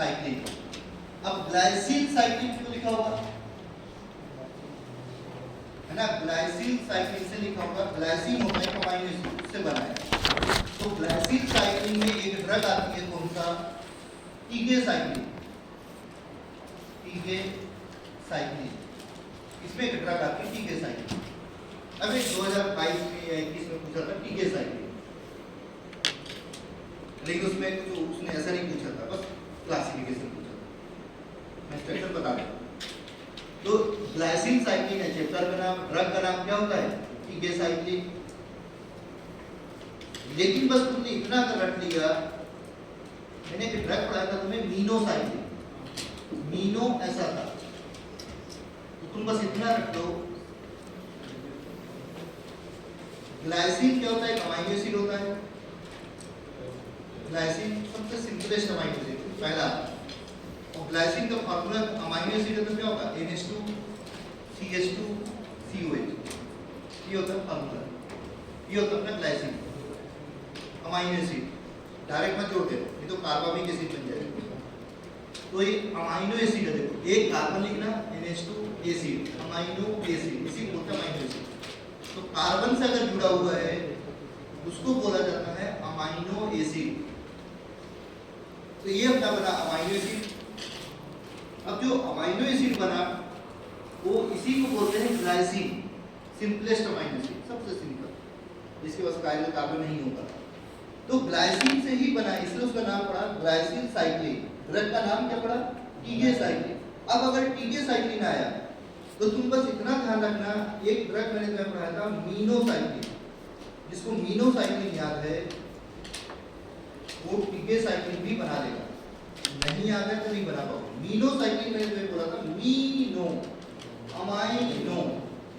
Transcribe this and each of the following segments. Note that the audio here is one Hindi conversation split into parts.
साइक्लिन। अब ग्लाइसिल साइक्लिन क्यों लिखा होगा, है ना, ग्लाइसिल साइक्लिन से लिखा होगा। ग्लाइसिन होता है अमाइनो एसिड, उससे बना है। तो ग्लाइसिल साइक्लिन में एक ड्रग आती है, कौन सा, टीके साइक्लिन। टीके साइक्लिन, इसमें एक ड्रग आती है टीके साइक्लिन। अब 2022 में या 21 में पूछा था टीके साइक्लिन, लेकिन उसमें कुछ उसने ऐसा नहीं पूछा था, बस क्लासिफिकेशन पूछा था। मैं स्ट्रक्चर बता दूं तो ग्लाइसिल साइक्लिन है चैप्टर का नाम, ड्रग का नाम क्या होता है, टीके साइक्लिन। लेकिन बस तुमने इतना कर रख लिया, मैंने एक ड्रग पढ़ाया था तुम्हें मीनो साइक्लिन, मीनो ऐसा था, तो तुम बस इतना रख लो। ग्लाइसिन क्या होता है, अमाइनो एसिड होता है। ग्लाइसिन सबसे सिंपलेस्ट अमाइनो एसिड पहला, और ग्लाइसिन का फार्मूला अमाइनो एसिड है तो क्या होगा, NH2 CH2 COH, ये होता है फार्मूला, ये होता है अपना ग्लाइसिन अमाइनो एसिड। डायरेक्ट मत जोड़ दे, ये तो कार्बोनिक एसिड बन जाएगा। तो ये अमाइनो एसिड है, देखो एक कार्बन लिखना, NH2 एसिड, अमाइनो एसिड, इसी को बोलते हैं अमाइनो एसिड। तो कार्बन से अगर जुड़ा हुआ है उसको बोला जाता है अमाइनो एसिड। तो ये अपना बना अमाइनो एसिड। अब जो अमाइनो एसिड बना वो इसी को बोलते हैं ग्लाइसिन, सिंपलेस्ट अमाइनो एसिड, सबसे सिंपल, जिसके पास कायरल कार्बन नहीं होगा। तो ग्लाइसिन से ही बना, इसलिए उसका नाम पड़ा ग्लाइसिल साइक्लिन। ड्रग का नाम क्या पड़ा, टीके साइक्लिन। अब अगर टीके साइक्लिन आया तो तुम बस इतना ध्यान रखना, एक ड्रग मैंने तुम्हें पढ़ाया था मीनोसाइक्लिन, जिसको मीनोसाइक्लिन याद है वो टीके साइक्लिन भी बना देगा, नहीं याद है तो नहीं बना पाओगे। मीनोसाइक्लिन मैंने तुम्हें बोला था, मीनो अमाइनो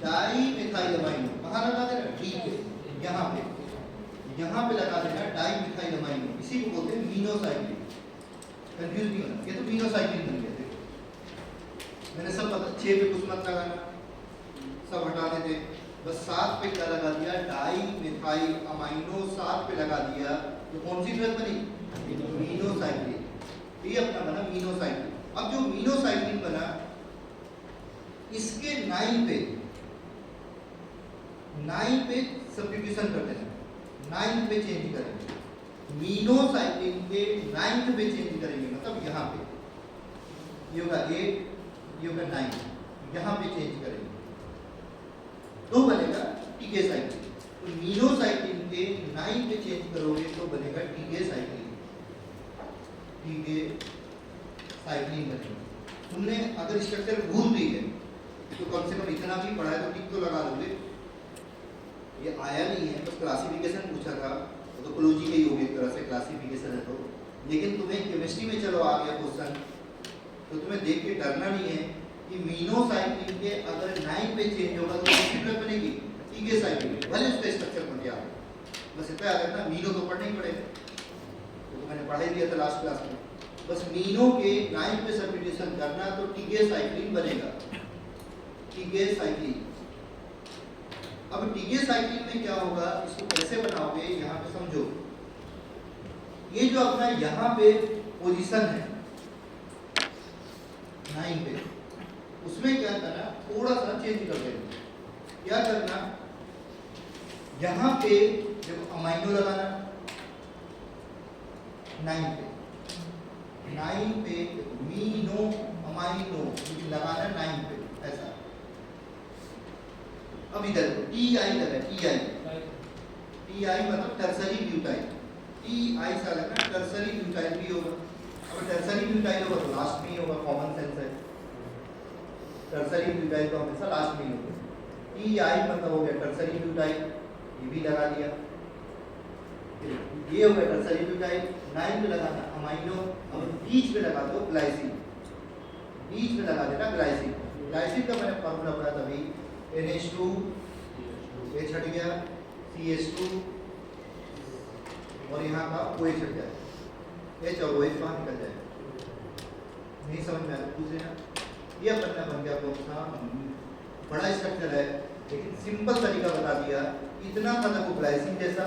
डाई मिथाइल अमाइनो, कहाँ लगा देना, डी पे, यहाँ पे लगा देना डाई मिथाइल अमाइनो, इसी को बोलते हैं मीनोसाइक्लिन। कंफ्यूज नहीं होना, ये तो मीनोसाइक्लिन बन गया। मैंने सब पता, 6 पे कुछ मत लगाना, सब हटा देते, बस 7 पे क्या लगा दिया, डाई मिथाइल अमाइनो 7 पे लगा दिया, तो कौन सी ड्रग बनी, मीनोसाइक्लिन। ये अपना बना मीनोसाइक्लिन। अब जो मीनोसाइक्लिन बना इसके 9 पे सब्स्टिट्यूशन कर देना, 9 पे चेंज करेंगे, मीनोसाइक्लिन के 9 पे चेंज करेंगे, मतलब यहाँ पे ये होगा 8, ये होगा 9, यहाँ पे चेंज करेंगे तो बनेगा टीके साइक्लिन। तो मीनोसाइक्लिन के 9 पे चेंज करोगे तो बनेगा टीके साइक्लिन, टीके साइक्लिन बनेगा। तुमने अगर स्ट्रक्चर भूल भी है तो कम से कम इतना भी पढ़ा है तो टिक तो लगा दोगे। ये आया नहीं है, बस क्लासिफिकेशन पूछा था, तो क्लोजी के ही हो गई एक तरह से, क्लासिफिकेशन है तो। लेकिन तुम्हें केमिस्ट्री में चलो आ गया क्वेश्चन, तो तुम्हें देख के डरना नहीं है कि मीनोसाइक्लिन के अगर 9 पे चेंज होगा तो कौन सी ड्रग बनेगी, टीके साइक्लिन, भले उसका स्ट्रक्चर पढ़ गया, बस इतना याद रखना, मीनो तो पढ़ना ही पड़ेगा, तो मैंने पढ़ा ही दिया था लास्ट क्लास में। बस मीनो के 9 पे सब्स्टिट्यूशन करना तो टीके साइक्लिन बनेगा, टीके साइक्लिन। अब टीके साइक्लिन में क्या होगा, इसको कैसे बनाओगे, यहाँ पे समझो। ये जो अपना यहाँ पे पोजीशन है 9 पे, उसमें क्या करना, थोड़ा सा चेंज कर देना। क्या करना, यहाँ पे जब अमाइनो लगाना 9 पे मीनो अमाइनो लगाना 9 पे, ऐसा। अब इधर TI लगा, TI मतलब टर्सरी ब्यूटाइल, TI सा लगा, टर्सरी ब्यूटाइल भी होगा। अब टर्सरी ब्यूटाइल होगा तो लास्ट में ही होगा, कॉमन सेंस है, टर्सरी ब्यूटाइल तो हमेशा लास्ट में ही होगा। TI मतलब हो गया टर्सरी ब्यूटाइल, ये भी लगा दिया। ये हो गया टर्सरी ब्यूटाइल, 9 पे लगाना अमाइनो, अब बीच में लगा दो ग्लाइसिन, बीच में लगा देना ग्लाइसिन। ग्लाइसिन का मैंने फॉर्मूला पढ़ा था अभी, NH2, H हट गया, CH2 और यहाँ का OH हट जाए, H और OH बाहर निकल जाए। नहीं समझ में आया पूछ लेना। ये अपना बन गया कौन सा, बड़ा स्ट्रक्चर है लेकिन सिंपल तरीका बता दिया, इतना था देखो ग्लाइसिन जैसा।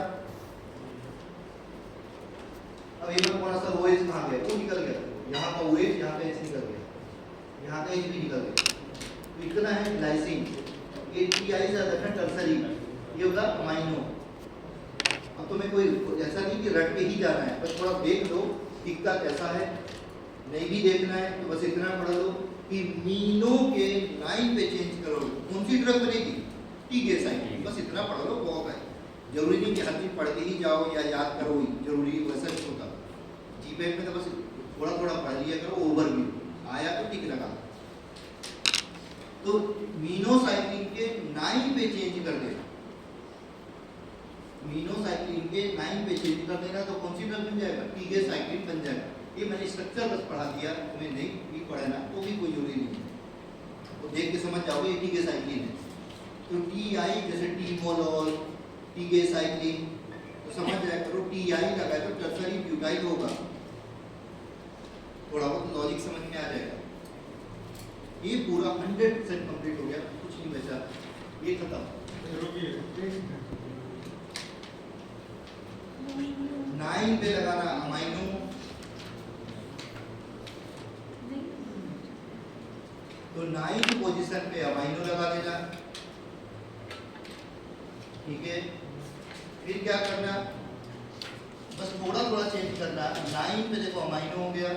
अब ये थोड़ा सा OH कहाँ गया, वो निकल गया, यहाँ का OH यहाँ का H निकल गया, यहाँ का H भी निकल गया, तो इतना है ग्लाइसिन। ये TI से आता है टर्सरी, ये होगा अमाइनो। अब तो मैं कोई ऐसा नहीं कि रट के ही जाना है, बस थोड़ा देख लो दिखता कैसा है, नहीं भी देखना है तो बस इतना पढ़ लो कि मीनो के 9 पे चेंज करो कौन सी ड्रग बनेगी, टीगेसाइक्लिन। बस इतना पढ़ लो बहुत है, जरूरी नहीं कि हर चीज पढ़ के ही जाओ या याद करो ही, जरूरी वैसा नहीं होता। जीपैट में तो बस थोड़ा थोड़ा पढ़ लिया करो, ओवरव्यू आया तो टिक लगा। तो मीनोसाइक्लिन के 9 पे चेंज कर देना, मीनोसाइक्लिन के 9 पे चेंज कर देना तो कौन सी ड्रग बन जाएगा, टीगेसाइक्लिन बन जाएगा। ये मैंने स्ट्रक्चर बस पढ़ा दिया, तुम्हें नहीं भी पढ़ना तो भी कोई जरूरी नहीं है, तो देख के समझ जाओगे ये टीगेसाइक्लिन है। तो TI जैसे टीमोलॉल, टीगेसाइक्लिन, तो समझ जाया करो TI लगा तो टर्सरी ब्यूटाइल होगा, थोड़ा बहुत लॉजिक समझ में आ जाएगा। ये पूरा 100% कंप्लीट हो गया, कुछ नहीं बचा, ये खत्म। 9 पे लगाना अमाइनो, तो 9th पोजीशन पे अमाइनो लगा देना, ठीक है। फिर क्या करना, बस थोड़ा थोड़ा चेंज करना। 9 पे देखो अमाइनो हो गया,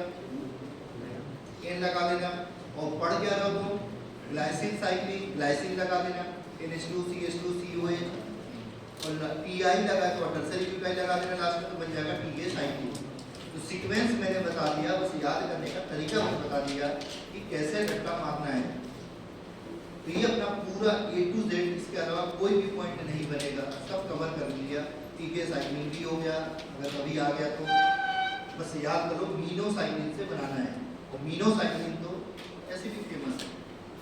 N लगा देना, और पढ़ क्या रहो तुम, ग्लाइसिन साइक्लिन, ग्लाइसिन लगा देना, NH2 CH2 COH, और TI लगा तो टर्सरी ब्यूटाइल लगा देना लास्ट में, तो बन जाएगा टीगेसाइक्लिन। तो सीक्वेंस मैंने बता दिया, बस याद करने का तरीका मैंने बता दिया कि कैसे रट्टा मारना है। तो ये अपना पूरा A to Z, इसके अलावा कोई भी पॉइंट नहीं बनेगा, सब कवर कर लिया। टीगेसाइक्लिन भी हो गया, अगर कभी आ गया तो बस याद करो मीनोसाइक्लिन से बनाना है, और मीनोसाइक्लिन तो ऐसे भी फेमस है,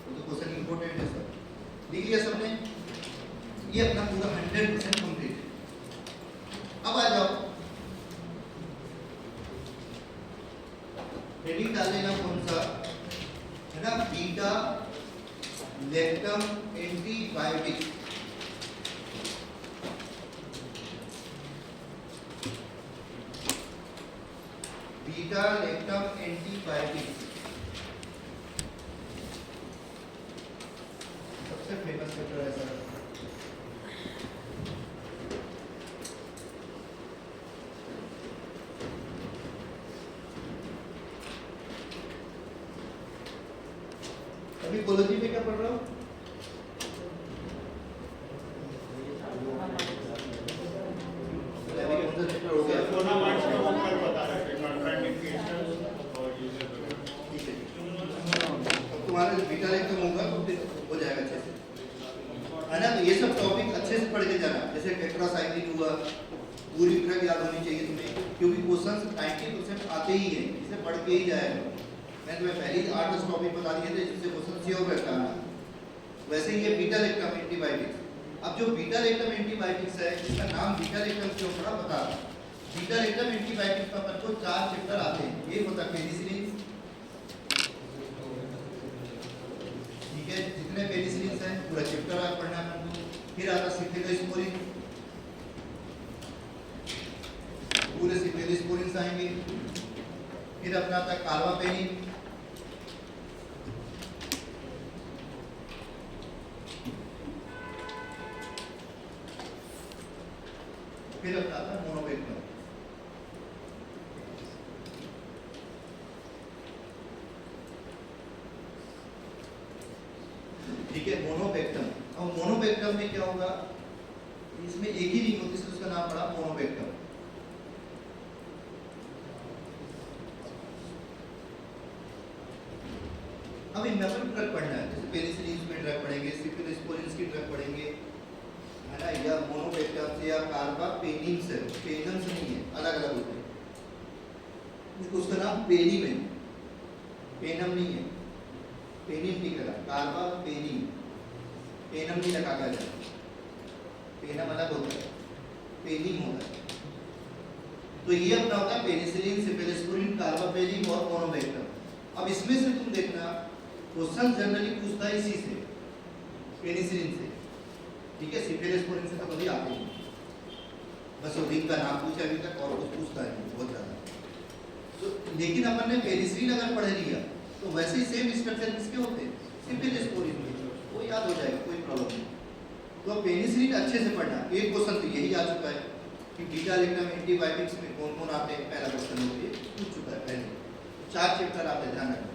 वो तो क्वेश्चन इंपॉर्टेंट है सर, लिख लिया सबने। ये अपना पूरा 100% कंप्लीट। अब आ जाओ हेडिंग डाल देना कौन सा है ना, beta lactam antibiotics. Beta lactam antibiotics सबसे फेमस चैप्टर है सर। अभी कोलोजी में क्या पढ़ रहा हूँ, तुम्हारा बीटा लैक्टम होगा तो फिर हो जाएगा अच्छे से, है ना। तो ये सब टॉपिक अच्छे से पढ़ के जाना, जैसे टेट्रासाइक्लिन हुआ, पूरी ड्रग याद होनी चाहिए तुम्हें, क्योंकि क्वेश्चंस 90% आते ही हैं, इसे पढ़ के ही जाएगा। मैं तुम्हें पहले ही 8-10 टॉपिक बता दिए थे जिससे क्वेश्चन श्योर रहता है। वैसे ही ये बीटा लैक्टम एंटीबायोटिक्स। अब जो बीटा लैक्टम एंटीबायोटिक्स है, इसका नाम बीटा लैक्टम क्यों पड़ा बता। बीटा लैक्टम एंटीबायोटिक्स पर आपको 4 चैप्टर आते हैं। ये होता है पेनिसिलिन, ठीक है, जितने पेनिसिलिन है पूरा चैप्टर आप पढ़ना है। फिर आता सिफिलोस्पोरिन, पूरे सिफिलोस्पोरिन आएंगे। फिर अपना आता कार्बापेनिन, फिर अपना आता मोनोबेक्टम। ठीक है, मोनोबेक्टम। अब मोनोबेक्टम में क्या होगा, इसमें एक ही रिंग होती है, उसका नाम पड़ा मोनोबेक्टम। अब इनमें अपन ड्रग पढ़ना है, जैसे पेनिसिलिन में ड्रग पढ़ेंगे, सिफिलोस्पोरिन की ड्रग पढ़ेंगे, है ना, या मोनोबेक्टम से या कार्बापेनिन से, पेनम से नहीं है, अलग अलग होते हैं। उसका नाम पेनिम है, पेनम नहीं है, पेनिम नहीं लगा, कार्बापेनिन, पेनम नहीं लगा गया, पेनम अलग होता है, पेनिम होता है। तो ये अपना होता है पेनिसिलिन, सिफिलोस्पोरिन, कार्बापेनिन और मोनोबेक्टम। अब इसमें से तुम देखना क्वेश्चन जनरली पूछता है इसी से, पेनिसिलिन से, ठीक है। सिफिलोस्पोरिन से तो कभी आते नहीं, बस वो रिंग का नाम पूछा अभी तक और कुछ पूछता है बहुत ज़्यादा। तो लेकिन अपन ने पेनिसिलिन अगर पढ़ लिया तो वैसे ही सेम स्ट्रक्चर किसके होते हैं, सिफिलिस्पोरिन के, वो याद हो जाएगा, कोई प्रॉब्लम नहीं। तो पेनिसिलिन अच्छे से पढ़ना। एक क्वेश्चन तो यही आ चुका है कि बीटा लैक्टम एंटीबायोटिक्स में कौन कौन आते हैं, पहला क्वेश्चन हो गया, पूछ चुका है पहले। 4 चैप्टर आते हैं, ध्यान रखना।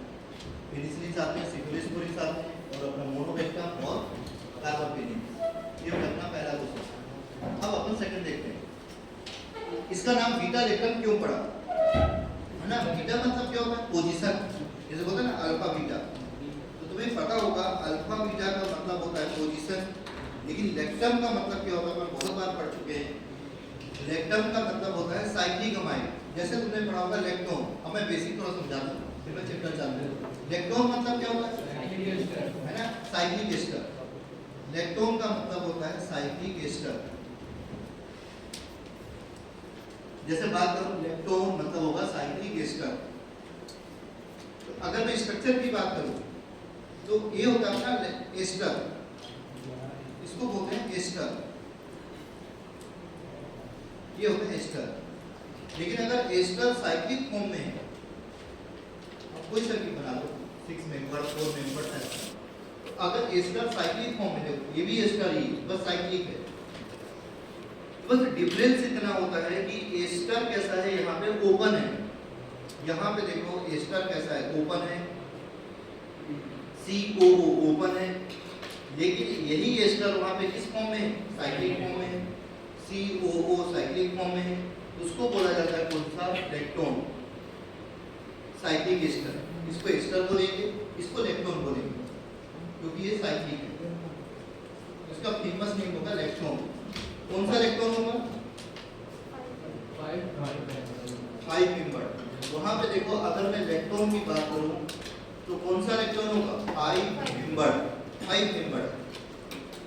पेनिसिलिन आते हैं, सिफिलिस्पोरिन आते हैं और अपना मोनोलैक्टम और कार्बापेनिन, ये अपना पहला क्वेश्चन। अब अपन सेकंड देखते हैं। इसका नाम बीटा लैक्टम क्यों पड़ा है ना। बीटा मतलब क्या होता है, पोजीशन, जैसे बोलते हैं ना अल्फा बीटा। तो तुम्हें पता होगा अल्फा बीटा का मतलब होता है पोजीशन, लेकिन लैक्टम का मतलब क्या होता है, अपन बहुत बार पढ़ चुके हैं। लैक्टम का मतलब होता है साइक्लिक अमाइन। जैसे तुमने पढ़ा होगा लैक्टोन, अब मैं बेसिक थोड़ा समझाता हूँ, फिर मैं चैप्टर चालू करूँ। लैक्टोन मतलब क्या होता है ना, साइक्लिक एस्टर। लैक्टोन का मतलब होता है साइक्लिक एस्टर। जैसे बात करूं लैक्टोन मतलब होगा साइक्लिक एस्टर। तो अगर मैं स्ट्रक्चर की बात करूं तो ये होता है अपना एस्टर, इसको बोलते हैं एस्टर, ये होता है एस्टर। लेकिन अगर एस्टर साइक्लिक फॉर्म में है, अब कोई सर्किट बना लो 6 मेंबर 4 मेंबर ऐसा, तो अगर एस्टर साइक्लिक फॉर्म में, देखो ये भी एस्टर ही बस साइक्लिक है, बस डिफरेंस इतना होता है कि एस्टर कैसा है, यहाँ पे ओपन है, यहाँ पे देखो एस्टर कैसा है, ओपन है, COO ओपन है, लेकिन यही एस्टर वहाँ पे किस फॉर्म में, साइक्लिक फॉर्म में, COO साइक्लिक फॉर्म में, उसको बोला जाता है कौन सा, लैक्टोन, साइक्लिक एस्टर। इसको एस्टर बोलेंगे, इसको लैक्टोन बोलेंगे, क्योंकि ये साइक्लिक है। इसका फेमस नेम होगा लैक्टोन। कौन सा लैक्टोन होगा, 5 मेंबर। वहां पे देखो अगर मैं लैक्टोन की बात करूं तो कौन सा लैक्टोन होगा, 5 मेंबर, 5 मेंबर।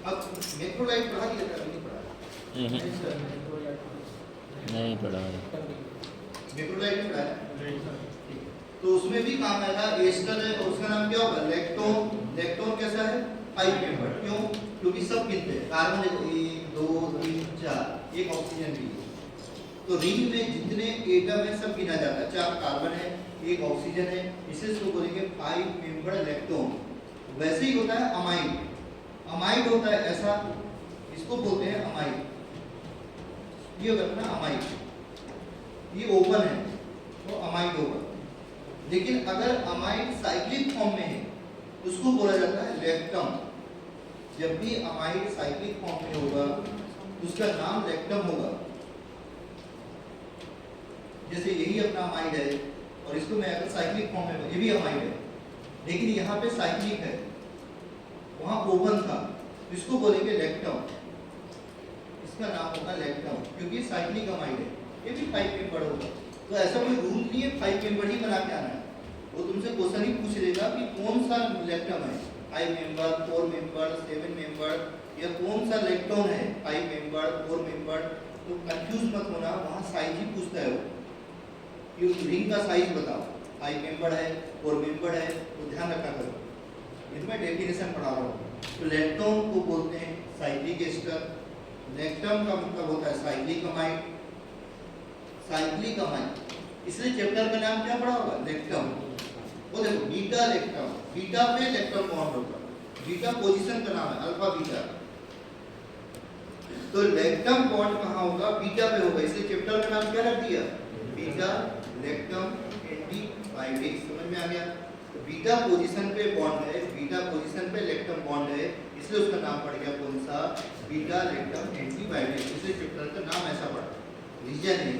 अब मेट्रोलाइट पढ़ा दिया था, नहीं पढ़ा, नहीं पढ़ा, मेट्रोलाइट पढ़ा है, तो उसमें भी काम आएगा एस्टर है और उसका नाम क्या होगा, लैक्टोन। लैक्टोन कैसा है, 5 मेंबर। क्यों, क्योंकि सब मिलते हैं, कार्बन देखो 1 2 3 4, एक ऑक्सीजन भी है, तो रिंग में जितने एटम है सब गिना जाता है, 4 कार्बन है, 1 ऑक्सीजन है, इसे इसको बोलेंगे 5 मेंबर लैक्टोन। वैसे ही होता है अमाइड, अमाइड होता है ऐसा, इसको बोलते हैं अमाइड, ये होगा अपना अमाइड, ये ओपन है तो अमाइड होगा। लेकिन अगर अमाइड साइक्लिक फॉर्म में है उसको बोला जाता है लैक्टम। जब भी अमाइड साइक्लिक फॉर्म में होगा उसका नाम लैक्टम होगा। जैसे यही अपना अमाइड है और इसको मैं अगर साइक्लिक फॉर्म में, ये भी अमाइड है लेकिन यहाँ पे साइक्लिक है, वहाँ ओपन था, इसको बोलेंगे लैक्टम, इसका नाम होगा लैक्टम, क्योंकि साइक्लिक अमाइड है। ये भी 5 मेंबर होगा। तो ऐसा कोई रूल नहीं है 5 मेंबर ही बना के आना है, वो तुमसे क्वेश्चन ही पूछ लेगा कि कौन सा लैक्टम है, 5 मेंबर 4 मेंबर 7 मेंबर, या कौन सा लैक्टोन है 5 मेंबर 4 मेंबर। तो कंफ्यूज मत होना, वहाँ साइज ही पूछता है वो, कि रिंग का साइज बताओ, 5 मेंबर है 4 मेंबर है, तो ध्यान रखा करो। ये तो मैं डेफिनेशन पढ़ा रहा हूँ। तो लैक्टोन को बोलते हैं साइक्लिक एस्टर, लैक्टम का मतलब होता है साइक्लिक अमाइड, साइक्लिक अमाइड, इसलिए चैप्टर का नाम क्या पढ़ा होगा, लैक्टम। वो देखो बीटा लैक्टम, बीटा पे लैक्टम बॉन्ड होगा, बीटा पोजीशन का नाम है, अल्फा बीटा। तो लैक्टम बॉन्ड कहाँ होगा, बीटा पे होगा, इसलिए चैप्टर का नाम क्या रख दिया, बीटा लैक्टम एंटीबायोटिक्स। समझ में आ गया। तो बीटा पोजीशन पे बॉन्ड है, बीटा पोजीशन पे लैक्टम बॉन्ड है, इसलिए उसका नाम पड़ गया कौन सा, बीटा लैक्टम एंटीबायोटिक्स, इसलिए चैप्टर का नाम ऐसा पड़ा, रीजन है।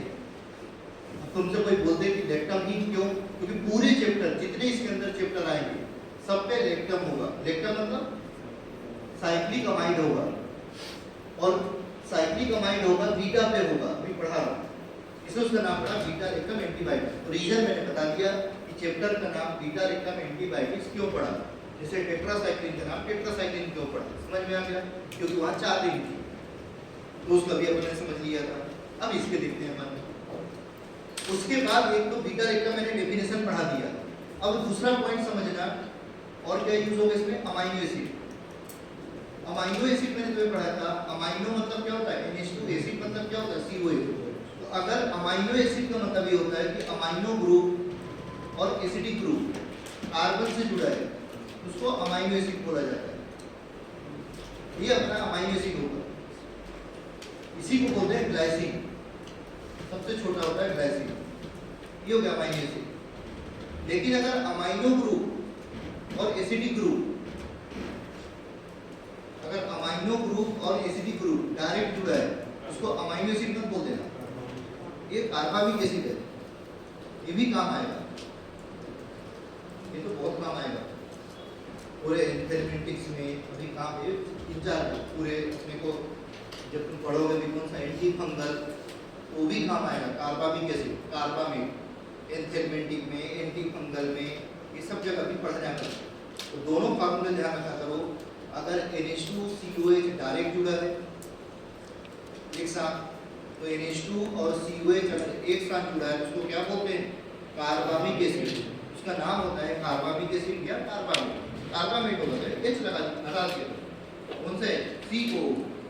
अब तुमसे कोई बोलते कि लैक्टम ही क्यों, क्योंकि पूरे चैप्टर जितने इसके अंदर चैप्टर आएंगे सब पे लैक्टम होगा। लैक्टम मतलब साइक्लिक अमाइड होगा, और साइक्लिक अमाइड होगा बीटा पे होगा, अभी पढ़ा रहा हूँ, इसलिए उसका नाम पड़ा बीटा लैक्टम एंटीबायोटिक्स। तो रीजन मैंने बता दिया कि चैप्टर का नाम बीटा लैक्टम एंटीबायोटिक्स क्यों पड़ा। जैसे टेट्रासाइक्लिन का नाम टेट्रासाइक्लिन क्यों पड़ा, समझ में आ गया, क्योंकि वहाँ 4 रिंग थी, तो उसका भी अपने समझ लिया था। अब इसके देखते हैं अपन। उसके बाद एक तो बीटा लैक्टम मैंने डेफिनेशन पढ़ा दिया। अब दूसरा पॉइंट समझना, और क्या यूज होगा इसमें, अमाइनो एसिड। अमाइनो एसिड मैंने तुम्हें पढ़ा था, अमाइनो मतलब क्या होता है, NH2, एसिड मतलब क्या होता है, COH। तो अगर अमाइनो एसिड का मतलब ये होता है कि अमाइनो ग्रुप और एसिडिक ग्रुप कार्बन से जुड़ा है, उसको अमाइनो एसिड बोला जाता है। ये अपना अमाइनो एसिड होगा, इसी को बोलते हैं ग्लाइसिन। सबसे छोटा होता है ग्लाइसिन, ये हो गया अमाइनो एसिड। लेकिन अगर अमाइनो ग्रुप और एसिडिक ग्रुप, अगर अमाइनो ग्रुप और एसिडिक ग्रुप डायरेक्ट जुड़ा है, उसको अमाइनो एसिड मत बोल देना, ये कार्बामिक एसिड है। ये भी काम आएगा, ये तो बहुत काम आएगा पूरे एंथेलमेंटिक्स में। अभी काम है इंचार्ज पूरे अपने को, जब तुम पढ़ोगे भी कौन सा एंटी फंगल, वो भी काम आएगा। कार्बामिक एसिड, कार्बामेट एंथेलमेंटिक में, एंटी फंगल में, ये सब जगह भी पढ़ना है। तो दोनों फार्मूले ध्यान रखा करो। अगर NH2COH डायरेक्ट जुड़ा है एक साथ, तो NH2 और COH अगर एक साथ जुड़ा है तो उसको क्या बोलते हैं? Carbamic acid. उसका नाम होता है कार्बामिक एसिड या कार्बामेट। कार्बामेट होगा तो H लगा हटा दिया, उनसे C को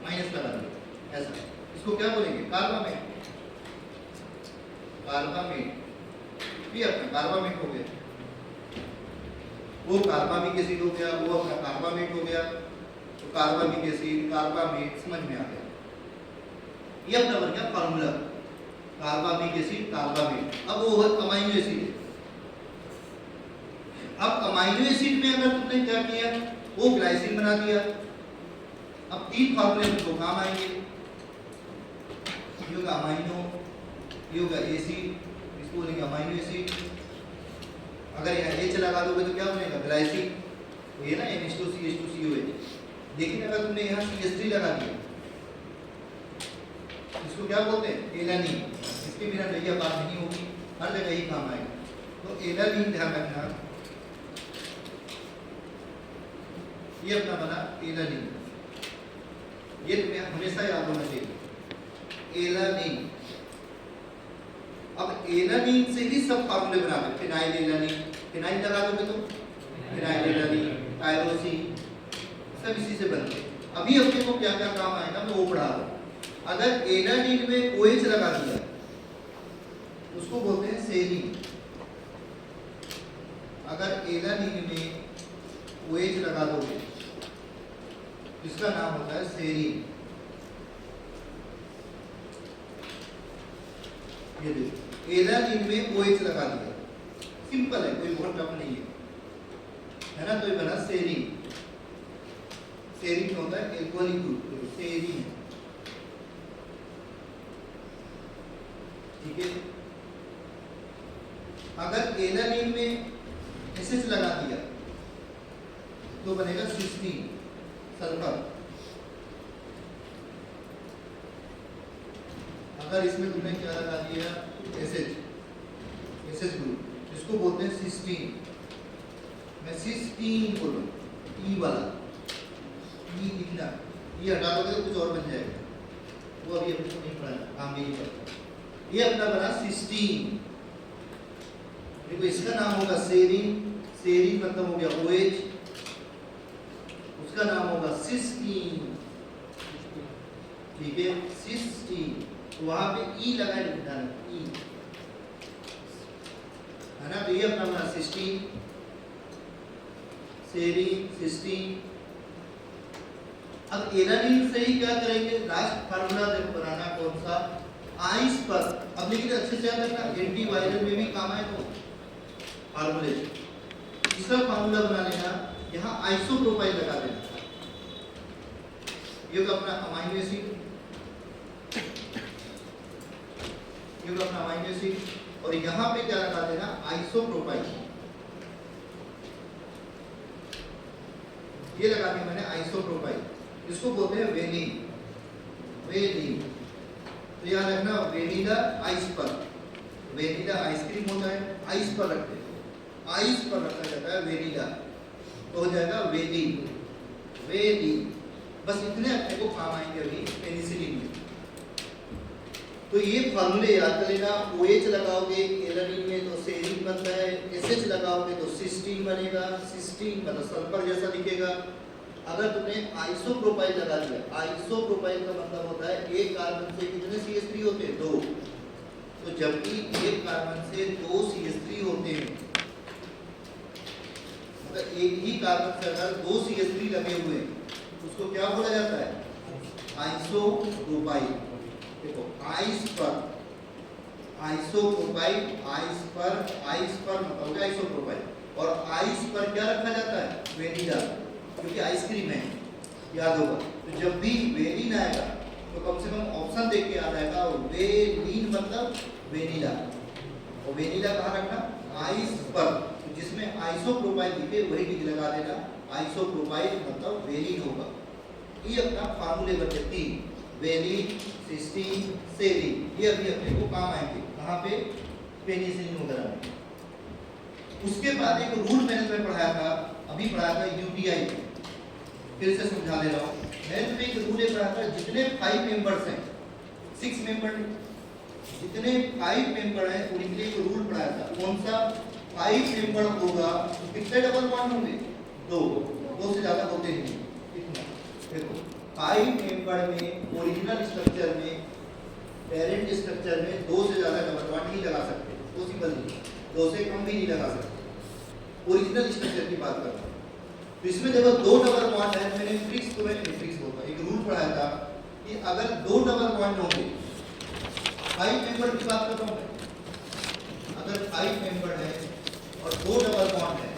माइनस लगा दिया, ऐसा। इसको क्या बोलेंगे? कार्बामेट। कार्बामेट ये अपना कार्बामेट हो गया, वो कार्बामिक एसिड हो गया, वो अपना कार्बामेट हो गया। तो कार्बामिक एसिड, कार्बामेट समझ में आ गया। ये अपना बन गया फार्मूला, कार्बामिक एसिड, कार्बामेट। अब वो अमाइनो एसिड है। अब अमाइनो एसिड में अगर तुमने क्या किया, वो ग्लाइसिन बना दिया। अब तीन फार्मूले में दो काम आएंगे, ये होगा अमाइनो, ये होगा एसिड, इसको बोलेंगे अमाइनो एसिड। अगर यहाँ H लगा दोगे तो क्या बनेगा? ग्लाइसिन। ये ना NH2CH2COH। लेकिन अगर तुमने यहाँ CH3 लगा दिया, इसको क्या बोलते हैं? एलानीन। इसके बिना नैया बात नहीं होगी, हर जगह ही काम आएगा। तो एलानीन ध्यान रखना, ये अपना बना एलानीन। ये तुम्हें हमेशा याद होना चाहिए, एलानीन। अब एलानीन से ही सब फार्मूले बनाते हैं। फिनाइल एलानीन, फिनाइल लगा दोगे तो फिनाइल एलानीन, टायरोसिन, सब इसी से बनते हैं। अभी अपने को क्या क्या काम आएगा मैं वो पढ़ा रहा हूँ। अगर एलानीन में OH लगा दिया, उसको बोलते हैं सेरीन। अगर एलानीन में OH लगा दोगे, इसका नाम होता है सेरीन। ये देखो, एलानीन में OH लगा दिया, सिंपल है, कोई बहुत टफ नहीं है ना। तो ये बना सेरीन। सेरीन होता है एल्कोहलिक ग्रुप, सेरीन, ठीक है। अगर एलानीन में SH लगा दिया तो बनेगा सिस्टीन, सल्फर। अगर इसमें तुमने क्या लगा दिया? SH ग्रुप, इसको बोलते हैं सिस्टीन। मैं सिस्टीन बोलूँ, E वाला, E लिखना, ये हटा दोगे तो कुछ और बन जाएगा, वो अभी अपने को नहीं पढ़ना, काम भी नहीं करता। ये अपना बना सिस्टीन। देखो इसका नाम होगा सेरीन, सेरीन मतलब हो गया OH, उसका नाम होगा सिस्टीन, ठीक है, सिस्टीन। तो वहां पे E लगा लिखना है, E है ना। तो ये अपना बना सिस्टीन, सेरीन, सिस्टीन। अब एलानीन से ही क्या करेंगे? लास्ट फार्मूला देखो बनाना कौन सा? आइस पर। अब लेकिन अच्छे से याद रखना, एंटीवायरल में भी काम आए तो फार्मूले। इसका फार्मूला बना लेना, यहाँ आइसोप्रोपाइल लगा देना, ये होगा अपना अमाइनो एसिड, ये होगा अपना अमाइनो एसिड। और यहाँ पे क्या लगा देना? आइसोप्रोपाइल। ये लगा दिया मैंने आइसोप्रोपाइल, इसको बोलते हैं वेलिन। वेलिन तो याद रखना, वेनिला आइस पर, वेनिला आइसक्रीम होता है, आइस पर रखते हैं, आइस पर रखा जाता है वेनिला, तो हो जाएगा वेलिन। वेलिन बस इतने अपने को काम आएंगे अभी पेनिसिलिन में। तो ये फार्मूले याद कर लेना। OH लगाओगे एलानीन में तो सेरीन बनता है, SH लगाओगे तो सिस्टीन बनेगा, सिस्टीन मतलब सल्फर जैसा दिखेगा। अगर तुमने आइसोप्रोपाइल लगा दिया, आइसोप्रोपाइल का मतलब होता है एक कार्बन से कितने CH3 होते हैं? 2। तो जब भी एक कार्बन से 2 CH3 होते हैं, मतलब एक ही कार्बन से अगर 2 CH3 लगे हुए हैं, उसको क्या बोला जाता है? आइसोप्रोपाइल। देखो आइस पर आइसोप्रोपाइल, आइस पर मतलब हो गया आइसोप्रोपाइल। और आइस पर क्या रखा जाता है? वेनिला, क्योंकि आइसक्रीम है, याद होगा। तो जब भी वेनिन आएगा तो कम से कम ऑप्शन देख के आ जाएगा, वेनिन मतलब वेनिला। और वेनिला कहाँ रखना? आइस पर। तो जिसमें आइसोप्रोपाइल दिखे वही टिक लगा देना, आइसोप्रोपाइल मतलब वेनिन होगा। ये अपना फार्मूले बचे 3, वेनिन, सिस्टीन, सेरीन। ये अभी अपने को काम आएंगे कहाँ पे? पेनिसिलिन वगैरह में। उसके बाद एक रूल मैंने तुम्हें पढ़ाया था, अभी पढ़ाया था यूटीआई, फिर से समझा दे रहा हूँ। मैंने तुम्हें एक रूल पढ़ाया था, जितने 5 मेंबर्स हैं, 6 मेंबर, जितने 5 मेंबर हैं उनके लिए एक रूल पढ़ाया था। कौन सा? 5 मेंबर होगा तो कितने डबल बॉन्ड होंगे? 2 से ज्यादा होते नहीं। कितना? देखो 5 मेंबर में ओरिजिनल स्ट्रक्चर में, पेरेंट स्ट्रक्चर में 2 से ज्यादा डबल बॉन्ड नहीं लगा सकते, पॉसिबल नहीं। 2 से कम भी नहीं लगा सकते, ओरिजिनल स्ट्रक्चर की बात कर रहा हूं। तो इसमें देखो 2 डबल बॉन्ड है, मैंने फिक्स होगा एक रूल पढ़ाया था कि अगर 2 डबल बॉन्ड होंगे, 5 मेंबर की बात कर रहा हूं मैं, अगर 5 मेंबर है और 2 डबल बॉन्ड है,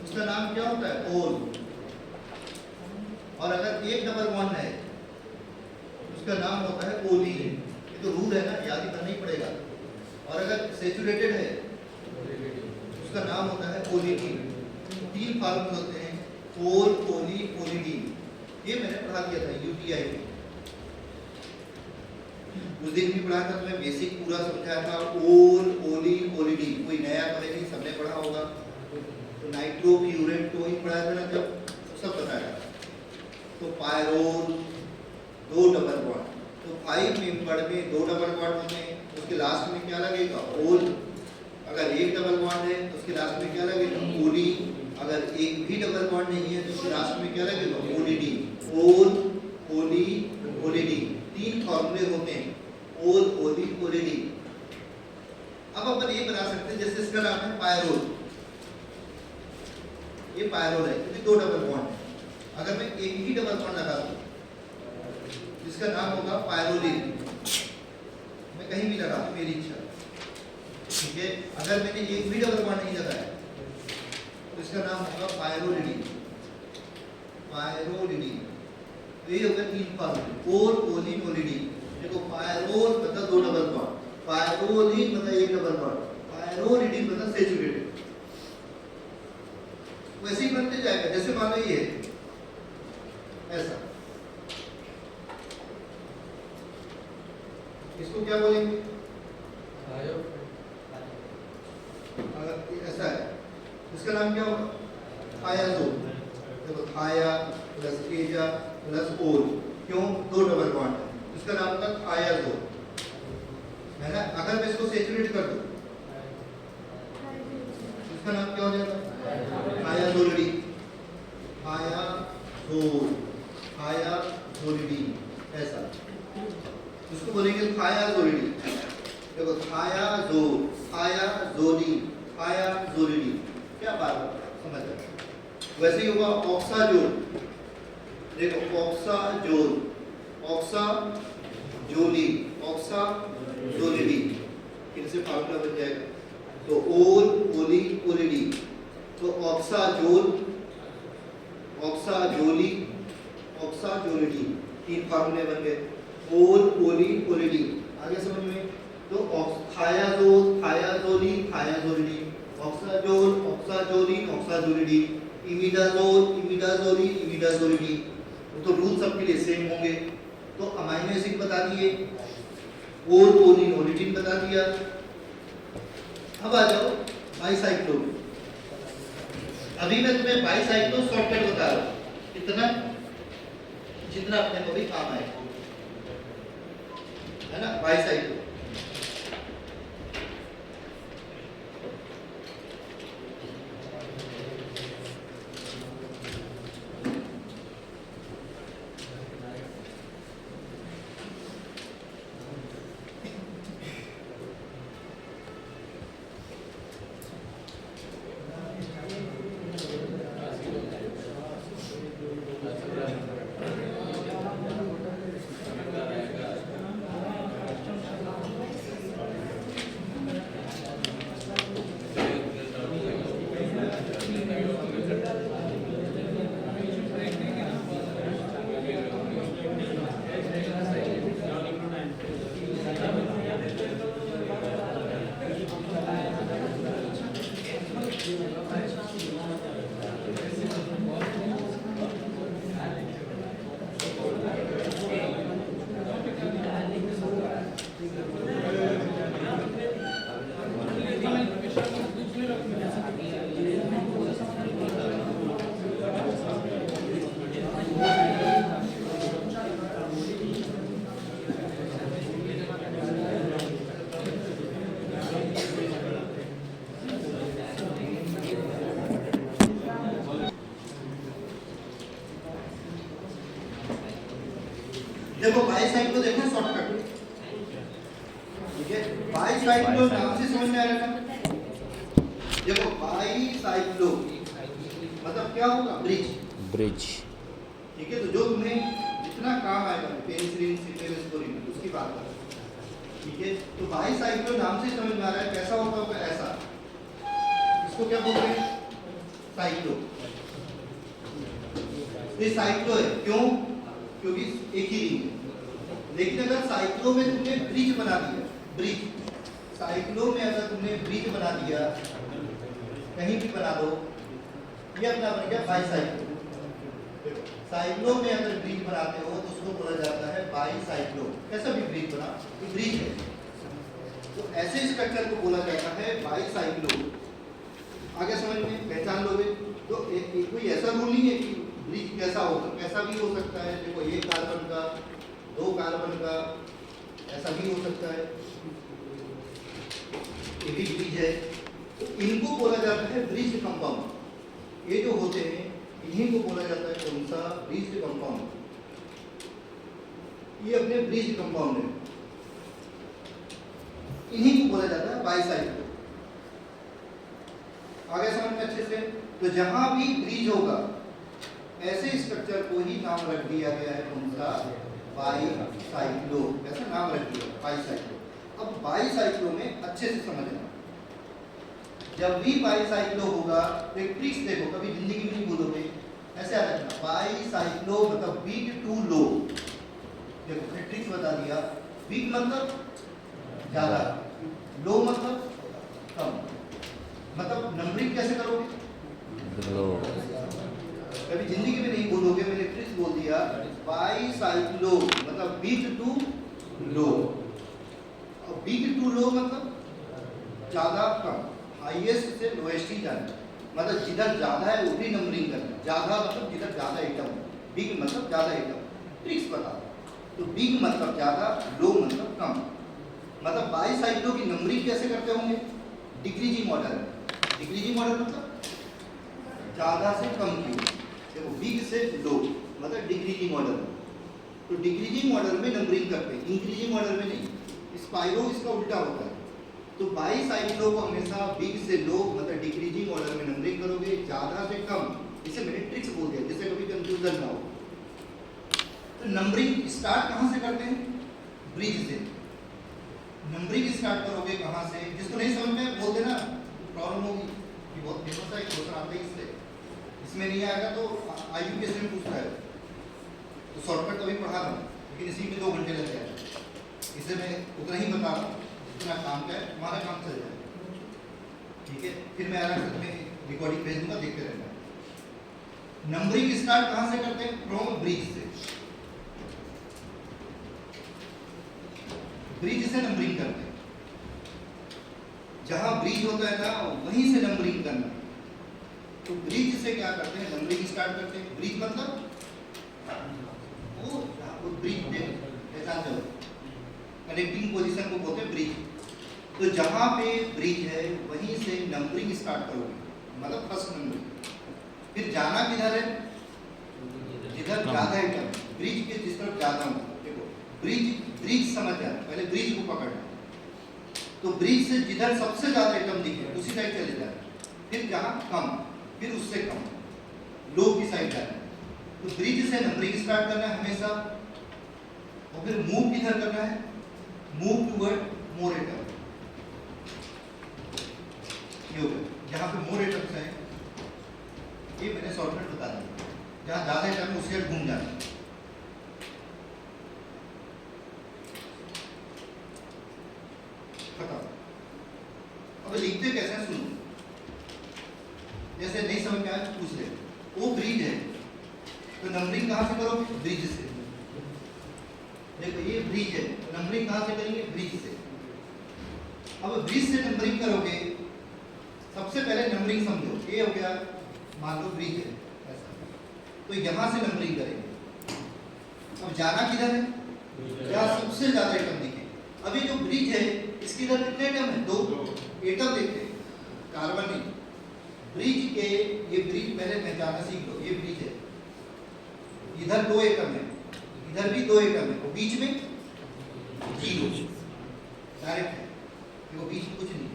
उसका नाम क्या होता है? ओल। और अगर 1 डबल बॉन्ड है उसका नाम होता है ओलीन। ये तो रूल है ना, याद ही करना ही पड़ेगा। और अगर सैचुरेटेड है उसका नाम होता है ओलिडीन। 3 फार्मूले होते हैं, ओल, ओली, ओलिडीन। ये मैंने पढ़ा दिया था यूटीआई में। उस दिन भी पढ़ा था, तुम्हें बेसिक पूरा समझाया था, ओल, ओली, ओलिडीन। कोई नया तो नहीं, सबने पढ़ा होगा। तो नाइट्रो फ्यूरेट तो वही पढ़ाया था ना जब, तो सब बताया। तो पायरोल, 2 डबल बॉन्ड। तो 5 मेंबर में 2 डबल बॉन्ड होते हैं, उसके लास्ट में क्या लगेगा? ओल। अगर 1 डबल बॉन्ड है तो उसके लास्ट में क्या लगेगा? ओली। अगर एक भी डबल बॉन्ड नहीं है तो उसके लास्ट में क्या लगेगा? ओलिडी। ओल, ओली, ओलिडी। 3 फॉर्मूले होते हैं, ओल, ओली, ओलिडी। अब अपन ये बना सकते हैं, जैसे इसका नाम है पायरोल। ये पायरोल है क्योंकि 2 डबल बॉन्ड है। अगर मैं एक ही डबल बॉन्ड लगा दूं, जिसका नाम होगा पायरोलिन, मैं कहीं भी लगा दूं, मेरी इच्छा, ठीक है। अगर मैंने एक भी डबल बॉन्ड नहीं लगाया तो इसका नाम होगा पायरोलिडी। पायरोलिडी। तो ये हो गया 3 फार्मूले, ओल, ओलिन, ओलिडीन। देखो पायरोल मतलब 2 डबल बॉन्ड, पायरोलिन मतलब 1 डबल बॉन्ड, पायरोलिडीन मतलब सैचुरेटेड। वैसे ही बनते जाएगा, जैसे मान लो ये ऐसा, इसको क्या बोलेंगे? अगर ऐसा है इसका नाम क्या होगा? थायाजोल। देखो थाया प्लस एजा प्लस ओल, क्यों? 2 डबल बॉन्ड है, इसका नाम होगा थायाजोल, है ना। अगर मैं इसको सैचुरेट कर दूं, इसका नाम क्या हो जाएगा? थायाजोलिडी। थायाजोल, थायाजोलिडी, ऐसा इसको बोलेंगे थायाजोलिडी। देखो थायाजोल, थायाजोलिन, थायाजोलिडी, क्या बात है, समझ आए। वैसे ही होगा ऑक्साजोल। देखो ऑक्साजोल, ऑक्साजोलिन, ऑक्साजोलिडी, इनसे फार्मूला बन जाएगा। तो ओल, ओली, ओलिडी। तो ऑक्साजोल, ऑक्साजोली, ऑक्साजोलिडी, 3 फार्मूले बन गए, ओल, ओली, ओलिडी। आगे समझ में? तो थायाजोल, थायाजोलिन, थायाजोलिडी, ऑक्साजोल, ऑक्साजोलिन, ऑक्साजोलिडी, इमिडाजोल, इमिडाजोलिन, इमिडाजोलिडी। तो रूल सबके लिए सेम होंगे। तो अमाइनो एसिड बता दिए, ओल, ओलिन, ओलिडीन बता दिया। अब आ जाओ बाईसाइक्लो। अभी मैं तुम्हें बाईसाइक्लो शॉर्टकट बता रहा हूँ, कितना जितना अपने को भी काम आए, है ना। बाईसाइक्लो देखो बाईसाइक्लो देखना शॉर्टकट, ठीक है। बाईसाइक्लो नाम से समझ में आ रहा था। देखो बाईसाइक्लो मतलब क्या होगा, ब्रिज, ब्रिज। ठीक है। तो जो तुम्हें जितना काम आएगा पेनिसिलिन, सिफिलिन, उसकी बात कर, ठीक है। तो बाईसाइक्लो नाम से समझ में आ रहा है कैसा होता होगा, ऐसा। इसको क्या बोलते हैं, साइक्लो। ये साइक्लो है, क्यों, क्योंकि एक ही रिंग है। लेकिन अगर साइक्लो में तुमने ब्रिज बना दिया, ब्रिज, साइक्लो में अगर तुमने ब्रिज बना दिया, कहीं भी बना दो, ये अपना बन गया बाईसाइक्लो। साइक्लो में अगर ब्रिज बनाते हो तो उसको बोला जाता है बाईसाइक्लो। कैसा भी ब्रिज बना, ये ब्रिज है, तो ऐसे स्ट्रक्चर को बोला जाता है बाईसाइक्लो। आगे समझ में पहचान लोगे। तो कोई ऐसा रूल नहीं है कि ब्रिज कैसा होगा, कैसा भी हो सकता है। देखो एक कार्बन का, दो कार्बन का, ऐसा भी हो सकता है, ये भी ब्रिज है। तो इनको बोला जाता है ब्रिज कंपाउंड। ये जो होते हैं इन्हीं को बोला जाता है कौन सा, ब्रिज कंपाउंड। ये अपने ब्रिज कंपाउंड है, इन्हीं को बोला जाता है बाईसाइक्लो। आगे समझ में अच्छे से। तो जहां भी ब्रिज होगा ऐसे स्ट्रक्चर को ही नाम रख दिया गया है कौन सा, बाईसाइक्लो। ऐसा नाम रख दिया बाईसाइक्लो। अब बाईसाइक्लो में अच्छे से समझना, जब भी बाईसाइक्लो होगा तो एक ट्रिक्स देखो, कभी जिंदगी में नहीं भूलोगे, ऐसे याद रखना, बाईसाइक्लो मतलब वीक टू लो। देखो मैंने ट्रिक्स बता दिया, वीक मतलब ज्यादा, लो मतलब कम। मतलब नंबरिंग कैसे करोगे, लो। कभी जिंदगी में नहीं बोलोगे, मैंने ट्रिक्स बोल दिया, बाईसाइक्लो मतलब वीक टू लो। और वीक टू लो मतलब ज्यादा कम, हाईएस्ट से लोएस्ट ही जाना। मतलब जिधर ज्यादा है उतनी नंबरिंग करना, ज्यादा मतलब जिधर ज्यादा आइटम, बिग मतलब ज्यादा आइटम। ट्रिक्स बता, तो बिग मतलब ज्यादा, लो मतलब कम। मतलब बाईसाइक्लो की नंबरिंग कैसे करते होंगे, डिक्रीजिंग ऑर्डर। डिक्रीजिंग ऑर्डर मतलब ज्यादा से कम की, देखो बिग से लो मतलब डिक्रीजिंग ऑर्डर। तो डिक्रीजिंग ऑर्डर में नंबरिंग करते हैं, इंक्रीजिंग ऑर्डर में नहीं। स्पाइरो इसका उल्टा होता है। तो बाईसाइक्लो को हमेशा बिग से लो मतलब डिक्रीजिंग ऑर्डर में नंबरिंग करोगे, ज्यादा से कम। इसे मैंने ट्रिक्स बोल दिया जिससे कभी कंफ्यूजन ना हो। तो नंबरिंग स्टार्ट कहां से करते हैं, ब्रिज से। नंबरिंग स्टार्ट करोगे कहां से, जिसको नहीं समझ में बोल देना, प्रॉब्लम होगी। ये बहुत फेमस है, क्वेश्चन आता है इससे, इसमें नहीं आएगा तो आईयू के में पूछता है। तो शॉर्टकट तो अभी पढ़ा रहा हूँ, लेकिन इसी में 2 घंटे लग जाएगा। इसे मैं उतना ही बता रहा हूँ जितना काम का है, हमारा काम चल जाएगा, ठीक है। फिर मैं अलग से तुम्हें रिकॉर्डिंग भेज दूंगा, देखते रहना। नंबरिंग स्टार्ट कहां से करते हैं, फ्रॉम ब्रिज से। ब्रिज से नंबरिंग करते हैं, जहां ब्रिज होता है ना वहीं से नंबरिंग करना। तो ब्रिज से क्या करते हैं, नंबरिंग स्टार्ट करते हैं। ब्रिज मतलब वो ब्रिज पहचान दो, कनेक्टिंग पोजीशन को बोलते हैं ब्रिज। तो जहां पे ब्रिज है वहीं से नंबरिंग स्टार्ट करोगे, मतलब फर्स्ट नंबरिंग। फिर जाना किधर है, जिधर ज्यादा है, ब्रिज के जिस तरफ ज्यादा हो। देखो ब्रिज, ब्रिज समझ जाना, पहले ब्रिज को पकड़ना। तो ब्रिज से जिधर सबसे ज्यादा आइटम दिखे उसी साइड चले जाना। फिर जहां कम, फिर उससे कम, लो की साइड जाना। तो ब्रिज से नंबरिंग स्टार्ट करना है हमेशा। और फिर मूव किधर करना है, मूव टुवर्ड मोर आइटम। जहां पे मोर आइटम्स है, ये मैंने शॉर्टकट बता दिया। जहां ज्यादा आइटम है उससे घूम जाना। खत्म। अब लिखते कैसे हैं सुनो, जैसे नहीं समझ में आया पूछ ले। वो ब्रिज है तो नंबरिंग कहां से करोगे, ब्रिज से। देखो ये ब्रिज है, नंबरिंग कहां से करेंगे, ब्रिज से। अब ब्रिज से नंबरिंग करोगे, सबसे पहले नंबरिंग समझो। ये हो गया, मान लो ब्रिज है ऐसा, तो यहां से नंबरिंग करेंगे। अब जाना किधर है, जहां सबसे ज्यादा आइटम दिखे। अभी जो ब्रिज है इसके इधर कितने आइटम है, 2 आइटम देखते हैं, कार्बन नहीं। ब्रिज के, ये ब्रिज पहले पहचाना सीख लो, ये ब्रिज है, इधर 2 आइटम है, इधर भी 2 एटम है, और बीच में 0 डायरेक्ट है, देखो बीच में कुछ नहीं है।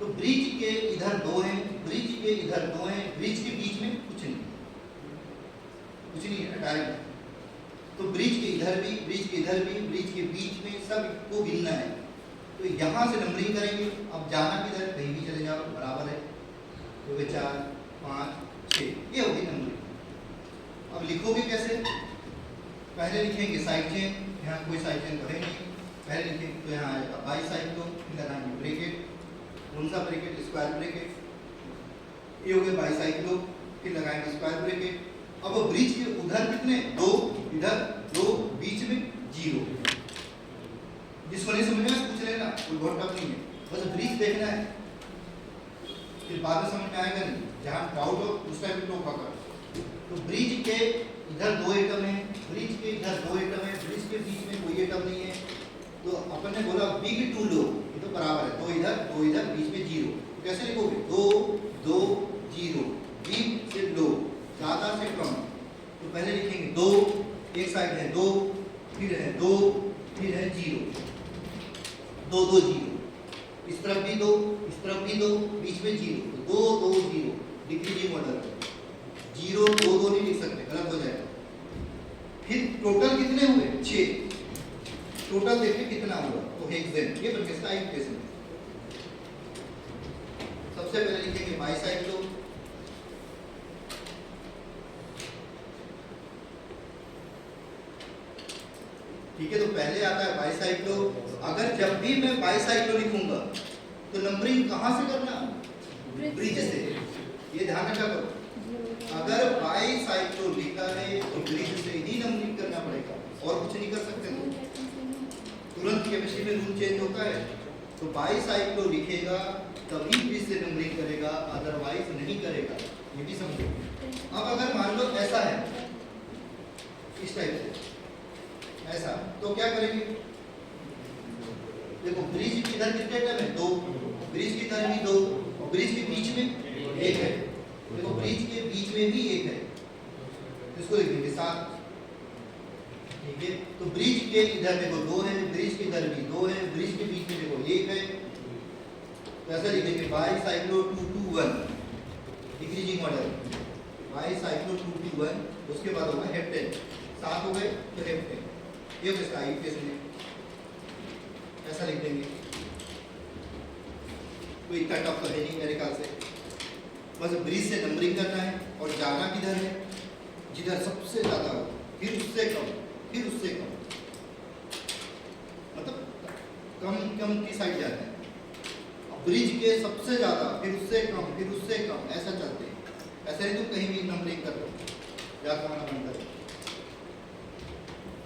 तो ब्रिज के इधर 2 हैं, ब्रिज के इधर 2 हैं, ब्रिज के बीच में कुछ नहीं है, डायरेक्ट। तो ब्रिज के इधर भी, ब्रिज के इधर भी, ब्रिज के बीच में सब को गिनना है। तो यहाँ से नंबरिंग करेंगे। अब जाना किधर, कहीं भी चले जाओ बराबर है। तो 4 5 6 ये होगी नंबरिंग। अब लिखोगे कैसे, पहले लिखेंगे साइड चेन, यहाँ कोई साइड चेन तो है नहीं, पहले लिखेंगे तो यहाँ आएगा बाई साइक्लो, लगाएंगे ब्रेकेट, कौन सा ब्रेकेट, स्क्वायर ब्रेकेट, ये हो गया बाई साइक्लो, फिर लगाएंगे स्क्वायर ब्रेकेट। अब ब्रिज के उधर कितने, 2, इधर 2, बीच में 0। जिसको नहीं समझ में पूछ लेना, कोई बहुत टफ नहीं है, बस ब्रिज देखना है, फिर बाद में समझ में आएगा नहीं, जहाँ डाउट हो उस टाइम पे टोका कर। तो ब्रिज के इधर 2 एटम है, ब्रिज के इधर 2 एटम है, ब्रिज के बीच में कोई एटम नहीं है। तो अपन ने बोला बिग टू लो, ये तो बराबर है, 2 इधर बीच में 0। तो कैसे लिखोगे, 2 2 0, बिग से लो, ज्यादा से कम। तो पहले लिखेंगे 2, एक साइड है 2, फिर है 2, फिर है 0, 2 2 0, इस तरफ भी 2, इस तरफ भी 2, बीच में 0, 2 2 0, डिक्रीजिंग ऑर्डर। 0 2 2 नहीं लिख सकते, गलत हो जाएगा। फिर टोटल कितने हुए, 6। टोटल देखिए कितना हुआ, तो हेक्सेन, ये बन गया इक्वेशन। सबसे पहले लिखेंगे बाईसाइक्लो, ठीक है। तो पहले आता है बाईसाइक्लो। अगर जब भी मैं बाईसाइक्लो लिखूंगा तो नंबरिंग कहां से करना, ब्रिज से, ये ध्यान रखा करो। अगर बाईसाइक्लो लिखा है तो ब्रिज से ही नंबरिंग करना पड़ेगा, और कुछ नहीं कर सकते। तो तुरंत केमिस्ट्री में रूल चेंज होता है। तो बाईसाइक्लो लिखेगा तभी ब्रिज से नंबरिंग करेगा, अदरवाइज नहीं करेगा, ये भी समझो। अब अगर मान लो ऐसा है, इस टाइप से ऐसा, तो क्या करेंगे, देखो ब्रिज की इधर कितने एटम है, 2, ब्रिज की इधर भी 2, और ब्रिज के बीच में 1 है। देखो ब्रिज के बीच में भी 1 है, इसको लिखेंगे 7, ठीक है। तो ब्रिज के इधर देखो 2 है, ब्रिज के इधर भी 2 है, ब्रिज के बीच में देखो 1 है। तो ऐसा लिखेंगे बाईसाइक्लो 2 2 1, डिक्रीजिंग ऑर्डर, बाईसाइक्लो 2 2 1, उसके बाद होगा हेप्टेन, 7 हो गए तो हेप्टेन, ये किसका इक्वेशन है, ऐसा लिख देंगे। कोई इतना टफ तो है नहीं मेरे ख्याल से, बस ब्रिज से नंबरिंग करना है और जाना किधर है, जिधर सबसे ज्यादा हो, फिर उससे कम, फिर उससे कम, मतलब कम की साइड जाना है। ब्रिज के सबसे ज्यादा, फिर उससे कम, फिर उससे कम, ऐसा चलते हैं। ऐसा ही तुम कहीं भी नंबरिंग कर लो, याद करना बंद करो,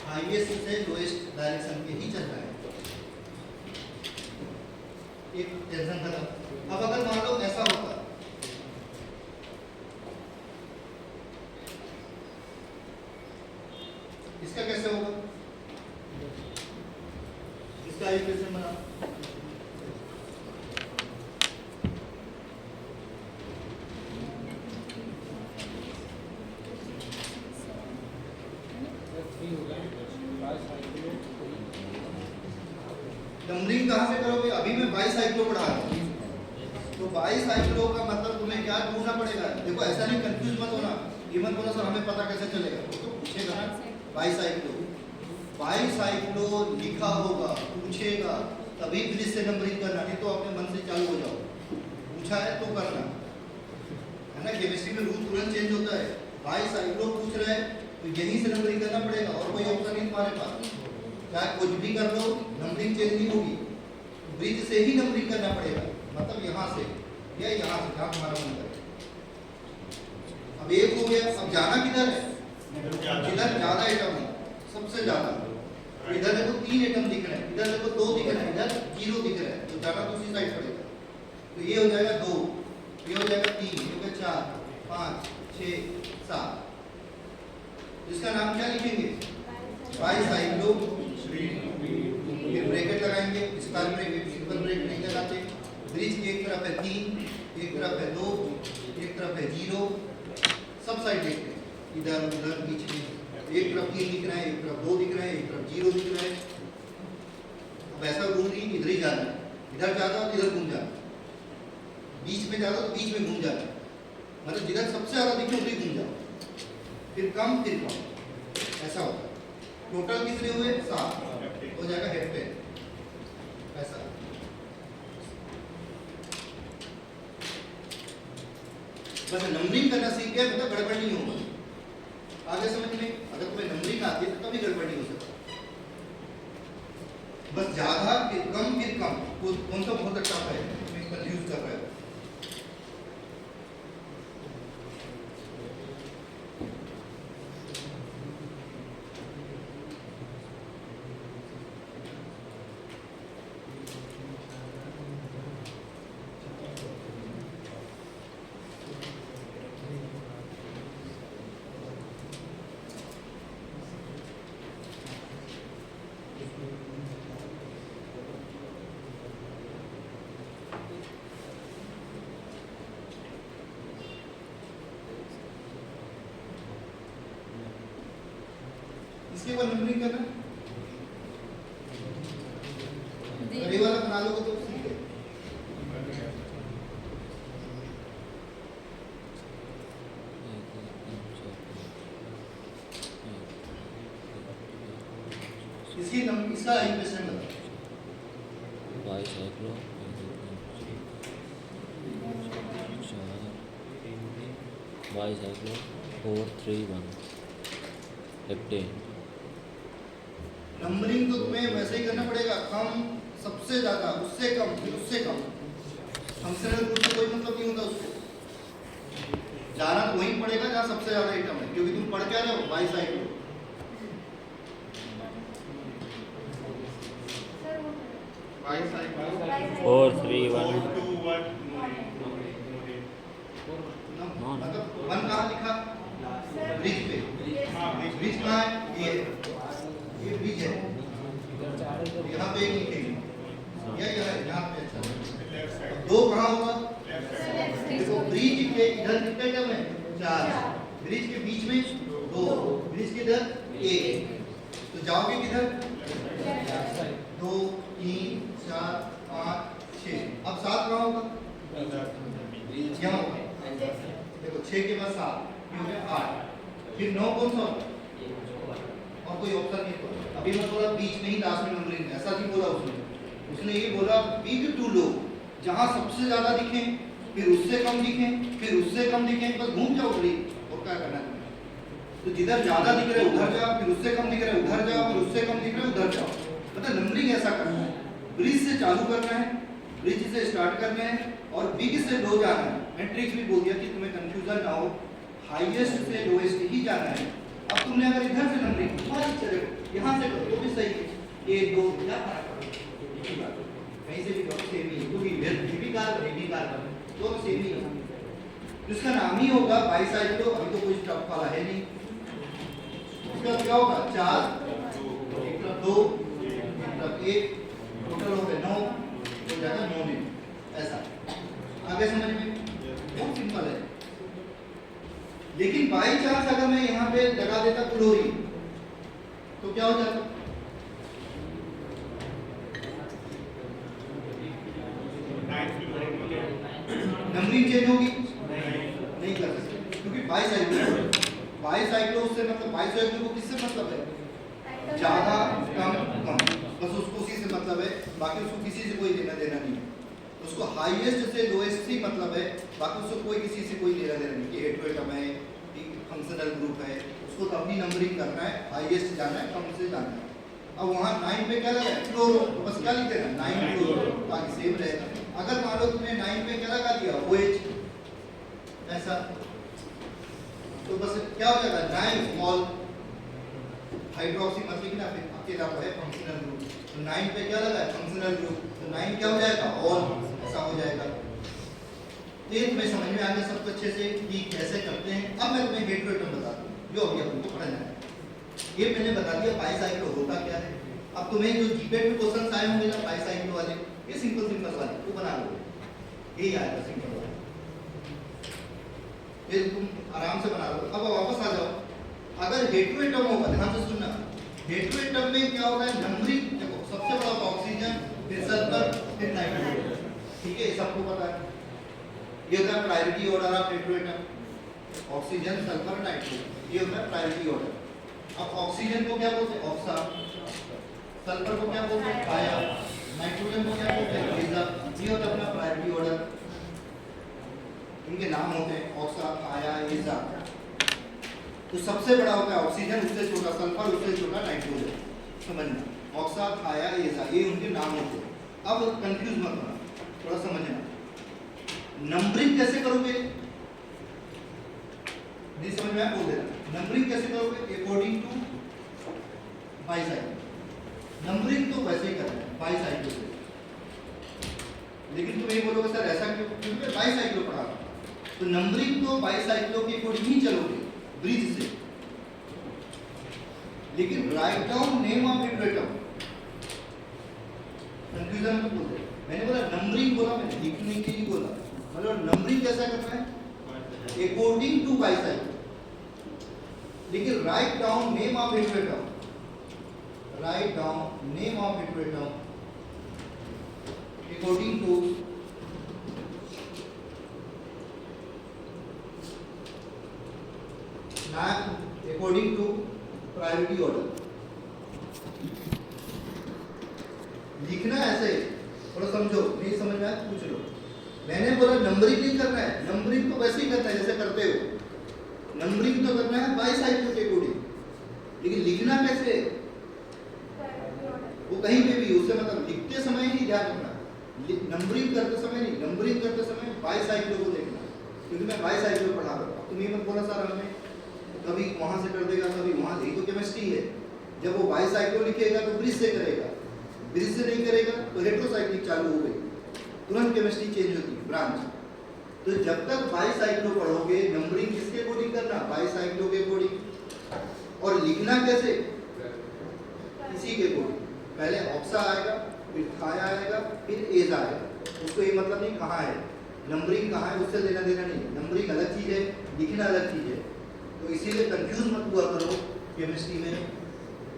हाईएस्ट से लोएस्ट डायरेक्शन में ही चल रहा है, एक टेंशन खत्म। अब अगर मान लो ऐसा होता, इसका कैसे होगा, इसका इक्वेशन बना, नंबरिंग कहाँ से करोगे, अभी मैं बाईसाइक्लो पढ़ा रहा हूँ, तो बाईसाइक्लो का मतलब तुम्हें क्या ढूंढना पड़ेगा। देखो ऐसा नहीं कंफ्यूज मत होना, ये मत बोलो सर हमें पता कैसे चलेगा, वो तो पूछेगा ना। बाईसाइक्लो, बाईसाइक्लो लिखा होगा, पूछेगा, तभी ब्रिज से नंबरिंग करना, नहीं तो अपने मन से चालू हो जाओ, पूछा है तो करना है ना। केमिस्ट्री में रूल तुरंत चेंज होता है, बाईसाइक्लो पूछ रहे हैं तो यहीं से नंबरिंग करना पड़ेगा, और कोई ऑप्शन नहीं तुम्हारे पास, चाहे कुछ भी कर लो नंबरिंग चेंज नहीं होगी, ब्रिज से ही नंबरिंग करना पड़ेगा, मतलब यहाँ से या यहाँ से, जहाँ तुम्हारा मन करे। अब एक हो गया, अब जाना किधर है, जिधर ज्यादा एटम है, सबसे ज्यादा। इधर देखो 3 एटम दिख रहे हैं, इधर देखो 2 दिख रहे हैं, इधर 0 दिख रहा है, तो जाना तो उसी साइड पड़ेगा। तो ये हो जाएगा 2, ये हो जाएगा 3, ये हो गया 4 5 6 7, इसका नाम क्या लिखेंगे, बाईसाइक्लो। फिर ब्रैकेट लगाएंगे, स्क्वायर ब्रैकेट, सिंपल ब्रैकेट नहीं लगाते। ब्रिज की एक तरफ है 3, एक तरफ है 2, एक तरफ है 0, सब साइड देखते हैं, इधर उधर बीच में एक तरफ 3 दिख रहा है, एक तरफ 2 दिख रहा है, एक तरफ 0 दिख रहा है। अब ऐसा रूल नहीं कि इधर ही जाना है, इधर जाता हो तो इधर घूम जाना, बीच में जाता हो तो बीच में घूम जाना, मतलब जिधर सबसे ज्यादा दिखे उधर ही घूम जाओ, फिर कम, ऐसा होता है। टोटल कितने हुए? 7 हो जाएगा हेड पे ऐसा। बस नंबरिंग करना सीख गया मतलब गड़बड़ नहीं होगा आगे समझ में। अगर तुम्हें नंबरिंग आती है तो कभी गड़बड़ नहीं हो सकता। बस ज्यादा फिर कम कौन सा बहुत अच्छा है कंफ्यूज कर रहा है। इसके ऊपर नंबरिंग करना, ये वाला बना लोगे तो ठीक है। इसका इक्वेशन बताओ। बाईस साइक्लो 4 3 1 15। नंबरिंग तो तुम्हें वैसे ही करना पड़ेगा, कम सबसे ज्यादा, उससे कम, फिर उससे कम। फंक्शनल ग्रुप से कोई मतलब नहीं होता उसको, जाना तो वहीं पड़ेगा जहाँ सबसे ज्यादा आइटम है, क्योंकि तुम पढ़ क्या रहे हो बाई साइड को। 4 3 1 मतलब 1 कहाँ लिखा? ब्रिज पे। ब्रिज कहाँ है? ये ब्रिज है, यहाँ पे एक लिखेंगे, यहाँ पे। अच्छा, 2 कहाँ होगा? देखो ब्रिज के इधर कितने टर्म है? 4, ब्रिज के बीच में 2, ब्रिज के इधर 1, तो जाओगे किधर? 2 3 4 5 6। अब 7 कहाँ होगा? यहाँ होगा। देखो 6 के बाद 7 हो गया 8, फिर 9 कौन सा होगा? और कोई ऑप्शन नहीं होगा। अभी मैं बोला बीच में ही लास्ट में नंबरिंग, ऐसा नहीं बोला उसने ये बोला बिग टू लो, जहाँ सबसे ज्यादा दिखें, फिर उससे कम दिखें, फिर उससे कम दिखें, बस घूम जाओ बड़ी, और क्या करना है। तो जिधर ज्यादा दिख रहे उधर जाओ, फिर उससे कम दिख रहे उधर जाओ, फिर उससे कम दिख रहे उधर जाओ। मतलब नंबरिंग ऐसा करना है, ब्रिज से चालू करना है, ब्रिज से स्टार्ट करना है, और बिग से लो जाना है। मैं ट्रिक्स भी बोल दिया कि तुम्हें कंफ्यूजन ना हो, हाईएस्ट से लोएस्ट ही जाना है। अब तुमने अगर इधर से नंबरिंग चले यहाँ से करो तो भी सही है, 1 2 क्या फर्क पड़ेगा, कहीं से भी करो सेम ही, क्योंकि भी कार तो सेम ही है। जिसका नाम ही होगा बाई साइड, तो अभी तो कोई टफ वाला है नहीं। उसका क्या होगा? 4, एक तरफ 2, एक तरफ 1, टोटल हो गया 9, हो जाएगा 9 दिन। ऐसा आगे समझ में बहुत सिंपल है। लेकिन बाई चांस अगर मैं यहाँ पे लगा देता क्लोरीन तो क्या हो जाता? नंबरिंग चेंज होगी? नहीं कर सकते, क्योंकि बाई साइक्लो से मतलब बाई साइक्लो को किससे मतलब है? ज्यादा कम, बस उसको उसी से मतलब है, बाकी उसको किसी से कोई लेना देना नहीं है। उसको हाईएस्ट से लोएस्ट ही मतलब है, बाकी उसको कोई किसी से कोई लेना देना नहीं कि हेटेरोटम है, फंक्शनल ग्रुप है, उसको तो अपनी नंबरिंग करना है, हाईएस्ट जाना है, कम से जाना है। अब वहाँ 9 पे क्या लगा है? फ्लोरो, तो बस क्या लिख देना? 9 फ्लोरो, ताकि सेम रहेगा। अगर मान लो तुमने 9 पे क्या लगा दिया? OH ऐसा, तो बस क्या हो जाएगा? 9 स्मॉल हाइड्रोक्सी मत लिखना, फिर अकेला तो है फंक्शनल ग्रुप, तो 9 पे क्या लगा है? फंक्शनल ग्रुप, तो 9 क्या हो जाएगा? और ऐसा हो जाएगा। ये तुम्हें समझ में आ गया सबको अच्छे से कि कैसे करते हैं। अब मैं तुम्हें हेटेरोटम बताता हूँ जो अभी अपन को पढ़ना है। ये मैंने बता दिया बाई साइक्लो होता क्या है। अब तुम्हें जो जीपेट में क्वेश्चन आए होंगे ना बाई साइक्लो वाले, ये सिंपल वाले तो बना लो, यही आएगा सिंपल वाला, ये तुम आराम से बना लो। अब वापस आ जाओ, अगर हेट्रोएटम होगा, ध्यान से सुनना, हेट्रोएटम में क्या होता है, नंबरिंग देखो सबसे बड़ा होता है ऑक्सीजन, फिर सल्फर, फिर नाइट्रोजन, ठीक है, ये सबको पता है। ये होता है priority order of heteroatom, oxygen, sulphur, nitrogen, ये होता है प्रायोरिटी ऑर्डर। अब ऑक्सीजन को क्या बोलते हैं, ऑक्सा, सल्फर को क्या बोलते हैं, थाया, नाइट्रोजन को क्या बोलते हैं, ईजा। ये होता है अपना प्रायोरिटी ऑर्डर, इनके नाम होते हैं ऑक्सा, थाया, ईजा। तो सबसे बड़ा होता है ऑक्सीजन, उससे छोटा सल्फर, उससे छोटा नाइट्रोजन, समझना, ऑक्सा, थाया, ईजा, ये उनके नाम होते हैं। अब कंफ्यूज मत होना, थोड़ा समझना, नंबरिंग कैसे करोगे, नहीं समझ में आया बोल देना, नंबरिंग कैसे करोगे, अकॉर्डिंग टू बाइसाइकिल। नंबरिंग तो वैसे ही करना है बाइसाइकिल से, लेकिन तुम ये बोलोगे सर ऐसा क्यों, क्योंकि मैं बाइसाइकिल पढ़ा रहा हूं। तो नंबरिंग तो बाइसाइकिलों के अकॉर्डिंग ही चलोगे ब्रिज से, लेकिन write down name of heteroatom, confusion मत बोल दे। मैंने बोला नंबरिंग, बोला मैंने लिखने के लिए बोला, मतलब नंबरिंग कैसा करना है, अकॉर्डिंग टू बाइसाइकिल, लेकिन write down name of heteroatom, write down name of heteroatom according to according to priority order. लिखना ऐसे, थोड़ा समझो, नहीं समझ में आया पूछ लो। मैंने बोला नंबरिंग नहीं करना है, नंबरिंग तो वैसे ही करना है जैसे करते हो, नंबरिंग तो करना है बाइसाइकिल के अकॉर्डिंग, लेकिन लिखना कैसे, वो कहीं पे भी, उससे मतलब लिखते समय ही ध्यान रखना, नंबरिंग करते समय नहीं, नंबरिंग करते समय बाइसाइकिल को देखना, क्योंकि मैं बाइसाइकिल पढ़ा रहा हूँ। तुम ये मत बोला सर हमें कभी वहां से कर देगा, कभी वहां, यही तो केमिस्ट्री है। जब वो बाइसाइकिल लिखेगा तो ब्रिज से करेगा, ब्रिज से नहीं करेगा तो हेट्रोसाइक्लिक चालू हो गई, तुरंत केमिस्ट्री चेंज होती है, ब्रांच। तो जब तक बाइसाइक्लो पढ़ोगे, नंबरिंग किसके अकॉर्डिंग करना, बाइसाइक्लो के अकॉर्डिंग। और लिखना कैसे, इसी के अकॉर्डिंग, पहले ऑक्सा आएगा, फिर थाया आएगा, फिर एजा आएगा। उसको ये मतलब नहीं कहाँ है, नंबरिंग कहाँ है उससे लेना देना नहीं, नंबरिंग अलग चीज है, लिखना अलग चीज है। तो इसीलिए कंफ्यूज मत हुआ करो केमिस्ट्री में।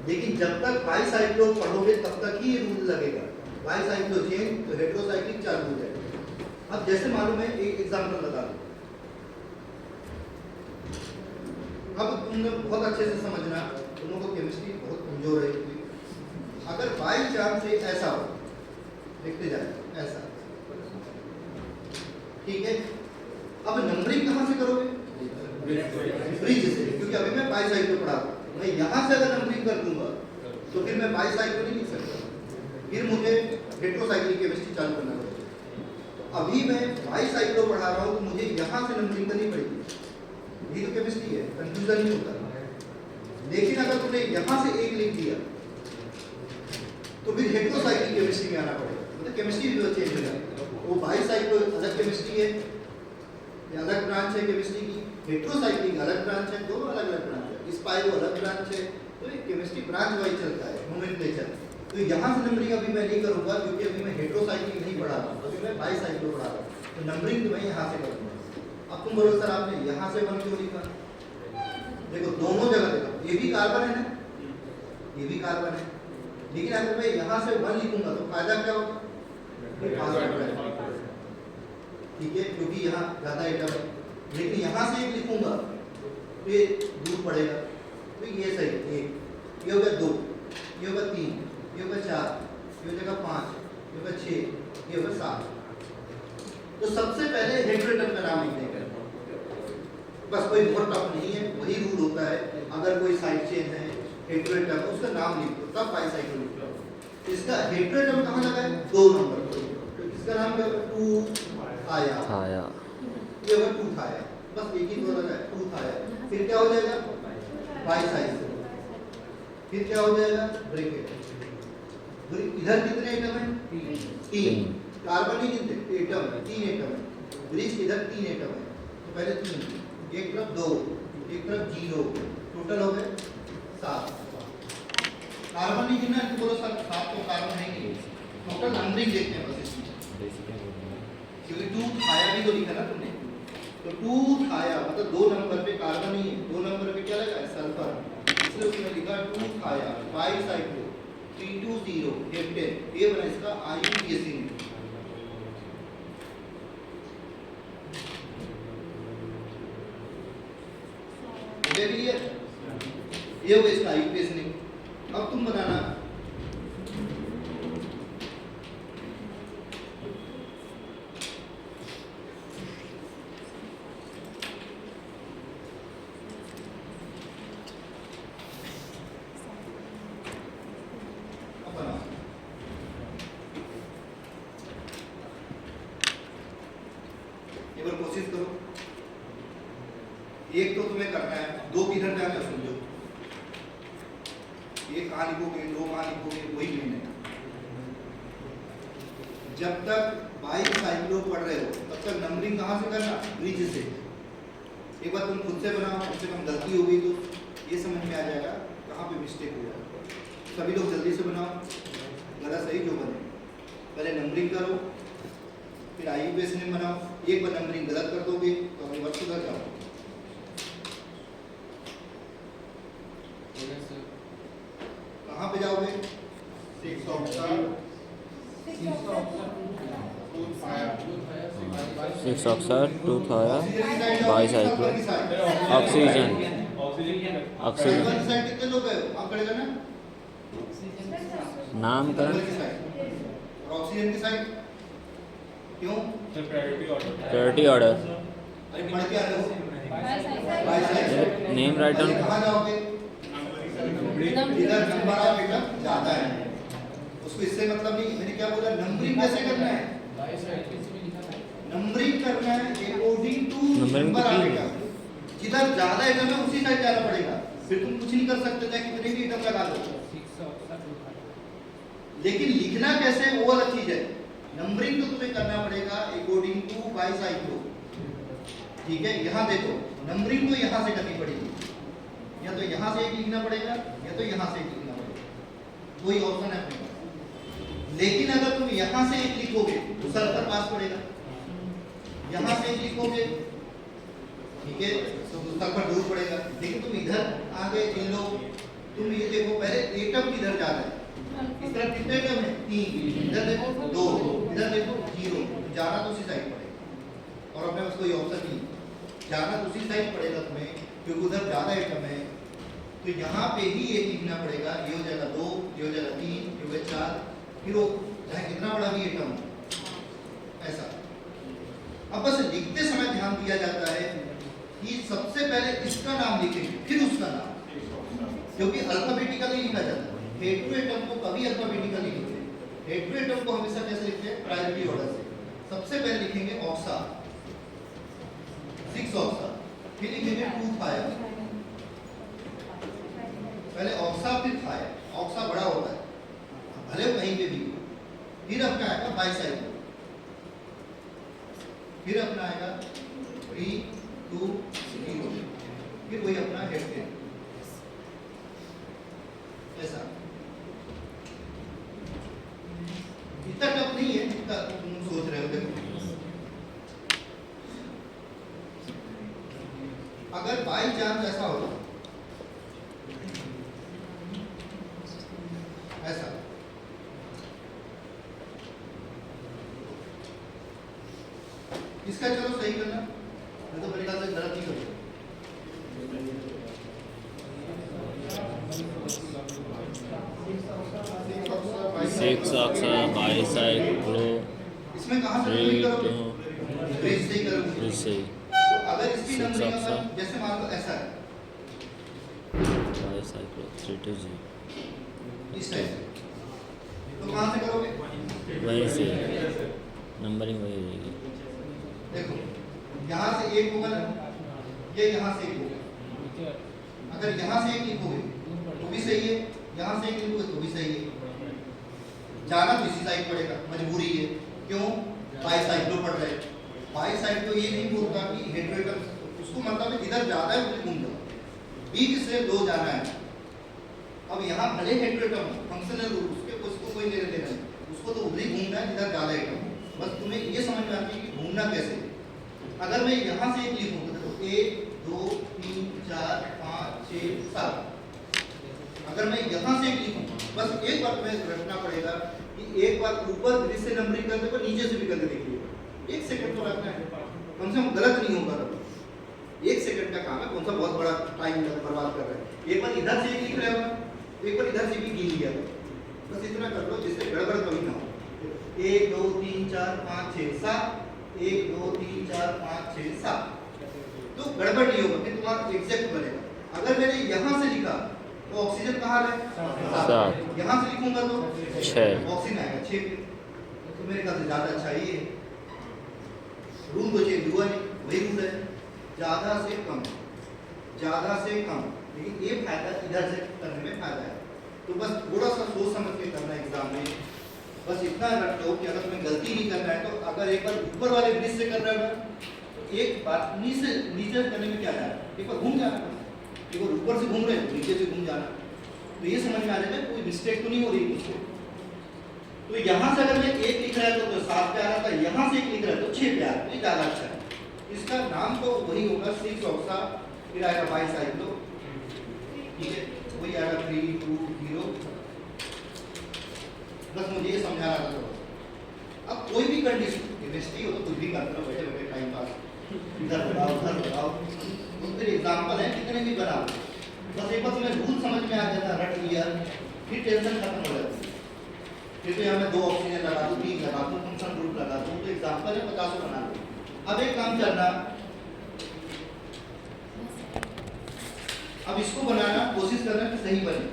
लेकिन जब तक बाइसाइक्लो पढ़ोगे तब तक ही ये रूल लगेगा, बाइसाइक्लो चेंज तो हेट्रोसाइक्लिक चालू हो जाएगा। अब जैसे मालूम है, एक एग्जांपल बता दो, अब तुम लोग बहुत अच्छे से समझना, तुम लोगों को केमिस्ट्री बहुत कमजोर है। अगर बाई चांस से ऐसा हो, देखते जाए ऐसा, ठीक है, अब नंबरिंग कहाँ से करोगे, ब्रिज से, क्योंकि अभी मैं बाइसाइक्लो पढ़ा रहा हूं। मैं यहाँ से अगर नंबरिंग कर दूंगा तो फिर मैं बाइसाइक्लो नहीं लिख सकता, फिर मुझे हेट्रोसाइक्लिक केमिस्ट्री चालू करना पड़ेगा। अभी मैं बाइसाइक्लो पढ़ा रहा हूँ तो मुझे यहाँ से नंबरिंग करनी पड़ेगी, ये तो केमिस्ट्री है, कंफ्यूजन नहीं होता। लेकिन अगर तुमने यहाँ से एक लिख दिया तो फिर हेट्रोसाइक्लिक केमिस्ट्री में आना पड़ेगा, मतलब केमिस्ट्री भी चेंज हो जाएगा। वो बाइसाइक्लो अलग केमिस्ट्री है, ये अलग ब्रांच है केमिस्ट्री की, हेट्रोसाइक्लिक अलग ब्रांच है, दोनों अलग अलग ब्रांच है, स्पाइरो अलग ब्रांच है। तो ये केमिस्ट्री ब्रांच वाइज चलता है, नोमेनक्लेचर। तो यहाँ से नंबरिंग अभी मैं नहीं करूँगा, क्योंकि अभी मैं हेट्रोसाइक्लिक नहीं पढ़ा रहा हूँ, अभी मैं बाइसाइक्लो पढ़ा रहा हूँ। तो नंबरिंग तो मैं यहाँ से करूँगा। अब तुम बोलो सर आपने यहाँ से 1 क्यों लिखा, देखो दोनों जगह देखो, ये भी कार्बन है ना, ये भी कार्बन है, लेकिन अगर मैं यहाँ से 1 लिखूंगा तो फायदा क्या होगा, ठीक है, क्योंकि यहाँ ज्यादा एटम है। लेकिन यहाँ से 1 लिखूंगा तो ये दूर पड़ेगा, तो ये सही, 1 ये होगा, 2 ये होगा, 3 ये होगा, 4 ये हो जाएगा, 5 ये होगा, 6 ये होगा, 7। तो सबसे पहले हेट्रोएटम का नाम लिखने का, बस कोई बहुत टफ नहीं है, वही रूल होता है। अगर कोई साइड चेन है हेट्रोएटम, उसका नाम लिख दो, तब बाइसाइक्लो लिख लो। इसका हेट्रोएटम कहाँ लगा है, 2 नंबर पर, तो इसका नाम क्या होगा, 2 थाया, ये होगा 2 थाया, बस एक ही 2 लगा है, 2 थाया। फिर क्या हो जाएगा, बाइसाइक्लो, फिर क्या हो जाएगा, ब्रैकेट। इधर कितने एटम है, 3, कार्बन ही कितने एटम है, 3 एटम है, ब्रिज इधर 3 एटम है, तो पहले 3, एक तरफ 2, एक तरफ 0, टोटल हो गए 7। कार्बन ही कितना है, बोलो सर 7 तो कार्बन है कि टोटल नंबरिंग देखते हैं बस इसमें, क्योंकि 2 थाया भी तो लिखा ना तुमने, तो 2 थाया मतलब 2 नंबर पे कार्बन ही है, 2 नंबर पे क्या लगा है सल्फर, इसलिए उसमें लिखा 2 थाया बाइसाइक्लो 320 हेप्टेन, ये बना इसका IUPAC। क्लियर, ये हो इसका IUPAC। अब तुम बनाना कोशिश करो। एक तो तुम्हें करना है, 2 किधर जाना है समझो, एक कहाँ लिखोगे, 2 कहाँ लिखोगे, वही नहीं है। जब तक बाइसाइक्लो पढ़ रहे हो तब तक नंबरिंग कहाँ से करना, ब्रिज से। एक बार तुम खुद से बनाओ, कम से कम गलती हो गई तो ये समझ में आ जाएगा कहाँ पे मिस्टेक हो जाएगा। सभी लोग जल्दी से बनाओ, गलत सही जो बने। पहले नंबरिंग करो, फिर IUPAC ने बनाओ। एक बार नंबरिंग गलत कर दोगे तो अगली बार सुधर जाओ। कहाँ पे जाओगे, 6 ऑक्सा 6 ऑक्साइड 2 थाया बाइसाइक्लो ऑक्सीजन ऑक्सीजन कितने लोग गए आप खड़े करना, नामकरण और ऑक्सीजन की साइड क्यों, प्रायोरिटी ऑर्डर अरे पढ़ के आ रहे हो बाइसाइक्लो। नेम राइट डाउन कहाँ जाओगे, इधर नंबर ऑफ एटम ज्यादा है, उसको इससे मतलब नहीं। मैंने क्या बोला, नंबरिंग कैसे करना है, नंबरिंग करना है according to number of atom. जिधर ज्यादा एटम है उसी साइड जाना पड़ेगा, फिर तुम कुछ नहीं कर सकते चाहे कितने भी एटम लगा लो। लेकिन लिखना कैसे वो अलग चीज है। नंबरिंग तो तुम्हें करना पड़ेगा अकॉर्डिंग टू बाइसाइक्लो, ठीक है। यहाँ देखो नंबरिंग तो यहाँ से करनी पड़ेगी, या तो यहाँ से एक लिखना पड़ेगा या तो यहाँ से एक लिखना पड़ेगा, कोई ऑप्शन है अपने पास। लेकिन अगर तुम यहाँ से एक लिखोगे तो सल्फर पास पड़ेगा, यहाँ से एक लिखोगे ठीक है तो सल्फर दूर पड़ेगा। लेकिन तुम इधर आ गए, इन लोग तुम ये देखो पहले एटम किधर जा रहा है, इस तरफ कितने एटम है 3, इधर देखो 2, इधर देखो 0, जाना तो उसी साइड पड़ेगा। और अपने पास कोई ऑप्शन नहीं, जाना तो उसी साइड पड़ेगा तुम्हें, क्योंकि उधर ज्यादा एटम है। तो यहाँ पे ही एक लिखना पड़ेगा, ये हो जाएगा 2, ये हो जाएगा 3, ये हो जाएगा 4, फिर वो चाहे कितना बड़ा भी एटम हो ऐसा। अब बस लिखते समय ध्यान दिया जाता है कि सबसे पहले इसका नाम लिखेंगे फिर उसका नाम, क्योंकि अल्फाबेटिकली लिखा जाता है। हेट्रोएटम को कभी अल्फाबेटिकली लिखते हैं, हेट्रोएटम को हमेशा कैसे लिखते हैं, प्रायोरिटी ऑर्डर से। सबसे पहले लिखेंगे ऑक्सा 6 ऑक्सा, फिर लिखेंगे 2 थाया, पहले ऑक्सा फिर थाया। ऑक्सा बड़ा होता है भले कहीं पे भी, फिर अपना आएगा बाइसाइक्लो, फिर अपना आएगा 3, 2, 0, फिर वही अपना हेप्टेन ऐसा। इतना टफ नहीं है जितना तुम सोच रहे हो। देखो अगर बाई चांस ऐसा होता ऐसा, इसका चलो सही करना, मैं तो मेरे ख्याल से गलत नहीं करूँगा। सिक्स ऑक्सा बाइसाइक्लो इसमें कहाँ से नंबरिंग करोगे, ब्रिज से ही करोगे। सही। तो अगर इसकी 6 नंबरिंग ऑक्सा अगर जैसे मान लो ऐसा है बाइसाइक्लो 320 इस टाइप से, तो कहाँ से करोगे, वहीं से नंबरिंग वही रहेगी। देखो यहाँ से एक होगा ना, ये यहाँ से एक होगा। अगर यहाँ से एक लिखोगे तो भी सही है, यहाँ से एक लिखोगे तो भी सही है। जाना तो इसी साइड पड़ेगा, मजबूरी है। क्यों, बाइसाइक्लो पढ़ रहे हैं। बाइसाइक्लो ये नहीं बोलता कि हेट्रोएटम, उसको मतलब है जिधर ज्यादा है उधर घूम जाओ, बीच से 2 जाना है। अब यहाँ भले हेट्रोएटम फंक्शनल रूप उसको कोई लेने देना नहीं, उसको तो उधर ही घूमना है जिधर ज्यादा एटम। बस तुम्हें ये समझ में आती है कि घूमना कैसे। अगर मैं यहाँ से एक लिखूँ तो देखो 1 2 3 4 5 6 7। अगर मैं यहाँ से एक लिखूँ, बस एक बार तुम्हें रखना पड़ेगा कि एक बार ऊपर ब्रिज से नंबरिंग करते हुए नीचे से भी करके देखिए। 1 सेकंड तो रखना है, कम से कम गलत नहीं होगा। 1 सेकंड का काम है, कौन सा बहुत बड़ा टाइम बर्बाद कर रहे हैं। एक बार इधर से एक लिख रहे हो, एक बार इधर से भी गिन लिया, बस इतना कर लो जिससे गड़बड़ कभी ना हो। 1 2 3 4 5 6 7, 1 2 3 4 5 6 7, तो गड़बड़ नहीं होगा, फिर तुम्हारा एग्जैक्ट बनेगा। अगर मैंने यहाँ से लिखा तो ऑक्सीजन कहाँ है? 7। यहाँ से लिखूंगा तो 6। ऑक्सीजन आएगा 6। तो मेरे ख्याल से ज़्यादा अच्छा ही है। रूल तो चेंज हुआ नहीं, वही रूल है, ज़्यादा से कम, ज़्यादा से कम। लेकिन ये फायदा इधर से करने में फायदा है। तो बस थोड़ा सा सोच समझ के करना एग्जाम में। बस इतना रख लो कि अगर तुम्हें गलती नहीं करना है तो अगर एक बार ऊपर वाले ब्रिज से कर रहे हो तो एक बार नीचे करने में क्या जाना, एक बार घूम जाना, एक बार ऊपर से घूम रहे हो नीचे से घूम जाना। तो ये समझ में आ जाएगा कोई मिस्टेक तो नहीं हो रही मुझसे। तो यहाँ से अगर मैं 1 लिख रहा है तो 7 पे आ रहा था, यहाँ से 1 लिख रहा है तो 6 पे आ रहा है, ये ज़्यादा अच्छा है। इसका नाम तो वही होगा 6 ऑक्सा, फिर आएगा बाईसाइक्लो, ठीक है, वही आएगा 3 2 0। बस मुझे ये समझाना था। अब कोई भी कंडीशन केमिस्ट्री हो तो कुछ भी करते रहो, बैठे बैठे टाइम पास, इधर बताओ उधर बताओ, तो फिर एग्जाम्पल है कितने भी बनाओ, बस एक बार तुम्हें रूल समझ में आ जाता, रट लिया, फिर टेंशन खत्म हो जाती है। फिर तो यहाँ मैं 2 ऑक्सीजन लगा दूँ, 3 लगा दूँ, फंक्शन ग्रुप लगा दूँ, तो एग्जाम्पल है 50 बना दूँ। अब एक काम करना, अब इसको बनाना कोशिश करना कि सही बने,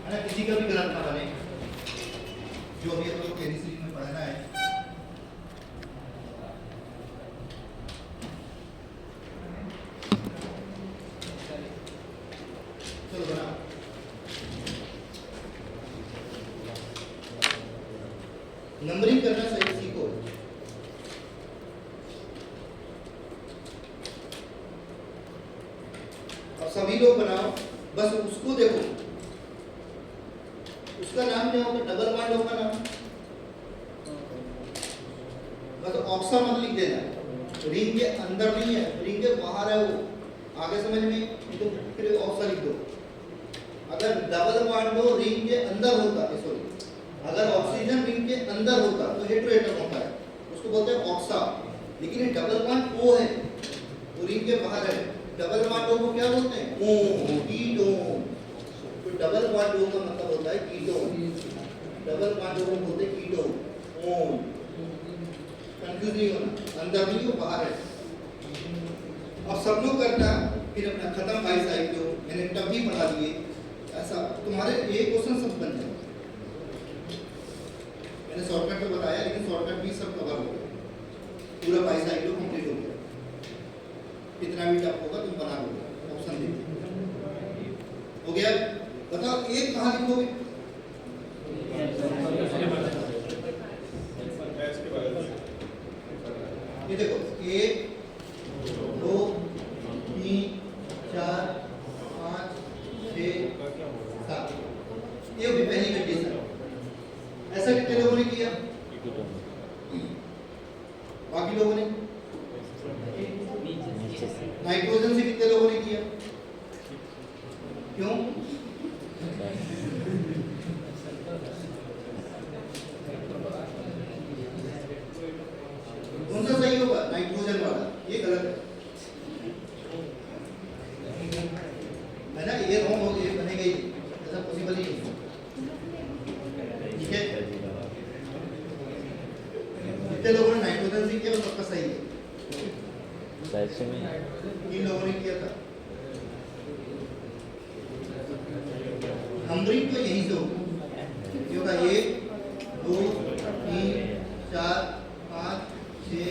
है ना, किसी का भी गलत ना बने। जो अभी हम लोग केमिस्ट्री में पढ़ना है, चलो बना। नंबरिंग करना सही सीखो। अब सभी लोग बनाओ, बस उसको देखो, उसका नाम क्या होगा, डबल बॉन्ड होगा नाम, बस ऑक्सा मत लिख देना, रिंग के अंदर नहीं है, रिंग के बाहर है वो, आगे समझ में, तो फिर ऑक्सा लिख दो। अगर डबल बॉन्ड हो रिंग के अंदर होता है, सॉरी, अगर ऑक्सीजन रिंग के अंदर होता तो हेटेरोएटम होता है, उसको बोलते हैं ऑक्सा। लेकिन ये डबल बॉन्ड ओ है, वो रिंग के बाहर है, डबल बॉन्ड ओ को क्या बोलते हैं, ओ, कीटोन। तो डबल बॉन्ड ओ का मतलब होता है कीटोन, डबल बॉन्ड ओ को बोलते हैं कीटोन, ओन। कंफ्यूज नहीं होना, अंदर नहीं हो बाहर है। अब सब लोग करना, फिर अपना खत्म बाईसाइक्लो, मैंने तब भी पढ़ा दिए, ऐसा तुम्हारे ये क्वेश्चन सब बन जाए। मैंने शॉर्टकट तो बताया, लेकिन शॉर्टकट भी सब कवर हो गया, पूरा बाईसाइक्लो कंप्लीट हो गया। कितना भी टफ होगा तुम बना लोगे, ऑप्शन देखिए हो गया। बताओ एक कहाँ लिखोगे, ये देखो 1 2 3 4 5 6 7, ये होगी पहली कंडीशन। ऐसा कितने लोगों ने किया, बाकी लोगों ने, नाइट्रोजन से कितने लोगों ने किया, क्यों, कौन सा सही होगा, नाइट्रोजन वाला, ये गलत है ना, ये रॉन्ग हो गया, बनेगा ही, ऐसा पॉसिबल ही नहीं, ठीक है। कितने लोगों ने नाइट्रोजन से किया, वो सबका सही है, 3 लोगों ने किया था। नंबरिंग तो यही से होगा, ये होगा 1 2 3 4 5 6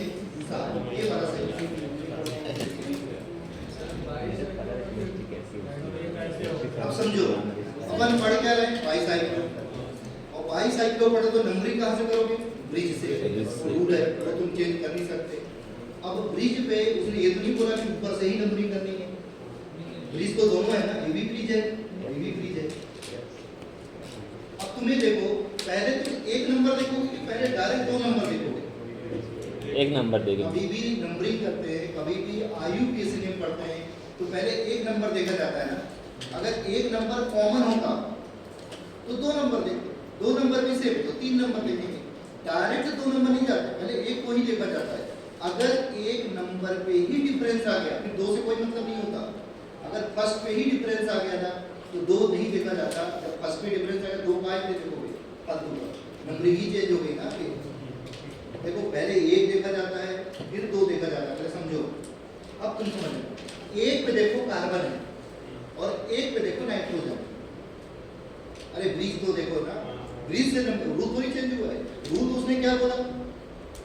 7, ये वाला सही है। अब समझो, अपन पढ़ क्या रहे, बाईसाइक्लो, और बाईसाइक्लो पढ़ो तो नंबरिंग कहाँ से करोगे, ब्रिज से, रूल है तो तुम चेंज कर नहीं सकते। अब ब्रिज पे उसने ये तो नहीं बोला कि ऊपर से ही नंबरिंग करनी है, ब्रिज तो दोनों है ना, ये भी ब्रिज है, ये भी ब्रिज है। अब तुम्हें देखो, पहले तुम 1 नंबर देखोगे कि पहले डायरेक्ट 2 नंबर देखोगे, एक नंबर देंगे। कभी भी नंबरिंग करते हैं, कभी भी IUPAC नेम पढ़ते हैं तो पहले एक नंबर देखा जाता है ना। अगर एक नंबर कॉमन होता तो दो नंबर देखते, दो नंबर भी सेम तो तीन नंबर देखेंगे। डायरेक्ट दो नंबर नहीं जाते, पहले एक को ही देखा जाता है। अगर एक नंबर पे ही डिफरेंस आ गया फिर दो से कोई मतलब नहीं होता। अगर फर्स्ट पे ही डिफरेंस आ गया ना तो दो नहीं देखा जाता। जब फर्स्ट पे डिफरेंस आएगा दो पाए थे देखोगे फालतू का नंबरिंग ही चेंज हो गई ना। देखो पहले एक देखा जाता है फिर दो देखा जाता है, पहले समझो। अब तुम समझो, एक पे देखो कार्बन है और एक पे देखो नाइट्रोजन। अरे ब्रिज तो देखो ना, ब्रिज से रूल थोड़ी चेंज हुआ है। रूल उसने क्या बोला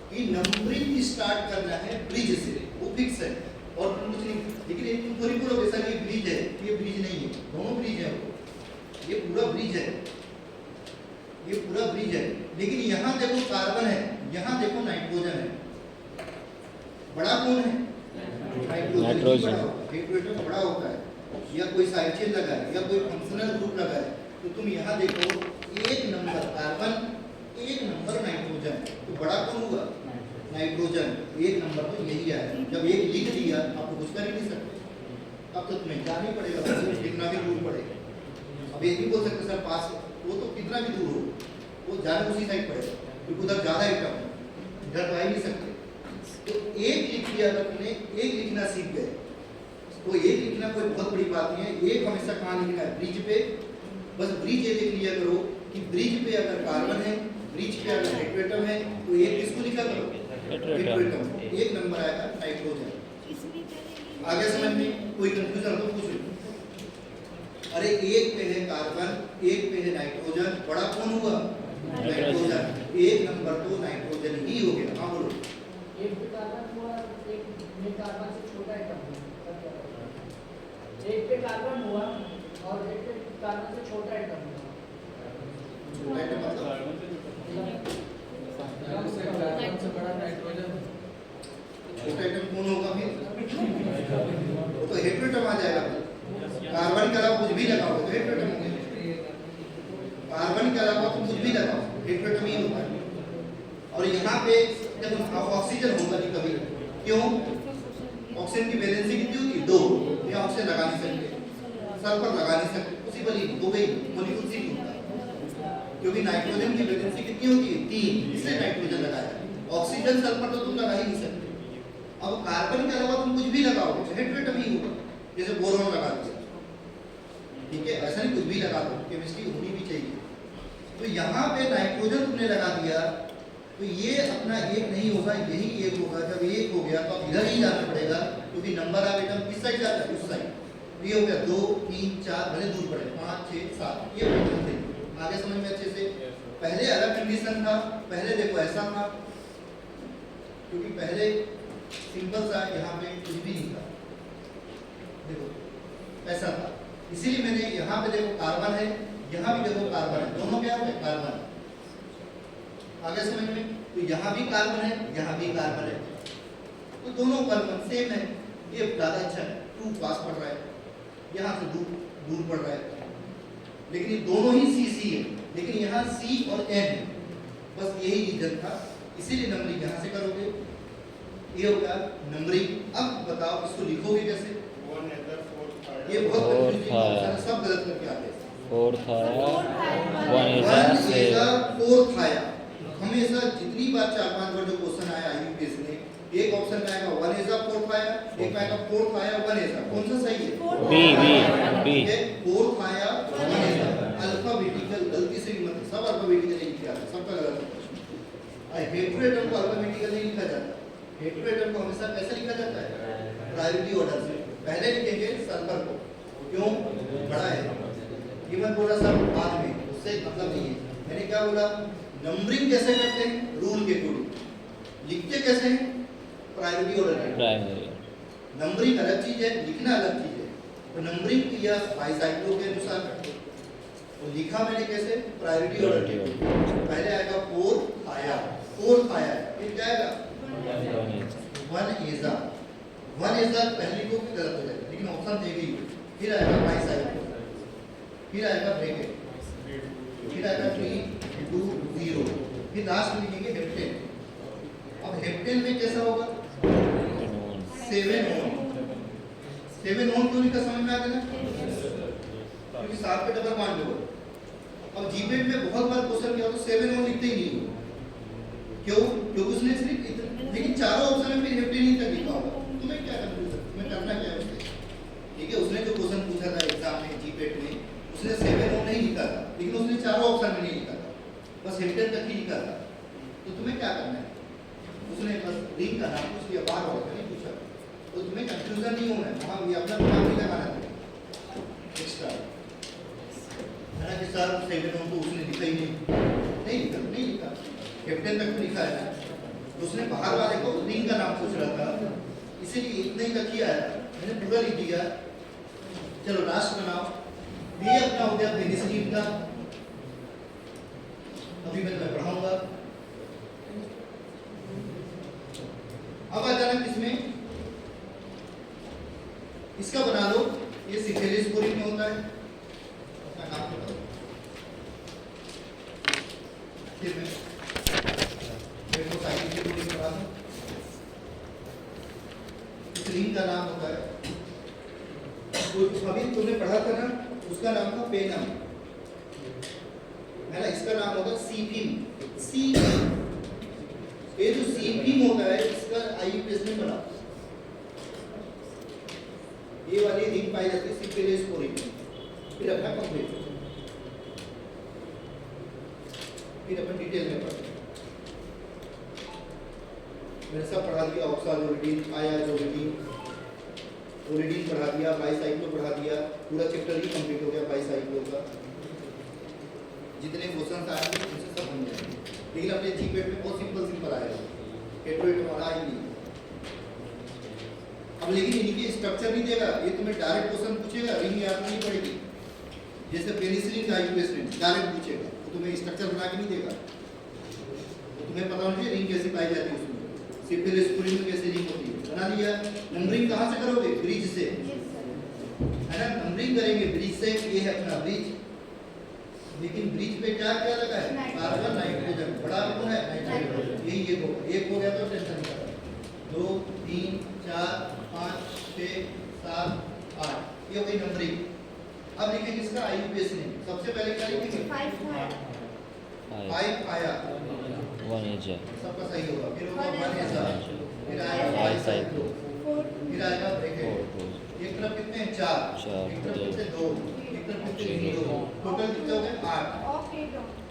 कि नंबरिंग स्टार्ट करना है ब्रिज से, वो फिक्स है और कुछ नहीं। लेकिन तुम थोड़ी बोलोगे सर ये ब्रिज है, ये ब्रिज नहीं है, दोनों ब्रिज है। ये पूरा ब्रिज है, ये पूरा ब्रिज है। लेकिन यहाँ देखो कार्बन है, यहाँ देखो नाइट्रोजन है। बड़ा कौन है? नाइट्रोजन। नाइट्रोजन बड़ा होता है या कोई साइड चेन लगा है या कोई फंक्शनल ग्रुप लगा है तो तुम यहाँ देखो एक नंबर कार्बन, एक नंबर नाइट्रोजन, तो बड़ा कौन हुआ? नाइट्रोजन। एक नंबर तो यही आया। जब एक लिख दिया आप तो कुछ कर ही नहीं सकते। अब तो तुम्हें जाना ही पड़ेगा, लिखना भी दूर पड़ेगा। अब ये नहीं बोल सकते सर पास, वो तो कितना भी दूर हो वो जाना उसी साइड पड़ेगा क्योंकि उधर ज़्यादा आइटम है, इधर तो आ ही नहीं सकते। तो एक लिख दिया अगर तुमने, एक लिखना सीख गए तो एक लिखना कोई बहुत बड़ी बात नहीं है। एक हमेशा कहाँ लिखना है? ब्रिज पे। बस ब्रिज ये देख लिया करो कि ब्रिज पे अगर कार्बन है, ब्रिज पे अगर हाइड्रोजन है तो एक किसको लिखा करो? हाइड्रोजन। एक नंबर आएगा नाइट्रोजन। आगे समझ में कोई कंफ्यूजन हो तो पूछ लो। अरे एक पे है कार्बन, एक पे है नाइट्रोजन, बड़ा कौन हुआ? नाइट्रोजन। एक नंबर तो नाइट्रोजन ही हो गया। हाँ बोलो। एक पे कार्बन हुआ, एक कार्बन से छोटा एटम हुआ। एक पे कार्बन हुआ और एक पे कार्बन से छोटा एटम हुआ। छोटा एटम मतलब कार्बन से बड़ा नाइट्रोजन। छोटा एटम कौन होगा फिर? वो तो हेटेरोटम आ जाएगा। कार्बन के अलावा कुछ भी लगाओ तो हेटेरोटम होंगे। कार्बन के अलावा तुम कुछ भी लगाओ हेटेरोटम ही होता है। और यहाँ पे जब ऑक्सीजन होगा नहीं कभी, क्यों? ऑक्सीजन की वैलेंसी कितनी होती है? 2। ये ऑक्सीजन लगा नहीं सकते, सल्फर लगा नहीं सकते, पॉसिबल ही हो गई मॉलिक्यूल ही नहीं होता। क्योंकि नाइट्रोजन की वैलेंसी कितनी होती है? 3, इसलिए नाइट्रोजन लगाया। ऑक्सीजन सल्फर तो तुम लगा ही नहीं सकते। अब कार्बन के अलावा तुम कुछ भी लगाओगे तो हेटेरोटम ही होगा। जैसे बोरॉन लगा दिया, ठीक है, ऐसा नहीं कुछ भी लगा दो, केमिस्ट्री होनी भी चाहिए। तो यहाँ पे नाइट्रोजन तुमने लगा दिया तो ये अपना एक नहीं होगा, यही एक होगा। जब एक हो गया तो अब इधर ही जाना पड़ेगा क्योंकि नंबर ऑफ एटम किस साइड जाता है? उस साइड। ये हो गया 2, 3, 4, भले दूर पड़े 5, 6, 7, ये पैटर्न थे। आगे समझ में अच्छे से। पहले अलग कंडीशन था, पहले देखो ऐसा था क्योंकि पहले सिंपल सा यहाँ पे कुछ भी नहीं था, देखो ऐसा था। इसीलिए मैंने यहाँ पे देखो कार्बन है, यहाँ भी देखो कार्बन है, दोनों क्या है? कार्बन। आगे समझ में। तो यहाँ भी कार्बन है, यहाँ भी कार्बन है, तो दोनों कार्बन सेम है। ये ज़्यादा अच्छा है, 2 पास पड़ रहा है, यहाँ से दूर पड़ रहा है। लेकिन ये दोनों ही CC है, लेकिन यहाँ C और N है। बस यही रीजन था, इसीलिए नंबरिंग यहाँ से करोगे। ये हो गया नंबरिंग। अब बताओ इसको लिखोगे कैसे? ये बहुत कंफ्यूजिंग है, सब गलत करके आते हैं। 4th आया, 1 is a 4th आया। हमेशा जितनी बार 4-5 बार जो क्वेश्चन आया IUPAC में, एक ऑप्शन में आएगा 1 is a 4th आया, एक आएगा 4th आया 1 is a। कौन सा सही है? B। 4th आया 1 is a। अल्फाबेटिकल गलती से भी मत, सब अल्फाबेटिकल नहीं लिखा जाता, सबका गलत है। हेटेरोटम को अल्फाबेटिकल नहीं लिखा जाता। हेटेरोटम को हमेशा कैसे लिखा जाता है? प्रायोरिटी ऑर्डर से। पहले लिखेंगे सल्फर को, क्यों? बड़ा है। इवन बोला सब बाद में, उससे मतलब नहीं है। मैंने क्या बोला? नंबरिंग कैसे करते हैं? रूल के अकॉर्डिंग। लिखते कैसे हैं? प्रायोरिटी ऑर्डर में। प्राइमरी। नंबरिंग अलग चीज है, लिखना अलग चीज है। तो नंबरिंग किया बाइसाइक्लो के अनुसार, तो लिखा मैंने कैसे? Priority order. पहले आएगा 4th आया, 4th आया, फिर क्या आएगा? 1 is a। 1 is a पहली को भी गलत हो जाएगा, लेकिन ऑप्शन देगी। फिर आएगा बाइसाइक्लो, फिर आएगा ब्रैकेट, फिर आएगा 3, 2, 0, फिर लास्ट में लिखेंगे हेप्टेन। अब हेप्टेन में कैसा होगा 7 ओन। 7 ओन क्यों लिखा समझ में आ गया ना, क्योंकि 7 पे डबल बॉन्ड होगा। अब जीपेट में बहुत बार क्वेश्चन किया तो 7 ओन लिखते ही नहीं हो, क्यों? क्योंकि उसने सिर्फ लेकिन चारों ऑप्शन में फिर हेप्टेन ही तक लिखा होगा। तुम्हें क्या करना है, तुम्हें करना क्या है उससे, ठीक है? उसने जो क्वेश्चन पूछा था एग्जाम में जीपेट में, उसने 7 ओन नहीं लिखा था, लेकिन उसने चारों ऑप्शन में नहीं लिखा था, बस हेप्टेन तक ही लिखा था। तो तुम्हें क्या करना है, उसने बस रिंग का नाम पूछ लिया, बार वाले का नहीं पूछा, तो तुम्हें कंफ्यूजन नहीं होना है, वहाँ भी अपना नाम नहीं लगाना है एक्स्ट्रा, है ना? कि सर 7 ओन तो उसने लिखा ही नहीं लिखा, कैप्टन तक तो लिखा है ना, तो उसने बाहर वाले को रिंग का नाम पूछ रहा था, इसीलिए इतना ही तक किया है, मैंने पूरा लिख दिया। चलो लास्ट बनाओ, ये अपना हो गया पेनिसिलिन का, अभी मैं तुम्हें पढ़ाऊंगा। अब आ जाना किसमें, इसका बना लो, ये सिफिलिस में होता है, अपना नाम बताओ। फिर मैं बता दूं, इस रिंग का नाम होता है, तो अभी तुमने पढ़ा था ना, उसका नाम था पेनम, है ना? इसका नाम होगा सीफिम। ये जो सीफिम होता है, इसका आईयूपीएस में बना, ये वाली रिंग पाई जाती है सिफिलिस कोरिन। फिर अपना कंप्लीट, फिर अपन डिटेल में पढ़ते हैं। मैंने सब पढ़ा दिया, ऑक्सालोरिडीन, आयाजोलिडीन, ओलिडीन पढ़ा दिया, बाईसाइक्लो पढ़ा दिया, पूरा चैप्टर ही कंप्लीट हो गया बाईसाइक्लो का। जितने क्वेश्चन आए हैं उनसे सब बन जाएंगे, लेकिन अपने जीपेट में बहुत सिंपल आएगा, हेट्रोइड वाला ही नहीं। अब लेकिन इनके स्ट्रक्चर नहीं देगा, ये तुम्हें डायरेक्ट क्वेश्चन पूछेगा, रिंग याद नहीं पड़ेगी, जैसे पेनिसिलिन का आईयूपीएस में डायरेक्ट पूछेगा, तो तुम्हें स्ट्रक्चर बना के नहीं देगा, तो तुम्हें पता होना चाहिए रिंग कैसे पाई जाती है, उसमें सिफिलिस कोरिन में कैसे रिंग होती है, बना दिया। नंबरिंग कहाँ से करोगे, ब्रिज से, है ना? नंबरिंग करेंगे ब्रिज से, ये है अपना ब्रिज, लेकिन ब्रिज पे क्या क्या लगा है, कार्बन नाइट्रोजन, बड़ा कौन है नाइट्रोजन, यही एक हो गया तो टेंशन नहीं करना। 2 3 4 5 6 7 8, ये हो गई नंबरिंग। अब लिखेंगे किसका आईयूपीएस ने, सबसे पहले क्या लिखेंगे 5 आया, 1 एज है, सबका सही होगा, फिर होगा 1 ऐसा, फिर आएगा बाईसाइक्लो, फिर आएगा ब्रैकेट, एक तरफ कितने हैं 4, एक तरफ कितने 2, एक तरफ कितने 0, टोटल कितने हो गए 8।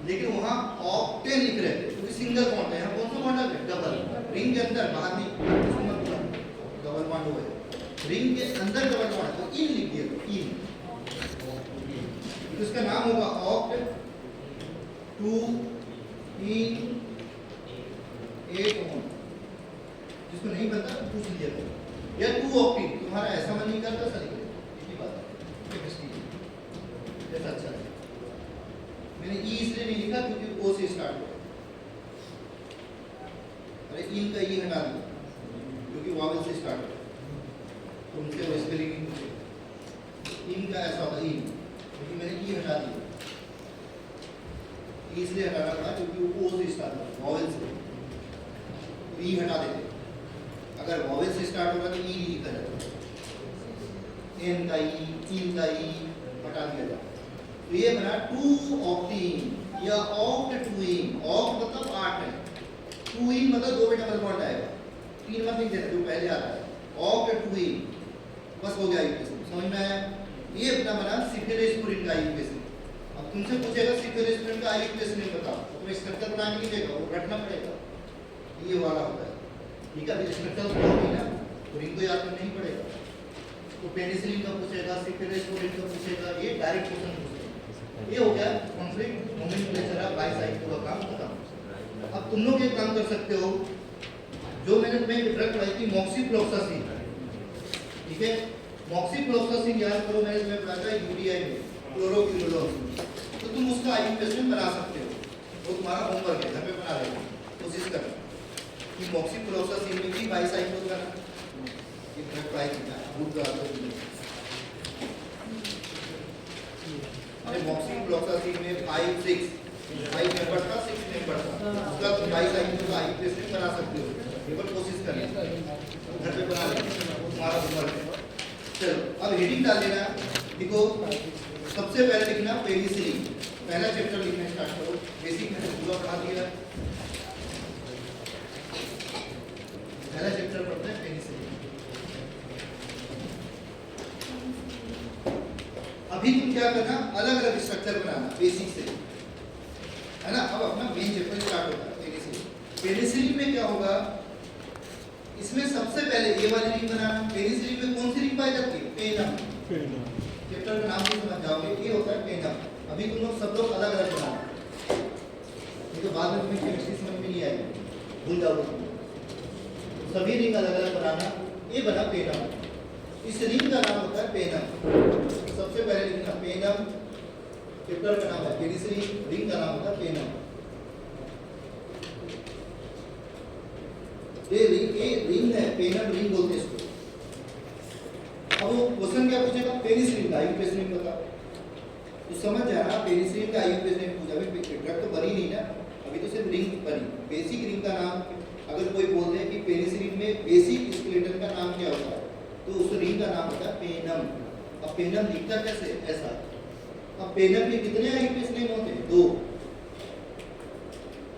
लेकिन वहाँ ऑक्टेन लिख रहे थे, क्योंकि सिंगल बॉन्ड है, यहाँ कौन सा बॉन्ड है, डबल, रिंग के अंदर बाहर नहीं, डबल बॉन्ड हो गया, रिंग के अंदर डबल बॉन्ड, तो इन लिख दिया, तो इन, तो इसका नाम होगा ऑक्ट 2 3 8 ओन। जिसको नहीं पता पूछ लीजिए, या 2 ऑक्टीन, तुम्हारा ऐसा मन नहीं करता सर, इतनी बात है, जैसा अच्छा है। मैंने ई इसलिए नहीं लिखा क्योंकि ओ से स्टार्ट हुआ, अरे इन का ई हटा दिया क्योंकि वावल से स्टार्ट हुआ, तो उनसे वो स्पेलिंग नहीं पूछे, इन का ऐसा होगा इन, क्योंकि मैंने ई हटा दिया, इसलिए हटाना पड़ा क्योंकि वो ओ से स्टार्ट हुआ, वावल से, ई हटा देते, अगर वावल से स्टार्ट होगा तो ई नहीं लिखा जाता, एन का ई, इन का ई हटा दिया जाता। तो ये बना 2 ऑक्टीन या ऑक्ट 2इन, ऑक्ट मतलब 8 है, 2इन मतलब 2 में डबल बॉन्ड आएगा, 3 मत लिख देना जो पहले आता है, ऑक्ट 2इन, बस हो गया आईयूपीएस, समझ में आया? ये अपना बना सिफिलिस कोरिन का आईयूपीएस। अब तुमसे पूछेगा सिफिलिस कोरिन का आईयूपीएस नहीं पता, तो तुम्हें स्ट्रक्चर बना के नहीं देगा, वो रटना पड़ेगा, ये वाला होता है, ठीक है? अभी स्ट्रक्चर होगी ना, तो रिंग को याद करना नहीं पड़ेगा, तो पेनिसिलिन का पूछेगा, सिफिलिस कोरिन का पूछेगा, ये डायरेक्ट क्वेश्चन पूछेगा। ये हो गया कॉन्फ्लिक्ट नोमेनक्लेचर ऑफ बाईसाइक्लो का काम खत्म। अब तुम लोग ये काम कर सकते हो, जो मैंने तुम्हें एक ड्रग पढ़ाई थी मॉक्सीफ्लोक्सासिन, ठीक है? मॉक्सीफ्लोक्सासिन याद करो, मैंने तुम्हें पढ़ाया था यूडीआई में, क्लोरोक्विनोलोन, तो तुम उसका आईयूपीएस में बना सकते हो, वो तुम्हारा होमवर्क है, घर पे बना लेना, कोशिश करना कि मॉक्सीफ्लोक्सासिन में भी बाईसाइक्लो का एक ड्रग पढ़ाई थी, भूल गया। मॉक्सीफ्लोक्सासिन में 5 6 मेंबर था, 6 मेंबर था, उसका बाईसाइकिल का आईपीएस में बना सकते हो, एक बार कोशिश करना, घर पे बना लेना तुम्हारा होमवर्क है। चलो अब हेडिंग डाल देना। देखो सबसे पहले लिखना पेनिसिलिन, पहला चैप्टर लिखना स्टार्ट करो। बेसिक मैंने पूरा पढ़ा दिया, पहला चैप्टर पढ़ते हैं पेनिसिलिन। अभी तुम क्या करना, अलग अलग स्ट्रक्चर बनाना बेसिक से, है ना। अब अपना मेन चैप्टर स्टार्ट होगा पेनिसिलिन। पेनिसिलिन में क्या होगा, इसमें सबसे पहले ये वाली रिंग बनाना। पेनिसिलिन में कौन सी रिंग पाई जाती है, पेनम। चैप्टर का नाम भी समझ जाओगे, ये होता है पेनम। अभी तुम लोग सब लोग अलग अलग बनाना, नहीं तो बाद में तुम्हें केमिस्ट्री समझ में नहीं आएगी, भूल जाओगे। सभी रिंग अलग अलग बनाना। ये बना पेनम, इस रिंग का नाम होता है पेनम। सबसे पहले लिखना पेनम, चैप्टर का नाम है पेनिसिलिन, रिंग का नाम होता है पेनम। ये रिंग है, पेनम रिंग बोलते हैं इसको। अब वो क्वेश्चन क्या पूछेगा, पेनिसिलिन का आईयूपीएस नेम बता, तो समझ जाना पेनिसिलिन का आईयूपीएस नेम पूछा। अभी ड्रग तो बनी नहीं ना, अभी तो सिर्फ रिंग बनी। बेसिक रिंग का नाम अगर कोई बोलते हैं कि पेनिसिलिन में बेसिक स्केलेटन का नाम क्या होता है, तो उस रिंग का नाम होता है पेनम। अब पेनम दिखता कैसे, ऐसा। अब पेनम के कितने आईयूपीएस नेम होते हैं, 2।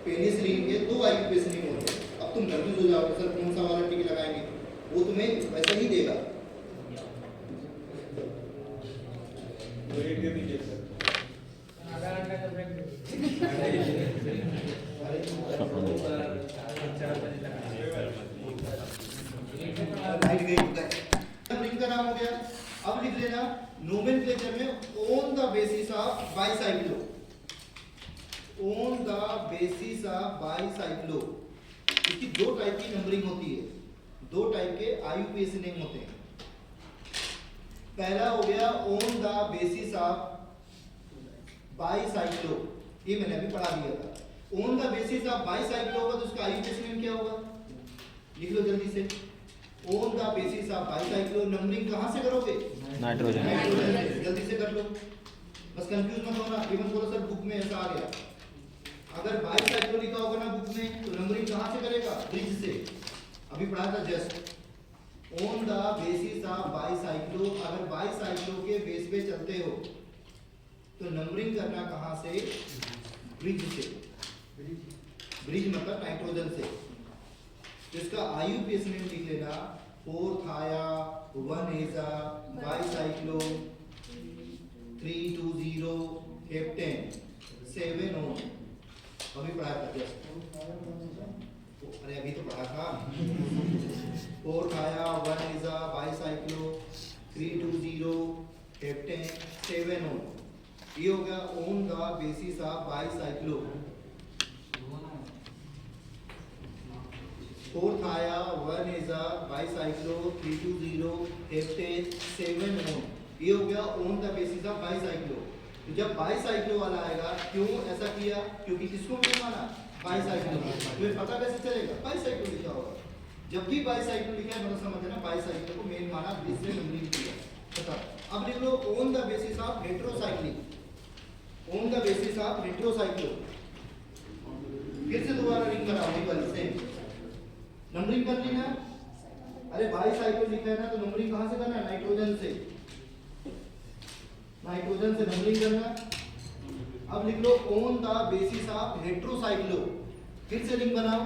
पेनिसिलिन के 2 आईयूपीएस नेम होते हैं। अब तुम कंफ्यूज हो जाओगे, सर कौन सा वाला टिक लगाएंगे, वो तुम्हें वैसा ही देगा। रिंग का नाम हो गया। अब लिख लेना नोमेनक्लेचर में on the basis of bicyclo, on the basis of bicyclo. इसकी 2 टाइप की नंबरिंग होती है, 2 टाइप के आईयूपीएस नेम होते हैं। पहला हो गया on the basis of bicyclo, ये मैंने अभी पढ़ा दिया था। On the basis of bicyclo होगा तो उसका आईयूपीएस नेम क्या होगा, लिख लो जल्दी से। On the basis of bicyclo, numbering कहां से करोगे, नाइट्रोजन। जल्दी से कर लो, बस कंफ्यूज मत होना। इवन बोलो सर बुक में ऐसा आ गया, अगर बाईसाइक्लो लिखा होगा ना बुक में, तो नंबरिंग कहां से करेगा, ब्रिज से। अभी पढ़ा था just. On the basis of bicyclo, अगर बाईसाइक्लो के बेस पे चलते हो तो नंबरिंग करना कहां से, ब्रिज से। ब्रिज मतलब नाइट्रोजन से। इसका आईयूपीएस नेम लिख लेना 4-थाया 1-एजा बाईसाइक्लो 3,2,0 हेप्टेन 7-O। अभी पढ़ा था जस्ट, अरे अभी तो पढ़ा था। Thia aza bicyclo 3,2,0 heptane 7-O। ये हो गया on the basis of bicyclo. Thia aza bicyclo 3,2,0 heptane 7-O। ये हो गया on the basis of bicyclo. तो जब बाईसाइक्लो वाला आएगा, क्यों ऐसा किया, क्योंकि किसको मेन माना, बाईसाइक्लो। तुम्हें पता कैसे चलेगा, बाईसाइक्लो लिखा होगा। जब भी बाईसाइक्लो लिखा है मतलब समझना बाईसाइक्लो को मेन माना, इसलिए नंबरिंग किया। पता। अब लिख लो on the basis of heterocyclic, on the basis of heterocyclo. फिर से दोबारा रिंग बनाओ, वही वाली सेम नंबरिंग कर लेना। अरे बाईसाइक्लो लिखा है ना, तो नंबरिंग कहां से करना, नाइट्रोजन से। नाइट्रोजन से नंबरिंग करना। अब लिख लो on the basis of heterocyclo. फिर से रिंग बनाओ,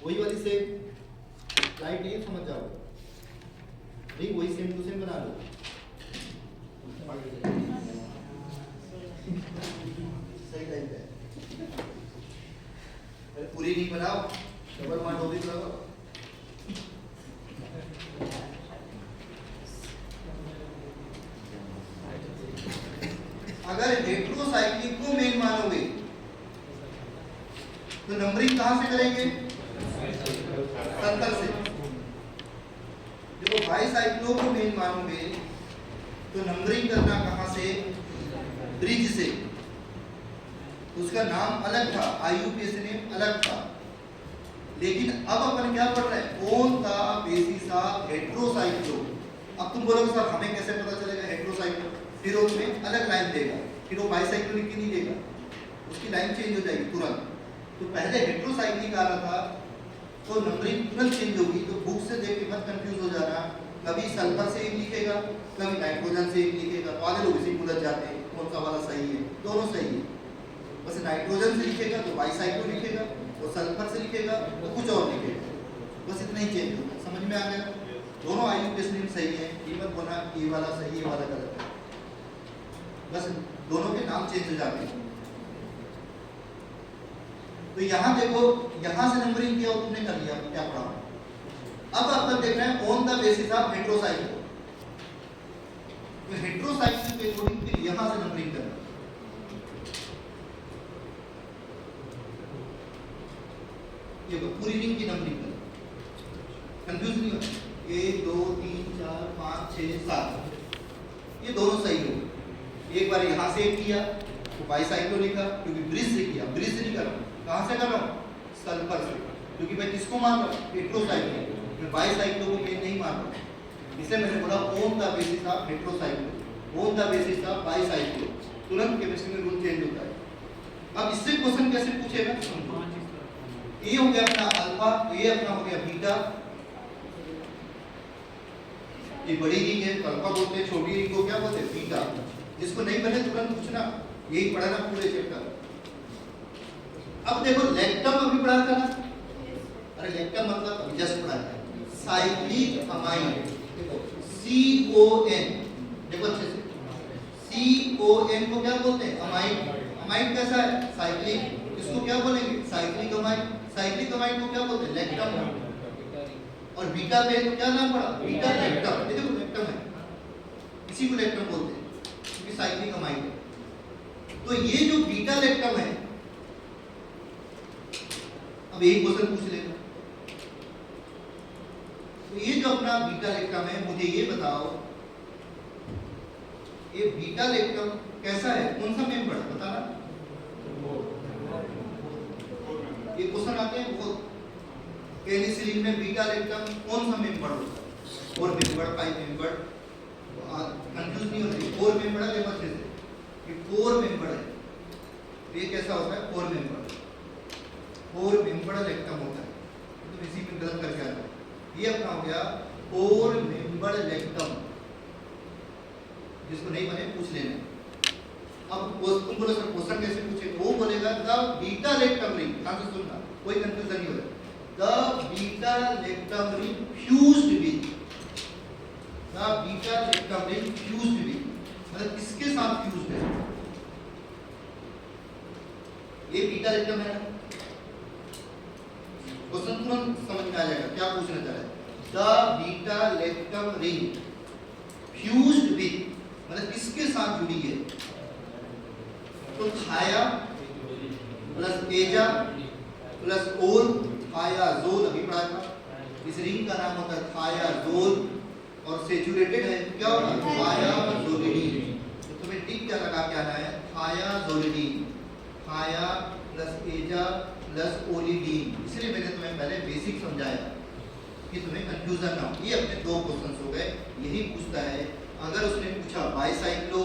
वही वाली सेम। लाइट नहीं समझ जाओ, रिंग वही सेम टू सेम बना लो। सही टाइम पे। अरे पूरी रिंग बनाओ, डबल बॉन्ड हो भी लगाओ। अगर हेटेरोसाइक्लिक को मेन मानोगे तो नंबरिंग कहां से करेंगे, 70 से। देखो बाईसाइक्लो को मेन मानोगे तो नंबरिंग करना कहां से, ब्रिज से। उसका नाम अलग था, आईयूपीएस नेम अलग था। लेकिन अब अपन क्या पढ़ रहे हैं, ऑन द बेसिस ऑफ हेटेरोसाइक्लो। अब तुम बोलोगे सर हमें कैसे पता चलेगा हेटेरोसाइक्लो, फिर वो तुम्हें अलग लाइन देगा, फिर वो बाईसाइक्लो लिख के नहीं देगा, उसकी लाइन चेंज हो जाएगी तुरंत। तो पहले हेट्रोसाइक्लिक आ रहा था तो नंबरिंग तुरंत चेंज होगी, तो बुक से देख के मत कंफ्यूज हो जाना। कभी सल्फर से एक लिखेगा, कभी नाइट्रोजन से एक लिखेगा, तो आधे लोग इसी में उलझ जाते हैं कौन सा वाला सही है। दोनों सही है, बस नाइट्रोजन से लिखेगा तो बाईसाइक्लो लिखेगा, और सल्फर से लिखेगा तो कुछ और लिखेगा, बस इतना ही चेंज होगा। समझ में आ गया? दोनों IUPAC नेम सही है, ये मत बोलना ये वाला सही ये वाला गलत है, बस दोनों के नाम चेंज हो जाते हैं। तो यहाँ देखो, यहाँ से नंबरिंग किया तुमने कर लिया, क्या पढ़ा। अब आपको देखना है ऑन द बेसिस ऑफ हेट्रोसाइक्लो, तो हेट्रोसाइक्लो के अकॉर्डिंग फिर यहाँ से नंबरिंग करना। ये पूरी रिंग की नंबरिंग करना, कंफ्यूज नहीं होना। 1 2 3 4 5 6 7 ये दोनों सही हो। एक बार यहाँ से एक किया तो बाईसाइक्लो लिखा, क्योंकि ब्रिज से किया, ब्रिज से नहीं कर रहा हूँ, कहाँ से कर रहा हूँ? सल्फर से, क्योंकि मैं किसको मान रहा हूँ? हेट्रोसाइक्लो, मैं बाईसाइक्लो को मेन नहीं मान रहा हूँ। इसलिए मैंने बोला on the basis of heterocyclo, on the basis of bicyclo, तुरंत केमिस्ट्री में रूल चेंज होता है। अब इससे क्वेश्चन कैसे पूछेगा समझो। ये हो गया अपना अल्फा, ये अपना हो गया बीटा, ये बड़ी रिंग है तो अल्फा बोलते हैं, छोटी रिंग को क्या बोलते हैं? बीटा। जिसको नहीं बने तुरंत पूछना, यही पढ़ा ना पूरे चैप्टर। अब देखो लेक्टम अभी पढ़ा था ना, अरे लेक्टम मतलब अभी जस्ट पढ़ा था, साइक्लिक अमाइन। देखो CON, देखो अच्छे से, CON को क्या बोलते हैं? अमाइन। अमाइन कैसा है? साइक्लिक। इसको क्या बोलेंगे? Cyclic amine. साइक्लिक अमाइन को क्या बोलते हैं? लेक्टम। और बीटा पे तो क्या नाम पड़ा? Beta lactam. देखो लेक्टम है, इसी को लेक्टम बोलते हैं क्योंकि साइक्लिक अमाइन है। तो ये जो बीटा लेक्टम है, अब यही क्वेश्चन पूछ लेगा। तो ये जो अपना बीटा लेक्टम है, मुझे ये बताओ ये बीटा लेक्टम कैसा है? कौन सा मेंबर बताना? ये क्वेश्चन आते हैं बहुत, पेनिसिलिन में बीटा लेक्टम कौन सा मेंबर होता है? 4 मेंबर, 5 मेंबर, कंफ्यूज नहीं होती। 4 मेंबर है, देखो अच्छे से, ये 4 मेंबर है, तो ये कैसा होता है? 4 मेंबर, 4 मेंबर लेक्टम होता है। तो इसी में गलत करके आता है। ये अपना हो गया 4 मेंबर लेक्टम, जिसको नहीं बने पूछ लेना। अब तुम बोलो सर क्वेश्चन कैसे पूछे? वो बोलेगा द बीटा लेक्टम रिंग, ध्यान से सुनना, कोई कंफ्यूजन नहीं होगा। The beta lactam ring fused with, the beta lactam ring fused with, मतलब किसके साथ फ्यूज्ड है? ये बीटा लेक्टम है ना, क्वेश्चन तुरंत समझ में आ जाएगा क्या पूछना चाह रहा है। The beta lactam ring fused with, मतलब किसके साथ जुड़ी है? तो थाया प्लस एजा प्लस ओल, थायाजोल अभी पढ़ा था। इस रिंग का नाम होता है थायाजोल, और सेचुरेटेड है क्या होगा? थायाजोलिडीन। तो तुम्हें टिक क्या लगा के आना है? थायाजोलिडीन, थाया प्लस एजा प्लस ओलिडीन। इसलिए मैंने तुम्हें पहले बेसिक समझाया कि तुम्हें कंफ्यूजन ना हो। ये अपने 2 क्वेश्चन हो गए, यही पूछता है। अगर उसने पूछा बाईसाइक्लो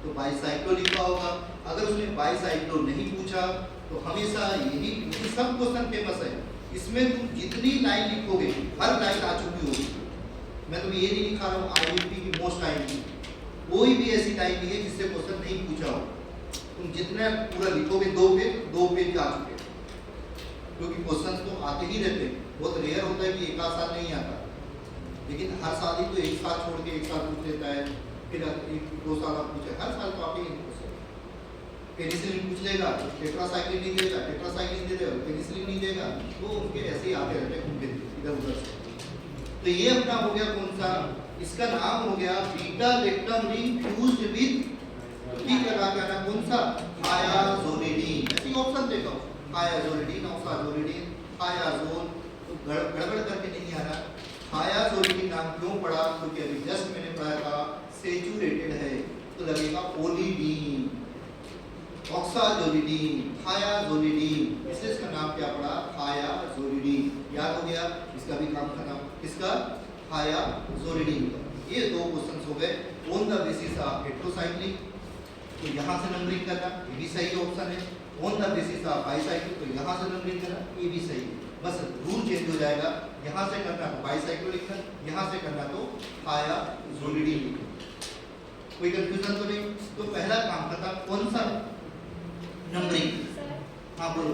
तो बाईसाइक्लो लिखा होगा, अगर उसने बाईसाइक्लो नहीं पूछा तो हमेशा यही सब क्वेश्चन फेमस है। इसमें तुम जितनी लाइन लिखोगे हर लाइन आ चुकी होगी। मैं तुम्हें ये नहीं लिखा रहा हूँ IUP की मोस्ट IUP, कोई भी ऐसी लाइन नहीं है जिससे क्वेश्चन नहीं पूछा हो। तुम जितना पूरा लिखोगे 2 पेज आ चुके, क्योंकि क्वेश्चन तो आते ही रहते हैं। बहुत रेयर होता है कि एक आध साल नहीं आता, लेकिन हर साल ही तो एक साल छोड़ के एक साल पूछ लेता है, फिर 1-2 साल आप पूछे, हर साल तो आते ही नहीं। पेनिसिलिन पूछ लेगा, टेट्रासाइक्लिन नहीं देगा, टेट्रासाइक्लिन दे देगा, पेनिसिलिन नहीं देगा, तो उनके ऐसे ही आते रहते हैं इधर उधर से। तो ये अपना हो गया कौन सा? इसका नाम हो गया beta lactam ring fused with, ठीक लगा के आना कौन सा? थायाजोलिडीन। ऐसी ऑप्शन देखो, थायाजोलिडीन, ऑक्साजोलिडीन, थायाजोल, तो गड़बड़ करके नहीं आ रहा। थायाजोलिडीन नाम क्यों पड़ा? क्योंकि अभी जस्ट मैंने पढ़ा था सेचुरेटेड है, तो लगेगा ओलिडीन, ऑक्साजोलिडीन, थायाजोलिडीन, इसलिए इसका नाम क्या पड़ा? थायाजोलिडीन। याद हो गया? इसका भी काम खत्म। किसका? थायाजोलिडीन का। ये 2 क्वेश्चंस हो गए on the basis of heterocyclic. तो यहाँ से नंबरिंग करना, ये भी सही ऑप्शन है। On the basis of bicyclic, तो यहाँ से नंबरिंग करना, ये भी सही है, बस रूल चेंज हो जाएगा, यहाँ से करना तो बाईसाइक्लो लिखना, यहाँ से करना तो थाया जोलिडी लिखना। कोई कंफ्यूजन तो नहीं? तो पहला काम खत्म। कौन सा? नंबरिंग। हाँ बोलो।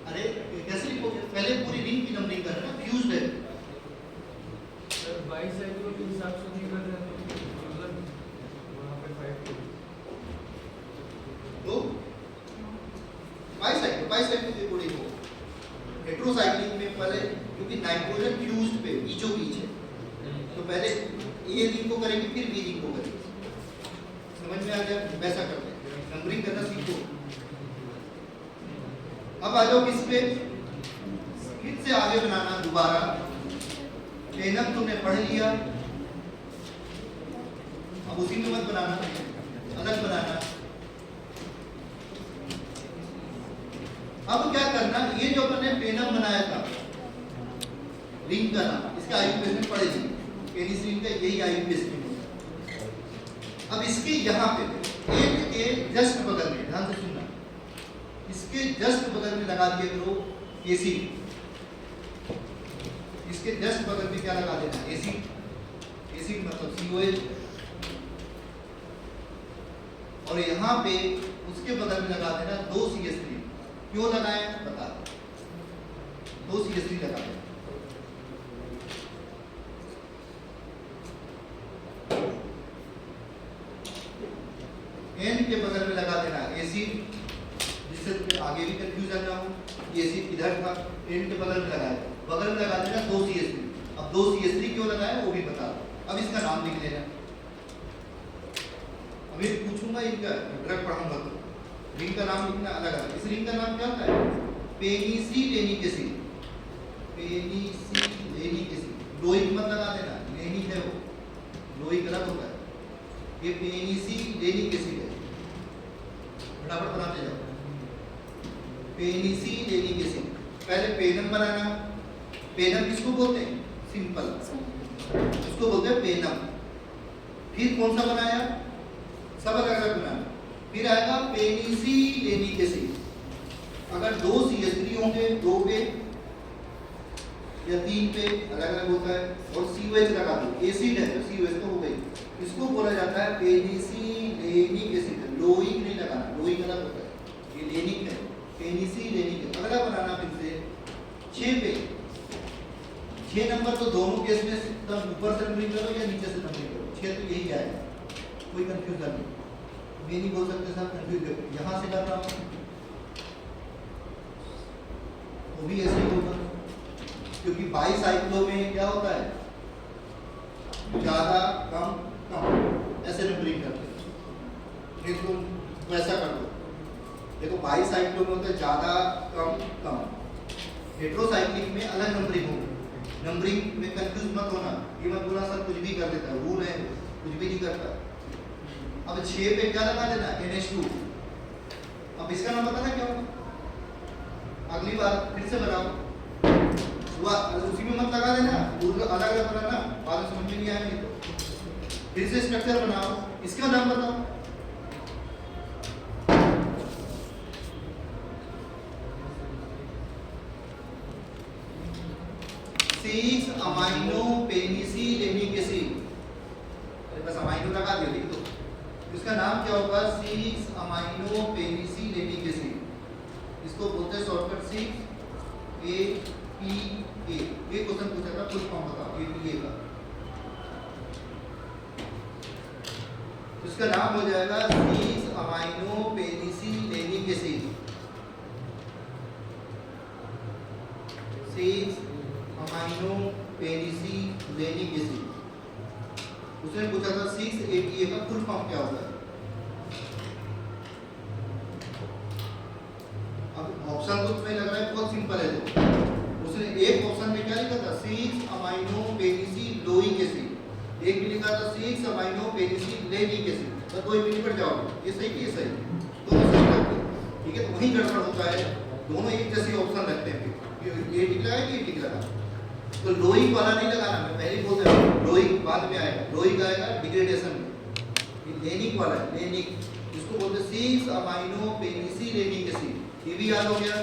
अरे कैसे लिखोगे? पहले पूरी रिंग की नंबरिंग करना, फ्यूज्ड है। सर बाईसाइक्लो के हिसाब से नहीं कर रहे तो मतलब वहाँ पे 5 तो बाईसाइक्लो के अकॉर्डिंग हो। हेट्रोसाइक्लिक में पहले क्योंकि नाइट्रोजन फ्यूज्ड पे बीचों बीच है, तो पहले ए रिंग को करेंगे फिर बी रिंग को करेंगे। समझ में आ गया? वैसा करते हैं, नंबरिंग करना सीखो। अब आ जाओ किस पे? फिर से आगे बनाना दोबारा। पेनम तुमने पढ़ लिया, अब उसी में मत बनाना, अलग बनाना। अब क्या करना, ये जो अपने पेनम बनाया था रिंग का नाम, इसका आईयूपीएस में पढ़ेगी, पेनिस रिंग का यही आईयूपीएस में होता। अब इसके यहाँ पे एक के जस्ट बगल में, ध्यान से सुनना, इसके जस्ट बगल में लगा दिया करो एसिड। इसके जस्ट बगल में क्या लगा देना? एसिड। एसिड मतलब COH। और यहाँ पे उसके बगल में लगा देना 2 CH3। क्यों लगाए बता, 2 CH3 लगा देना। N के बगल में लगा देना एसिड, जिससे तुम्हें आगे भी कंफ्यूजन ना हो। ये एसिड इधर था, N के बगल में लगाया, बगल में लगा देना 2 CH3। अब 2 CH3 क्यों लगाया वो भी बता दो। अब इसका नाम लिख लेना। अभी पूछूंगा इनका ड्रग पढ़ाऊंगा तो रिंग का नाम लिखना अलग अलग। इस रिंग का नाम क्या होता है? Penicillanic acid. Penicillanic acid. लोइक मत लगा देना, लेनिक है वो, लोइक अलग होता है। ये पेनिसिलेनिक एसिड है, फटाफट बनाते जाओ। Penicillanic acid. पहले पेनम बनाना। पेनम किसको बोलते हैं? सिंपल, उसको बोलते हैं पेनम। फिर कौन सा बनाया? सब अलग अलग बनाना। फिर आएगा पेनिसिलेनिक एसिड। अगर 2 CH3 होंगे, 2 पे या 3 पे अलग अलग होता है, और COH लगा दो, एसिड है तो COH तो हो गई। इसको बोला जाता है पेनिसिलेनिक एसिड। लोइक नहीं लगाना, लोइक अलग होता है, ये लेनिक है, पेनिसिलेनिक। अगला बनाना फिर से 6 पे। 6 नंबर तो दोनों केस में तब ऊपर से नंबरिंग करो या नीचे से नंबरिंग करो, 6 तो यही आएगा, कोई कंफ्यूजन नहीं। ये नहीं बोल सकते साहब कंफ्यूज हो, यहाँ से कर रहा हूँ वो भी ऐसे ही होगा, क्योंकि बाईसाइक्लो में क्या होता है? ज्यादा कम कम, ऐसे नंबरिंग करते हैं। नहीं तो वैसा कर दो। देखो बाईसाइक्लो में होता है ज्यादा कम कम, हेट्रोसाइक्लिक में अलग नंबरिंग होगी। नंबरिंग में कंफ्यूज मत होना, ये मत बोलना सर कुछ भी कर देता है, रूल है, कुछ भी नहीं करता। अब 6 पे क्या लगा देना? NH2। अब इसका नाम पता ना क्या होगा? अगली बार फिर से बनाओ, उसी में मत लगा देना, अलग अलग बनाना, बाद में समझ में नहीं आएगा। तो फिर से स्ट्रक्चर बनाओ, इसका नाम बताओ। 6 अमाइनो पेनिसिलेनिक एसिड। बस अमाइनो लगा दिया, लिख दो। इसका नाम क्या होगा? 6 अमाइनो पेनिसिलेनिक एसिड। इसको बोलते हैं शॉर्टकट 6-APA। ये क्वेश्चन पूछा था, फुल फॉर्म बताओ APA का। इसका नाम हो जाएगा 6 amino penicillanic acid. 6 amino penicillanic acid. उसने पूछा था 6-APA का फुल फॉर्म क्या होता है? अब ऑप्शन तो तुम्हें लग रहा है बहुत सिंपल है, तो उसने एक ऑप्शन में क्या लिखा था? 6 अमाइनो पेनिसिलोइक एसिड। एक में लिखा था 6 अमाइनो पेनिसिलेनिक एसिड। तो कोई भी निपट जाओगे, ये सही कि ये सही? दोनों सही करते हैं, ठीक है। तो वही गड़बड़ होता है, दोनों एक जैसे ऑप्शन रखते हैं। ये टिक लगा कि ये टिक लगा? तो लोइक वाला नहीं लगाना, मैं पहले ही बोल रहा हूँ, लोइक बाद में आएगा। लोइक आएगा डिग्रेडेशन में, ये लेनिक वाला है, लेनिक, इसको बोलते 6 अमाइनो पेनिसिलेनिक एसिड। ये भी याद हो गया।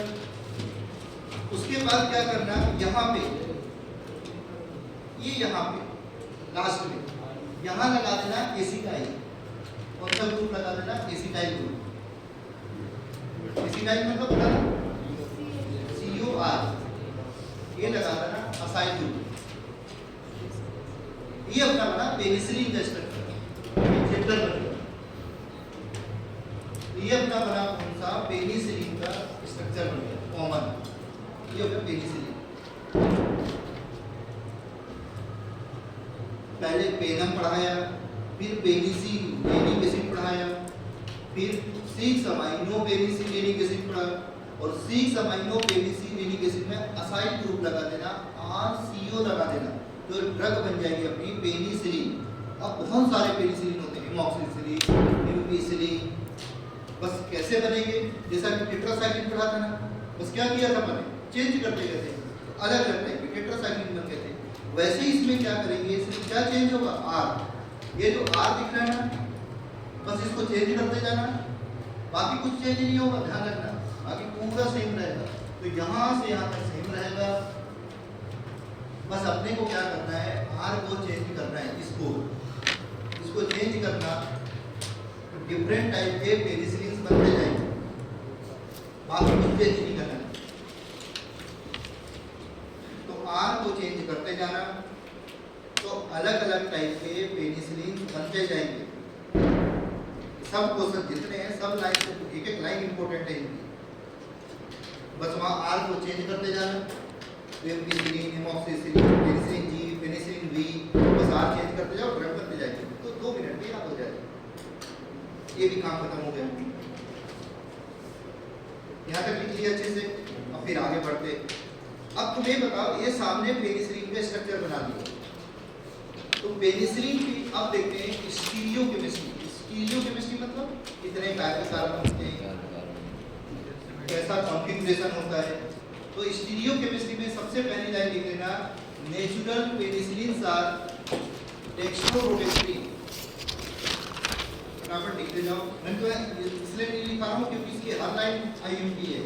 उसके बाद क्या करना, यहाँ पे, ये यहाँ पे लास्ट में यहाँ लगा देना एसिटाइल। कौन सा ग्रुप लगा देना? Acetyl group. एसिटाइल मतलब पता ना, COR, ये लगा देना असाइल ग्रुप। ये अपना बना पेनिसिलिन का स्ट्रक्चर, चैप्टर बन गया। ये अपना बना कौन सा? पेनिसिलिन का स्ट्रक्चर बन गया, कॉमन। ये हो गया पेनिसिलिन। पहले पेनम पढ़ाया, फिर पेनिसिलेनिक एसिड पढ़ाया, फिर 6 अमाइनो पेनिसिलेनिक एसिड पढ़ा, और 6 अमाइनो पेनिसिलेनिक एसिड में असाइल ग्रुप लगा देना, RCO लगा देना, तो ड्रग बन जाएगी अपनी पेनिसिलिन। अब बहुत सारे पेनिसिलिन होते हैं, एमॉक्सिसिलिन, एम्पिसिलिन। बस कैसे बनेंगे? जैसा कि टेट्रासाइक्लिन पढ़ा था ना, बस क्या किया था मैंने, चेंज करते गए थे, अलग अलग टाइप के टेट्रासाइक्लिन बन गए थे। वैसे ही इसमें क्या करेंगे, इसमें क्या चेंज होगा? R। ये जो R दिख रहा है ना, बस इसको चेंज करते जाना, बाकी कुछ चेंज नहीं होगा, ध्यान रखना, बाकी पूरा सेम रहेगा। तो यहाँ से यहाँ तक सेम रहेगा। बस अपने को क्या करना है, R को चेंज करना है, इसको चेंज करना, तो डिफरेंट टाइप के पेनिसिलिन बनते जाएंगे, बाकी कुछ चेंज नहीं करना। तो R को चेंज करते जाना, तो अलग अलग टाइप के पेनिसिलिन बनते जाएंगे। सब क्वेश्चन जितने हैं, सब लाइन से एक एक लाइन इंपॉर्टेंट है इनकी। बस वहाँ R को चेंज करते जाना, ampicillin, amoxicillin, penicillin G, penicillin V, बस R चेंज करते जाओ, ड्रग बनते जाएंगे। तो 2 मिनट में याद हो जाएगा। ये भी काम खत्म हो गया। यहाँ तक लिख लिया अच्छे से। अब फिर आगे बढ़ते। अब तुम्हें बताओ, ये सामने पेनिसिलिन का स्ट्रक्चर बना दिया, तो पेनिसिलिन की अब देखते हैं स्टीरियोकेमिस्ट्री। स्टीरियोकेमिस्ट्री मतलब कितने कार्बन होते हैं, कैसा कॉन्फ़िगरेशन होता है। तो स्टीरियोकेमिस्ट्री में सबसे पहली लाइन लिख लेना, नेचुरल पेनिसिलिन्स आर डेक्स्ट्रोरोटेटरी। बराबर लिखते जाओ। मैं तो इसलिए नहीं लिख रहा हूँ क्योंकि इसकी हर लाइन IMP है।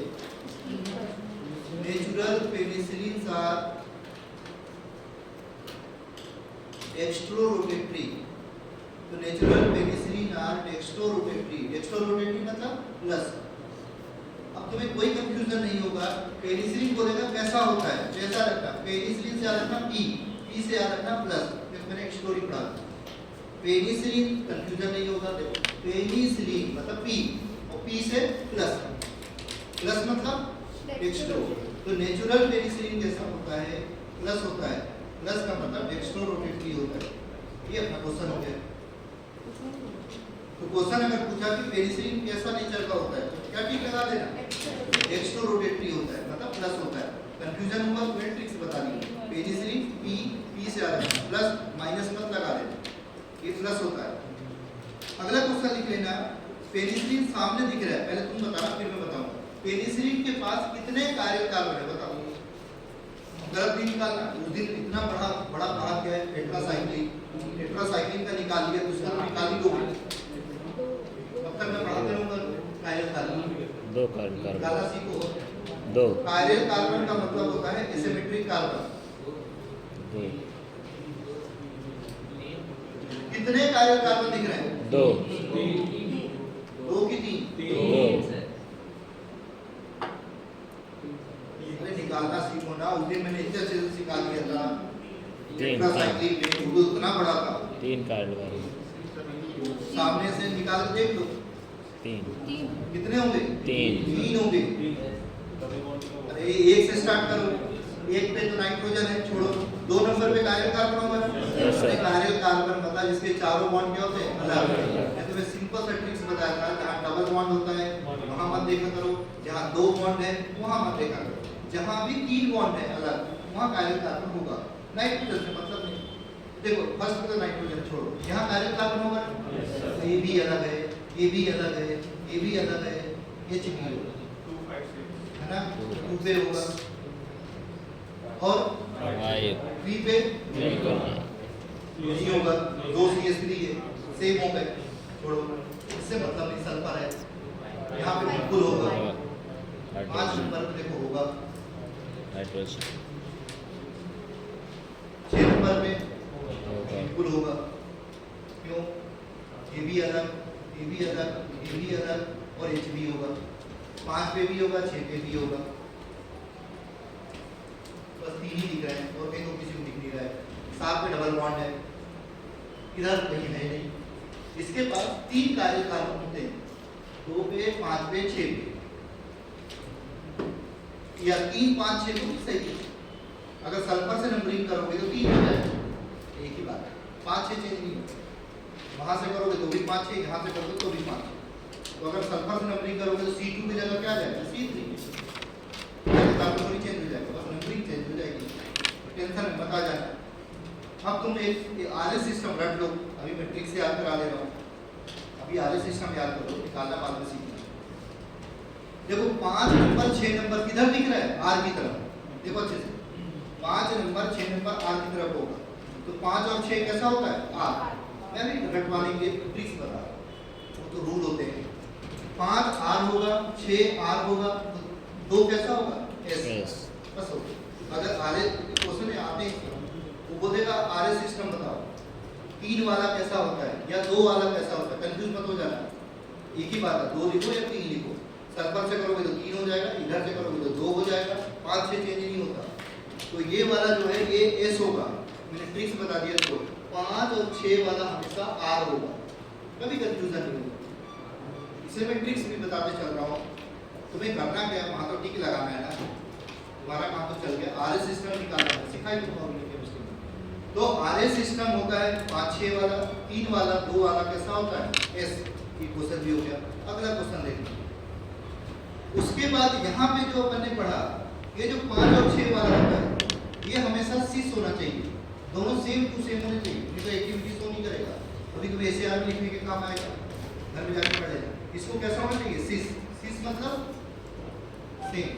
Natural penicillins are dextrorotatory. तो natural penicillin are dextrorotatory. Dextrorotatory मतलब प्लस। अब तुम्हें कोई कंफ्यूजन नहीं होगा, पेनिसिलिन बोलेगा कैसा होता है, कैसा रखना, पेनिसिलिन से याद रखना P से याद रखना प्लस। मैंने एक स्टोरी पढ़ा, पेनिसिलिन कंफ्यूजन नहीं होगा। देखो पेनिसिलिन मतलब P और P से प्लस, प्लस मतलब डेक्स्ट्रो। तो नेचुरल पेनिसिलिन कैसा होता है, प्लस होता है, प्लस का मतलब डेक्स्ट्रोरोटेटरी होता है। ये अपना क्वेश्चन हो गया। तो क्वेश्चन अगर पूछा कि पेनिसिलिन कैसा नेचर का होता है, तो क्या टिक लगा देना, डेक्स्ट्रोरोटेटरी होता है, मतलब प्लस होता है। कंफ्यूजन हुआ तो मैंने ट्रिक्स बता दी। पेनिसिलिन P से आ रहा है, प्लस माइनस मत लगा देना, ये प्लस होता है। अगला क्वेश्चन लिख लेना, पेनिसिलिन सामने दिख रहा है, पहले तुम बताना फिर मैं बताऊंगा। पेनिसिलिन के पास कितने कायरल कार्बन है बताओ, गलत नहीं निकालना। उस दिन इतना बड़ा पढ़ा क्या है, टेट्रासाइक्लिन। टेट्रासाइक्लिन का निकाल लिया, दूसरा तो निकाल ही दोगे। अब तक मैं पढ़ाते रहूंगा कायरल कार्बन। 2 कार्बन निकालना सीखो। 2 कायरल कार्बन का मतलब होता है एसिमेट्रिक कार्बन। 2 कितने कायरल कार्बन दिख रहे हैं? 2 2 की 3? 2 अरे निकालना सीखो ना। उस दिन मैंने इतने अच्छे से सिखा दिया था। 3 टेट्रासाइक्लिन उतना बड़ा था, 3 कार्बन सामने से निकाल के देख लो। 3 कितने होंगे? 3 होंगे। अरे 1 से स्टार्ट करो। 1 पे तो नाइट्रोजन है, छोड़ो। 2 नंबर पे कायरल कार्बन होगा। कायरल कार्बन बता जिसके चारों बॉन्ड क्या होते हैं, अलग। मैं तुम्हें सिंपल सा ट्रिक्स बताया था, जहाँ डबल बॉन्ड होता है वहाँ मत देखा करो, जहाँ 2 बॉन्ड है वहाँ मत देखा करो, जहाँ भी 3 बॉन्ड है अलग वहाँ कायरल कार्बन होगा। नाइट्रोजन से मतलब नहीं। देखो फर्स्ट पे तो नाइट्रोजन छोड़ो, यहाँ कायरल कार्बन होगा। ये भी अलग है, ये भी अलग है, ये भी अलग है, H भी होगा, है ना, 2 पे होगा। और 3 पे नहीं होगा, 2 CH3 है, सेम हो गए। छोड़ो, इससे मतलब नहीं सल्फर है, यहाँ पे बिल्कुल होगा। 5 हाइड्रोजन नंबर पे देखो होगा, हाइड्रोजन 6 नंबर पे होगा बिल्कुल होगा। क्यों? ये भी अलग, ये भी अलग, ये भी अलग और H भी होगा। 5 पे भी होगा, 6 पे भी होगा। बस 3 ही दिख रहे हैं और कहीं तो किसी को दिख नहीं रहा है। 7 पे डबल बॉन्ड है, इधर कहीं है नहीं। इसके पास 3 कार्य कार्बन होते हैं, 2 पे, 5 पे, 6 पे, या 3, 5, 6 तो सही है। अगर सल्फर से नंबरिंग करोगे तो 3 हो जाएगा, एक ही बात है। 5, 6 चेंज नहीं होगा। वहां से करोगे तो भी 5, 6, यहाँ से करोगे तो भी 5। तो अगर सल्फर से नंबरिंग करोगे तो C2 की जगह क्या आ जाएगा? C3। कार्बन चेंज हो जाएगा, बस नंबरिंग चेंज हो जाएगी, टेंशन में मत आ जाना। अब तुम एक आरएस सिस्टम रट लो, अभी मैं ट्रिक से याद करा दे रहा हूँ। अभी आरएस सिस्टम याद करो, निकालना बाद में सीखना। देखो 5 नंबर 6 नंबर किधर दिख रहा है? आर की तरफ। देखो अच्छे से, 5 नंबर 6 नंबर आर की तरफ होगा। तो 5 और 6 कैसा होता है? आर। मैं भी रटवाने के ट्रिक्स बता रहा हूँ, वो तो रूल होते हैं। 5 आर होगा, 6 आर होगा, तो 2 कैसा होगा? एस। बस हो गया। अगर आरएस क्वेश्चन में आते हैं वो बोलेगा आरएस सिस्टम बताओ, 3 वाला कैसा होता है या 2 वाला कैसा होता है, कंफ्यूज मत हो जाना। एक ही बात है, 2 लिखो या 3 लिखो। सल्फर से करोगे तो 3 हो जाएगा, इधर से करोगे तो 2 हो जाएगा, 5, 6 चेंज नहीं होता। तो ये वाला जो है ये एस होगा। मैंने ट्रिक्स बता दिया देखो, 5 और 6 वाला हमेशा आर होगा, कभी कंफ्यूजन नहीं होगा। इसे मैं ट्रिक्स भी बताते चल रहा हूँ। तुम्हें करना क्या है, वहाँ तो टिक लगाना है ना, तुम्हारा काम तो चल गया। आरएस सिस्टम निकालना है, सिखाई तुमको अगले केमिस्ट्री में। तो आरएस सिस्टम होता है 5, 6 वाला, 3 वाला, 2 वाला कैसा होता है? एस। ये क्वेश्चन भी हो गया। अगला क्वेश्चन देखिए। उसके बाद यहाँ पे जो अपन ने पढ़ा, ये जो 5 और 6 वाला होता है, ये हमेशा सिस होना चाहिए। दोनों सेम टू सेम होने चाहिए, नहीं तो एक्टिविटी शो नहीं करेगा। अभी तुम्हें ऐसे आर लिखने के काम आएगा, घर में जाकर पढ़ेगा। इसको कैसा होना चाहिए? सिस। सिस मतलब सेम।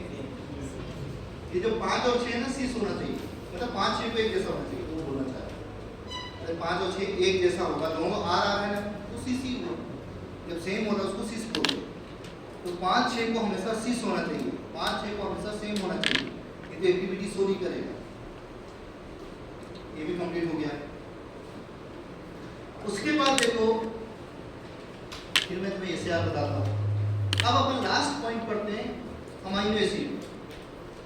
ये जो 5 और 6 है ना, सिस होना चाहिए, मतलब 5, 6 को एक जैसा होना चाहिए, वो बोलना चाह रहा है। अगर 5 और 6 एक जैसा होगा, दोनों आर आर है ना, तो सिस ही होगा। जब सेम होगा उसको सिस बोलते हैं। तो 5, 6 को हमेशा सिस होना चाहिए, 5, 6 को हमेशा सेम होना चाहिए, ये तो एक्टिविटी शो नहीं करेगा। ये भी कंप्लीट हो गया। उसके बाद देखो, फिर मैं तुम्हें ऐसे याद बताता हूँ। अब अपन लास्ट पॉइंट पढ़ते हैं, अमाइनो एसिड।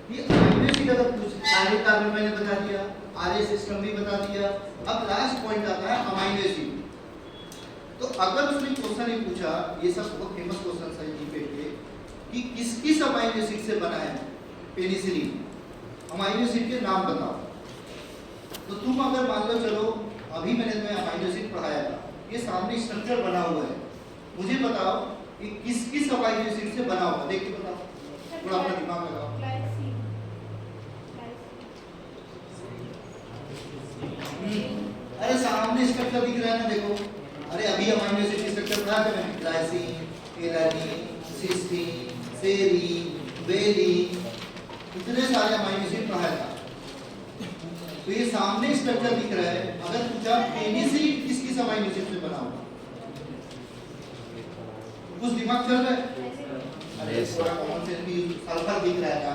ये अमाइनो एसिड अगर कुछ आरए कार्बन मैंने बता दिया, आरए सिस्टम भी बता दिया। अब लास्ट पॉइंट आता है अमाइनो एसिड। तो अगर उसने क्वेश्चन ये पूछा, ये सब बहुत फेमस क्वेश्चन है जीके के, कि किस अमाइनो एसिड से बना है पेनिसिलिन, अमाइनो एसिड के नाम बताओ। तो तुम अगर मान लो, चलो अभी मैंने तुम्हें अमाइनो एसिड पढ़ाया था, ये सामने स्ट्रक्चर बना हुआ है, मुझे बताओ कि किस अमाइनो एसिड से बना हुआ, देख के बताओ, थोड़ा अपना दिमाग लगाओ। अरे सामने स्ट्रक्चर दिख रहा है ना, देखो। अरे अभी अमाइनो एसिड की स्ट्रक्चर पढ़ा था मैंने, glycine, alanine, cysteine, serine, valine, इतने सारे अमाइनो एसिड पढ़ाया था। तो ये सामने स्ट्रक्चर दिख रहा है। अगर पूछा पेनिसिलिन किस अमाइनो एसिड से बना हुआ, कुछ दिमाग चल रहा है? अरे थोड़ा कॉमन सेंस भी, सल्फर दिख रहा है ना,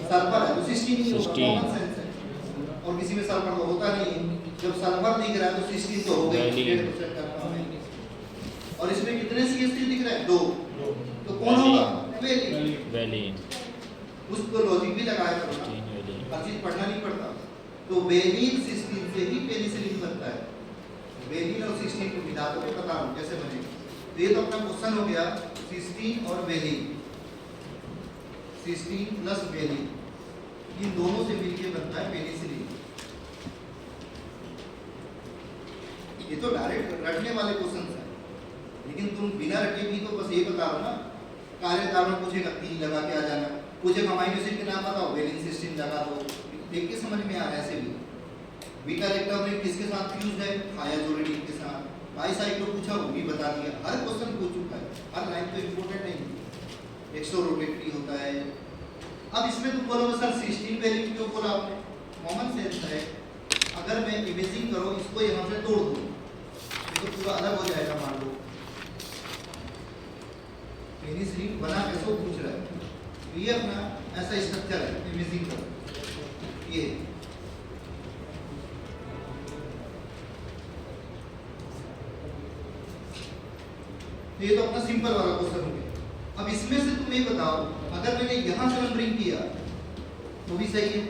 सल्फर है तो सिस्टीन ही होगा, कॉमन सेंस है। और किसी में सल्फर तो होता नहीं है, जब सल्फर दिख रहा है तो सिस्टीन तो हो गई 100% करता है। और इसमें कितने CH3 दिख रहा है? 2। तो कौन होगा? वेलिन। उसको लॉजिक भी लगाया करो ना, हर चीज पढ़ना नहीं पड़ता। तो वेलिन सिस्टीन से ही पेनिसिलिन बनता है। वेलिन और सिस्टीन को मिला दो, मैं बता रहा हूँ कैसे बनेगा। तो ये तो अपना क्वेश्चन हो गया, सिस्टीन और वेलिन, सिस्टीन प्लस वेलिन, इन दोनों से मिलकर बनता है पेनिसिलिन। ये तो डायरेक्ट रटने वाले क्वेश्चन हैं, लेकिन तुम बिना रटे भी तो बस ये बता रहा ना, कार्य कारण पूछेगा 3 लगा के आ जाना, पूछेगा अमाइनो एसिड के नाम बताओ, वेलिन सिस्टीन लगा दो, देख के समझ में आ रहा है। ऐसे भी बीटा लैक्टोमेट किसके साथ फ्यूज्ड है? थायाजोलिडिन के साथ। बाईसाइक्लो पूछा, वो भी बता दिया, हर क्वेश्चन पूछ चुका है, हर लाइन तो इंपॉर्टेंट नहीं, एक्सोरोटेटरी होता है। अब इसमें तुम बोलोगे सर सिस्टीन वेलिन क्यों बोला आपने? कॉमन सेंस है। अगर मैं इमेजिंग करो, इसको यहाँ से तोड़ दूँ तो पूरा अलग हो जाएगा मान लो, पेनिसिलिन बना कैसे वो पूछ रहा है। तो ये अपना ऐसा स्ट्रक्चर है इमेजिंग का। ये तो अपना सिंपल वाला क्वेश्चन हो गया। अब इसमें से तुम ये बताओ, अगर मैंने यहां से नंबरिंग किया तो भी सही है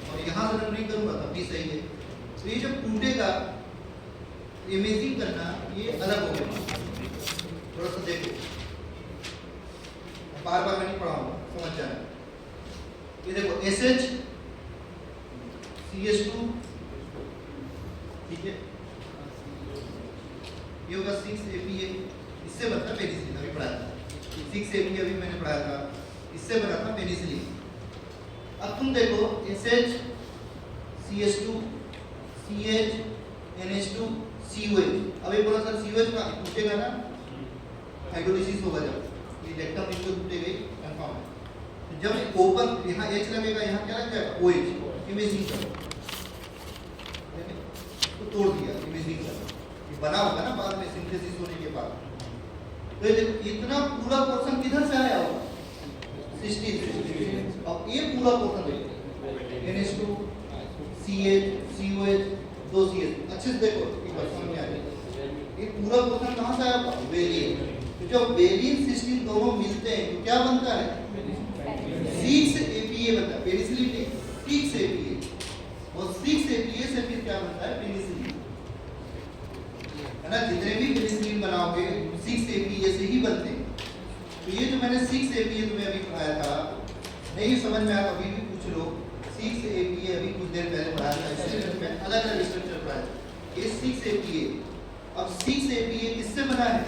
और यहां से नंबरिंग करूंगा तब भी सही है। तो ये जब टूटेगा इमेजिंग करना ये अलग हो गया। थोड़ा सा देखो, बार बार मैं नहीं पढ़ाऊंगा, समझ जाना। ये देखो SH CH2, ठीक है, ये होगा 6-APA, इससे बनता पेनिसिलिन, अभी पढ़ाया था 6-APA अभी मैंने पढ़ाया था, इससे बना था पेनिसिलिन। अब तुम देखो SH CH2 CH NH2 COH, अब ये बोला सर COH का टूटेगा ना, हाइड्रोलिसिस होगा जब ये इलेक्ट्रॉन रिंग टूटेगी कंफर्म है। तो जब ओपन यहाँ H लगेगा, यहाँ क्या लग जाएगा OH, इमेजिंग करो, तो तोड़ दिया इमेजिंग करो, ये बना होगा ना बाद में सिंथेसिस होने के बाद। तो ये देखो इतना पूरा पोर्शन किधर से आया होगा, 60 से। अब ये पूरा पोर्शन देखो NH2 CH COH 2 CH, अच्छे से देखो एक बार समझ में आ जाए। ये पूरा पोर्शन कहाँ से आया होगा, वेलिन। तो जब वेलिन सिस्टीन दोनों मिलते हैं तो क्या बनता है, 6-APA बनता है। पेनिसिलिन नहीं, 6-APA, और 6-APA से फिर क्या बनता है, पेनिसिलिन, है ना। जितने भी पेनिसिलिन बनाओगे 6-APA से ही बनते हैं। तो ये जो मैंने 6-APA तुम्हें अभी पढ़ाया था, नहीं समझ में आया अभी भी पूछ लो, 6-APA अभी कुछ देर पहले पढ़ाया था, इससे मैं अलग अलग स्ट्रक्चर पढ़ाया था। ये 6-APA, अब 6-APA किससे बना है,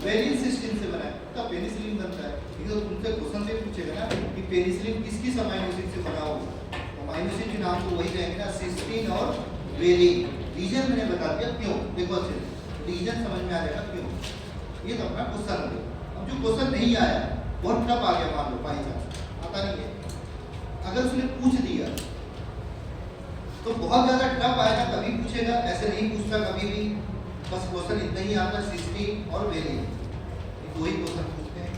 वेलिन सिस्टीन से बना है, तब पेनिसिलिन बनता है। लेकिन तो तुमसे क्वेश्चन से पूछेगा ना कि पेनिसिलिन किस किस अमाइनो एसिड से बना होगा, अमाइनो एसिड के नाम तो वही रहेंगे ना, सिस्टीन और वेलिन। रीजन मैंने बता दिया क्यों, देखो अच्छे रीजन समझ में आ जाएगा क्यों। ये तो अपना क्वेश्चन हो गया। अब जो क्वेश्चन नहीं आया बहुत टफ आ गया, मान लो बाई चांस आता नहीं है, अगर उसने पूछ दिया तो बहुत ज्यादा टफ आएगा, कभी पूछेगा, ऐसे नहीं पूछता कभी भी, बस क्वेश्चन इतना ही आता, सिस्टीन और वेलिन, ये दो ही क्वेश्चन पूछते हैं।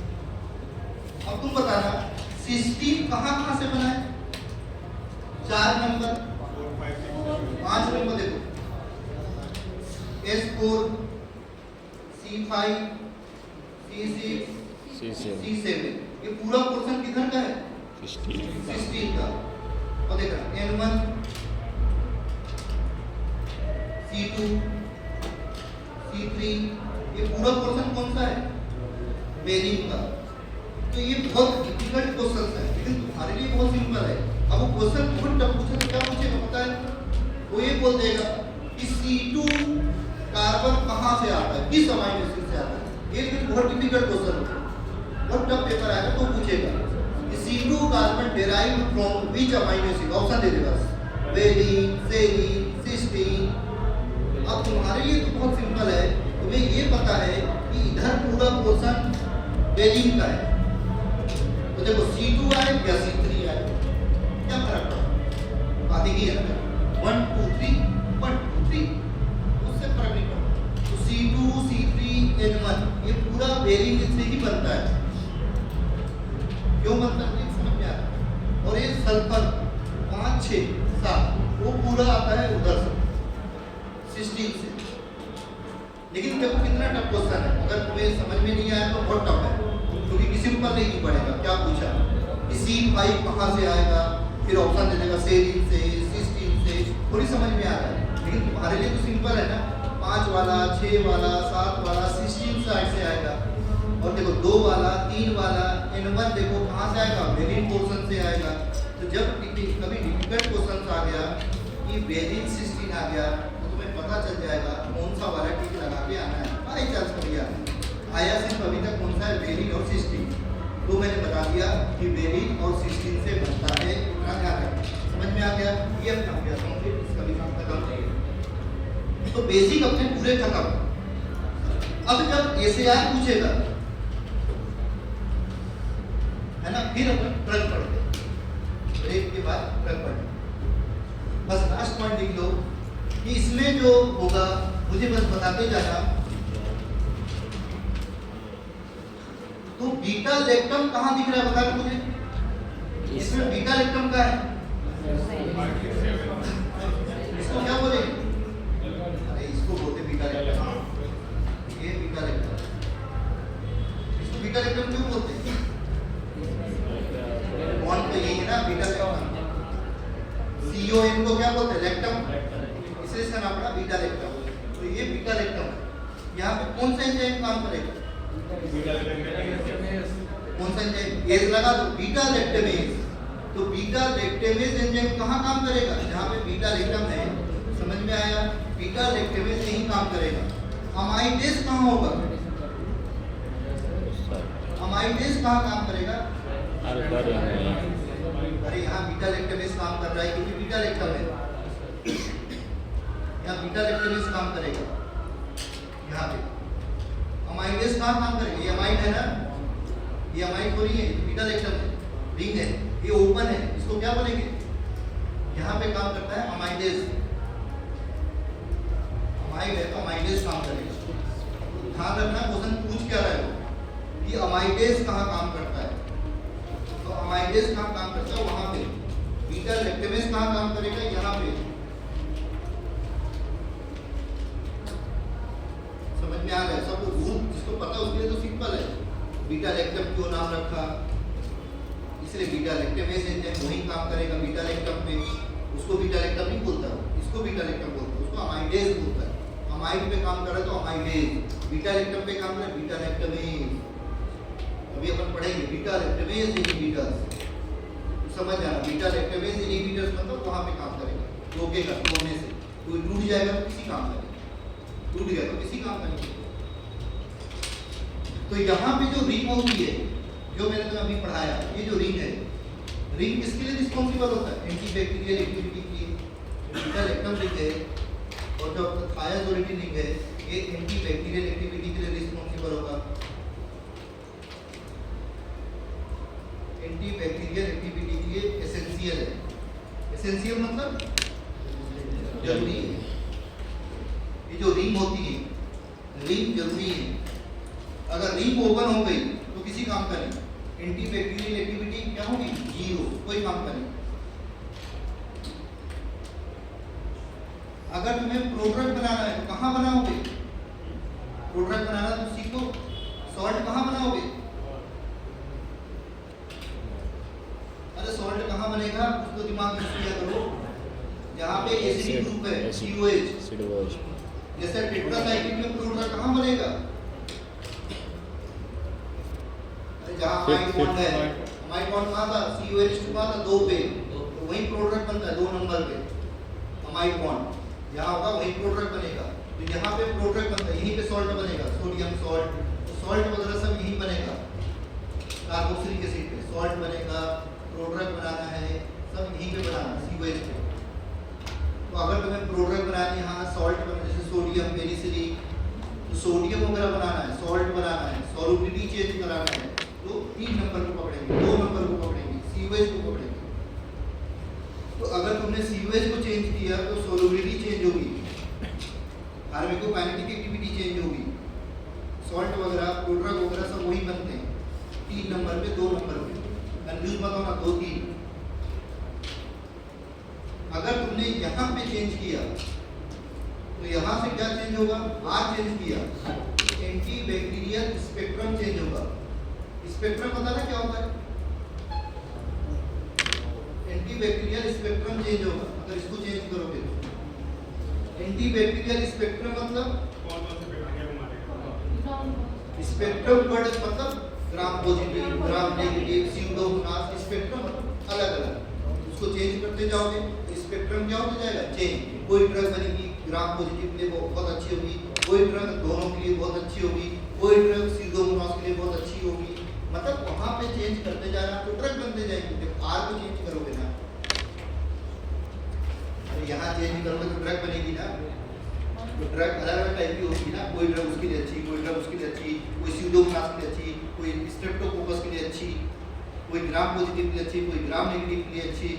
अब तुम बताना सिस्टीन कहाँ से बना है, 4 नंबर 5 नंबर देखो, S4 C5 C6 C7, ये पूरा पोर्शन किधर का है, सिस्टीन का। और देखना N1 C2 C3, ये पूरा पोर्शन कौन सा है, वेलिन का। तो ये बहुत डिफिकल्ट क्वेश्चन है, लेकिन तुम्हारे लिए बहुत सिंपल है। अब वो क्वेश्चन बहुत टफ पूछे तो क्या पूछेगा पता है, वो ये बोल देगा कि C2 कार्बन कहाँ से आता है, किस अमाइनो एसिड से आता है। ये लेकिन बहुत डिफिकल्ट क्वेश्चन है, बहुत टफ पेपर आएगा तो पूछेगा कि C2 carbon derived from which amino acid, option दे देगा, वेलिन, सेरीन, सिस्टीन। अब तुम्हारे लिए तो बहुत सिंपल है, तुम्हें ये पता है कि इधर पूरा पोर्शन वेलिन का है, तो देखो C2 आए या C3 आए, क्या फर्क पड़ा, आधी की है ना, 1 2 3 1 2 3, उससे फर्क नहीं पड़ता। तो C2 C3 N1 ये पूरा वेलिन से ही बनता है, क्यों बनता है समझ में आता है। और ये सल्फर 5 6 7 वो पूरा आता है उधर से सिस्टीन से। लेकिन देखो कितना टफ क्वेश्चन है, अगर तुम्हें समझ में नहीं आया तो बहुत टफ है, क्योंकि किसी ऊपर नहीं पड़ेगा। क्या पूछा, C5 कहाँ से आएगा, फिर ऑप्शन दे देगा सेरीन से, सिस्टीन से, पूरी समझ में आ रहा है। लेकिन तुम्हारे लिए तो सिंपल है ना, 5 वाला 6 वाला 7 वाला सिस्टीन साइड से आएगा, और देखो 2 वाला 3 वाला N1 देखो कहाँ से आएगा, वेलिन पोर्शन से आएगा। तो जब कभी डिफिकल्ट क्वेश्चन आ गया कि वेलिन सिस्टीन आ गया, पता चल जाएगा कौन सा वाला टिक लगा के आना है। बाई चांस कभी आया सिर्फ अभी तक कौन सा है, वेलिन और सिस्टीन। तो मैंने बता दिया कि वेलिन और सिस्टीन से बनता है, इतना ध्यान रखना। समझ में आ गया, ये अपना हो गया कंप्लीट, इसका भी काम खत्म। तो बेसिक अपने पूरे खत्म। अब जब एसएआर पूछेगा है ना, फिर अपन ट्रक पढ़ते, ब्रेक के बाद ट्रक पढ़ते। बस लास्ट पॉइंट लिख लो कि इसमें जो होगा मुझे बस बताते जाना तो बीटा लैक्टम कहाँ दिख रहा है बता दो मुझे। इसमें बीटा लैक्टम का है, इसको क्या बोलेंगे? अरे इसको बोलते बीटा लैक्टम, ये बीटा लैक्टम, इसको बीटा लैक्टम क्यों बोलते हैं? बॉन्ड तो यही है ना बीटा लैक्टम। CON को क्या बोलते हैं? लैक्टम, इसलिए इसका नाम पड़ा बीटा लैक्टम। तो ये बीटा लैक्टम है। यहाँ पे कौन सा एंजाइम काम करेगा? कौन सा एंजाइम? एज लगा दो, बीटा लैक्टमेज। तो बीटा लैक्टमेज एंजाइम कहाँ काम करेगा? जहाँ पे बीटा लैक्टम है। समझ में आया? बीटा लैक्टमेज यही काम करेगा। अमाइडेज कहाँ होगा? अमाइडेज कहाँ काम करेगा? अरे यहाँ बीटा लैक्टमेज काम कर रहा है क्योंकि बीटा लैक्टम है। यहाँ बीटा लैक्टमेज काम करेगा। यहाँ पे अमाइडेज कहाँ काम करेगा? ये अमाइड है ना, ये अमाइड थोड़ी है, बीटा लैक्टम है, रिंग है, ये ओपन है, इसको क्या बोलेंगे? यहाँ पे काम करता है अमाइडेज। अमाइड है तो अमाइडेज काम करेगा। तो ध्यान रखना क्वेश्चन पूछ क्या रहा है कि अमाइडेज कहाँ काम करता है। तो अमाइडेज कहाँ काम करता है? वहां पे। बीटा लैक्टमेज कहाँ काम करेगा? यहाँ पे। समझ में आ रहा है सबको? रूल जिसको पता है उसके लिए तो सिंपल है। बीटा लैक्टम क्यों नाम रखा? इसलिए बीटा लैक्टमेज एंजाइम वही काम करेगा बीटा लैक्टम पे। उसको बीटा लैक्टम नहीं बोलता, इसको बीटा लैक्टम बोलता है, उसको अमाइडेज बोलता है। अमाइड पे काम कर रहा है तो अमाइडेज, बीटा लैक्टम पे काम कर रहा है बीटा लैक्टमेज। अभी अपन पढ़ेंगे बीटा लैक्टमेज इनहिबिटर्स। समझ आना, बीटा लैक्टमेज इनहिबिटर्स मतलब वहां पे काम करेगा, रोकेगा तोड़ने से। कोई टूट जाएगा तो किसी काम करेगा, टूट गया तो किसी काम का नहीं। तो यहाँ पे जो रिंग होती है, जो मैंने तुम्हें अभी पढ़ाया, ये जो रिंग है, रिंग किसके लिए रिस्पॉन्सिबल होता है? एंटी बैक्टीरियल एक्टिविटी के लिए। बीटा लैक्टम रिंग है और जो थायाजोलिटिन रिंग है, ये एंटी बैक्टीरियल एक्टिविटी के लिए रिस्पॉन्सिबल होगा। एंटी बैक्टीरियल एक्टिविटी के लिए एसेंशियल है। एसेंशियल मतलब जरूरी है। ये जो रिंग होती है, रिंग जरूरी है। अगर रिंग ओपन हो गई तो किसी काम का नहीं। एंटी बैक्टीरियल एक्टिविटी क्या होगी? जीरो, कोई काम का नहीं। अगर तुम्हें प्रोडक्ट बनाना है तो कहाँ बनाओगे? प्रोडक्ट बनाना तो सीखो। सॉल्ट कहाँ बनाओगे? अरे सॉल्ट कहाँ बनेगा? उसको दिमाग में किया करो जहाँ पे एसिडिक ग्रुप है, COH। जैसे टेट्रासाइक्लिन में प्रोडक्ट कहाँ बनेगा? जहाँ अमाइड बॉन्ड है, अमाइड बॉन्ड कहाँ था? COH कहाँ था? 2 पे, तो वही प्रोडक्ट बनता है 2 नंबर पे अमाइड बॉन्ड। यहाँ होगा वही प्रोडक्ट बनेगा। तो यहाँ पे प्रोडक्ट बनता है, यहीं पे सॉल्ट बनेगा, सोडियम सॉल्ट, तो सॉल्ट वगैरह सब यहीं बनेगा। कार्बोक्सिलिक एसिड पे सॉल्ट बनेगा, प्रोडक्ट बनाना है सब यहीं पे बनाना है, COH पे। तो अगर तुम्हें प्रोडक्ट बनाना है, यहाँ सॉल्ट बनाना, जैसे सोडियम पेनिसिलिन, तो सोडियम वगैरह बनाना है, सॉल्ट बनाना है, सॉल्युबिलिटी चेंज कराना है, तो 3 नंबर को पकड़ेंगे, 2 नंबर को पकड़ेंगे, COH को पकड़ेंगे। तो अगर तुमने COH को चेंज किया तो सॉल्युबिलिटी चेंज होगी, फार्माकोकाइनेटिक एक्टिविटी चेंज होगी, सॉल्ट वगैरह प्रोडक्ट वगैरह सब वही बनते हैं। 3 नंबर पे 2 नंबर पे, कंफ्यूज मत होना, 2 3। अगर तुमने यहाँ पे चेंज किया तो यहाँ से क्या चेंज होगा? R चेंज किया, एंटी बैक्टीरियल स्पेक्ट्रम चेंज होगा। स्पेक्ट्रम पता ना क्या होता है? एंटी बैक्टीरियल स्पेक्ट्रम चेंज होगा अगर इसको चेंज करोगे तो। एंटी बैक्टीरियल स्पेक्ट्रम मतलब स्पेक्ट्रम वर्ड मतलब gram positive, gram negative, Pseudomonas, spectrum अलग अलग। उसको चेंज करते जाओगे स्पेक्ट्रम क्या होता जाएगा? चेंज। कोई ड्रग बनेगी ग्राम पॉजिटिव के लिए बहुत अच्छी होगी, कोई ड्रग दोनों के लिए बहुत अच्छी होगी, कोई ड्रग स्यूडोमोनास के लिए बहुत अच्छी होगी। मतलब वहां पे चेंज करते जाना तो ड्रग बनते जाएंगे। जब R को चेंज करोगे ना, अरे यहाँ चेंज करोगे तो ड्रग बनेगी ना। तो ड्रग अलग अलग टाइप की होगी ना, कोई ड्रग उसके लिए अच्छी, कोई ड्रग उसके लिए अच्छी, कोई स्यूडोमोनास के लिए अच्छी, कोई स्ट्रेप्टोकोकस के लिए अच्छी, कोई ग्राम पॉजिटिव के लिए अच्छी, कोई ग्राम नेगेटिव के लिए अच्छी।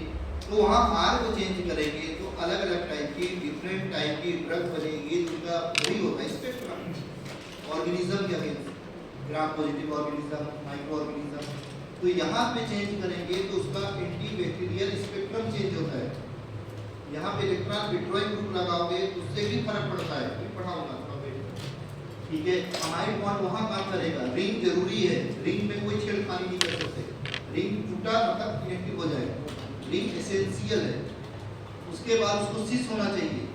तो वहाँ R को चेंज करेंगे तो अलग अलग टाइप की डिफरेंट टाइप की ड्रग बनेगी, जिनका वही होगा स्पेक्ट्रम ऑर्गेनिज्म के against. Gram positive organism, micro organism. तो यहाँ पे चेंज करेंगे तो उसका एंटीबैक्टीरियल स्पेक्ट्रम चेंज होता है। यहाँ पे इलेक्ट्रॉन विड्रॉइंग ग्रुप लगाओगे तो उससे भी फर्क पड़ता है, मैं पढ़ाऊंगा थोड़ा वेट। ठीक है, अमाइड बॉन्ड वहाँ काम करेगा। रिंग जरूरी है, रिंग में कोई छेड़खानी नहीं कर सकते। रिंग टूटा मतलब इनएक्टिव हो जाएगा, रिंग एसेंशियल है। उसके बाद उसको सिस होना चाहिए।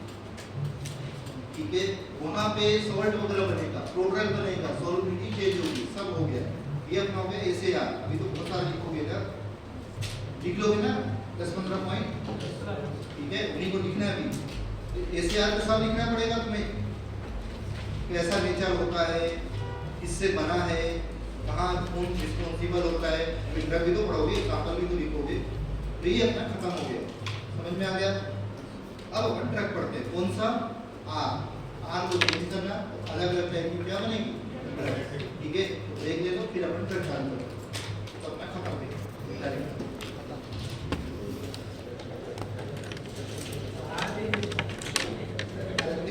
ठीक है, वहाँ पे सॉल्ट वगैरह बनेगा, प्रोड्रल बनेगा, सॉल्युबिलिटी चेंज होगी, सब हो गया। ये अपना हो गया ACR। अभी तो बहुत सारा लिखोगे ना, लिख लोगे ना 10-15 पॉइंट। ठीक है, उन्हीं को लिखना है अभी। ACR के साथ लिखना पड़ेगा तुम्हें, कैसा नेचर होता है, किससे बना है, कहाँ कौन रिस्पॉन्सिबल होता है। ड्रग भी तो पढ़ोगे, एग्जाम्पल भी तो लिखोगे। तो ये अपना खत्म हो गया, समझ में आ गया। अब अपन ड्रग पढ़ते हैं, कौन सा? आर को चेंज करना, अलग अलग टाइप की क्या बनेगी? ठीक है, देख ले तो फिर अपन ड्रग चालू करें, तो अपना खत्म हो गया।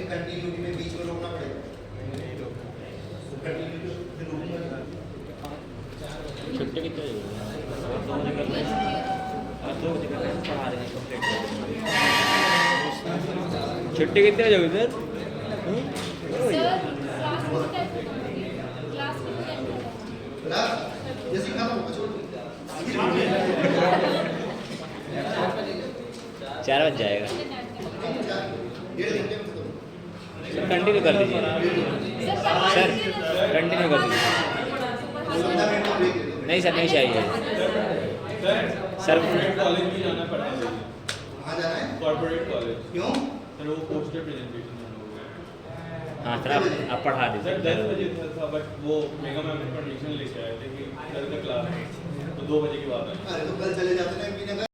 कंटिन्यूटी में बीच में रोकना पड़ेगा, कंटिन्यूटी रोकना। छुट्टी कितने छुट्टी कितने हो जाएगी सर? जैसे खत्म होगा छोड़ 4 बज जाएगा। 1.5 घंटे में खत्म। सर कंटिन्यू कर दीजिए सर, कंटिन्यू कर दीजिए। 15 मिनट का ब्रेक दे दो। नहीं सर, नहीं चाहिए सर। कॉलेज भी जाना पड़ता है, कहाँ जाना है? Corporate college. क्यों? सर वो पोस्टर प्रेजेंटेशन होगा। हाँ सर, आप पढ़ा सर दीजिए। 10 बजे था, बट वो मेगा मैम ने परमिशन लेके आए थे कि कल का क्लास है, तो 2 बजे की बात है। अरे तो कल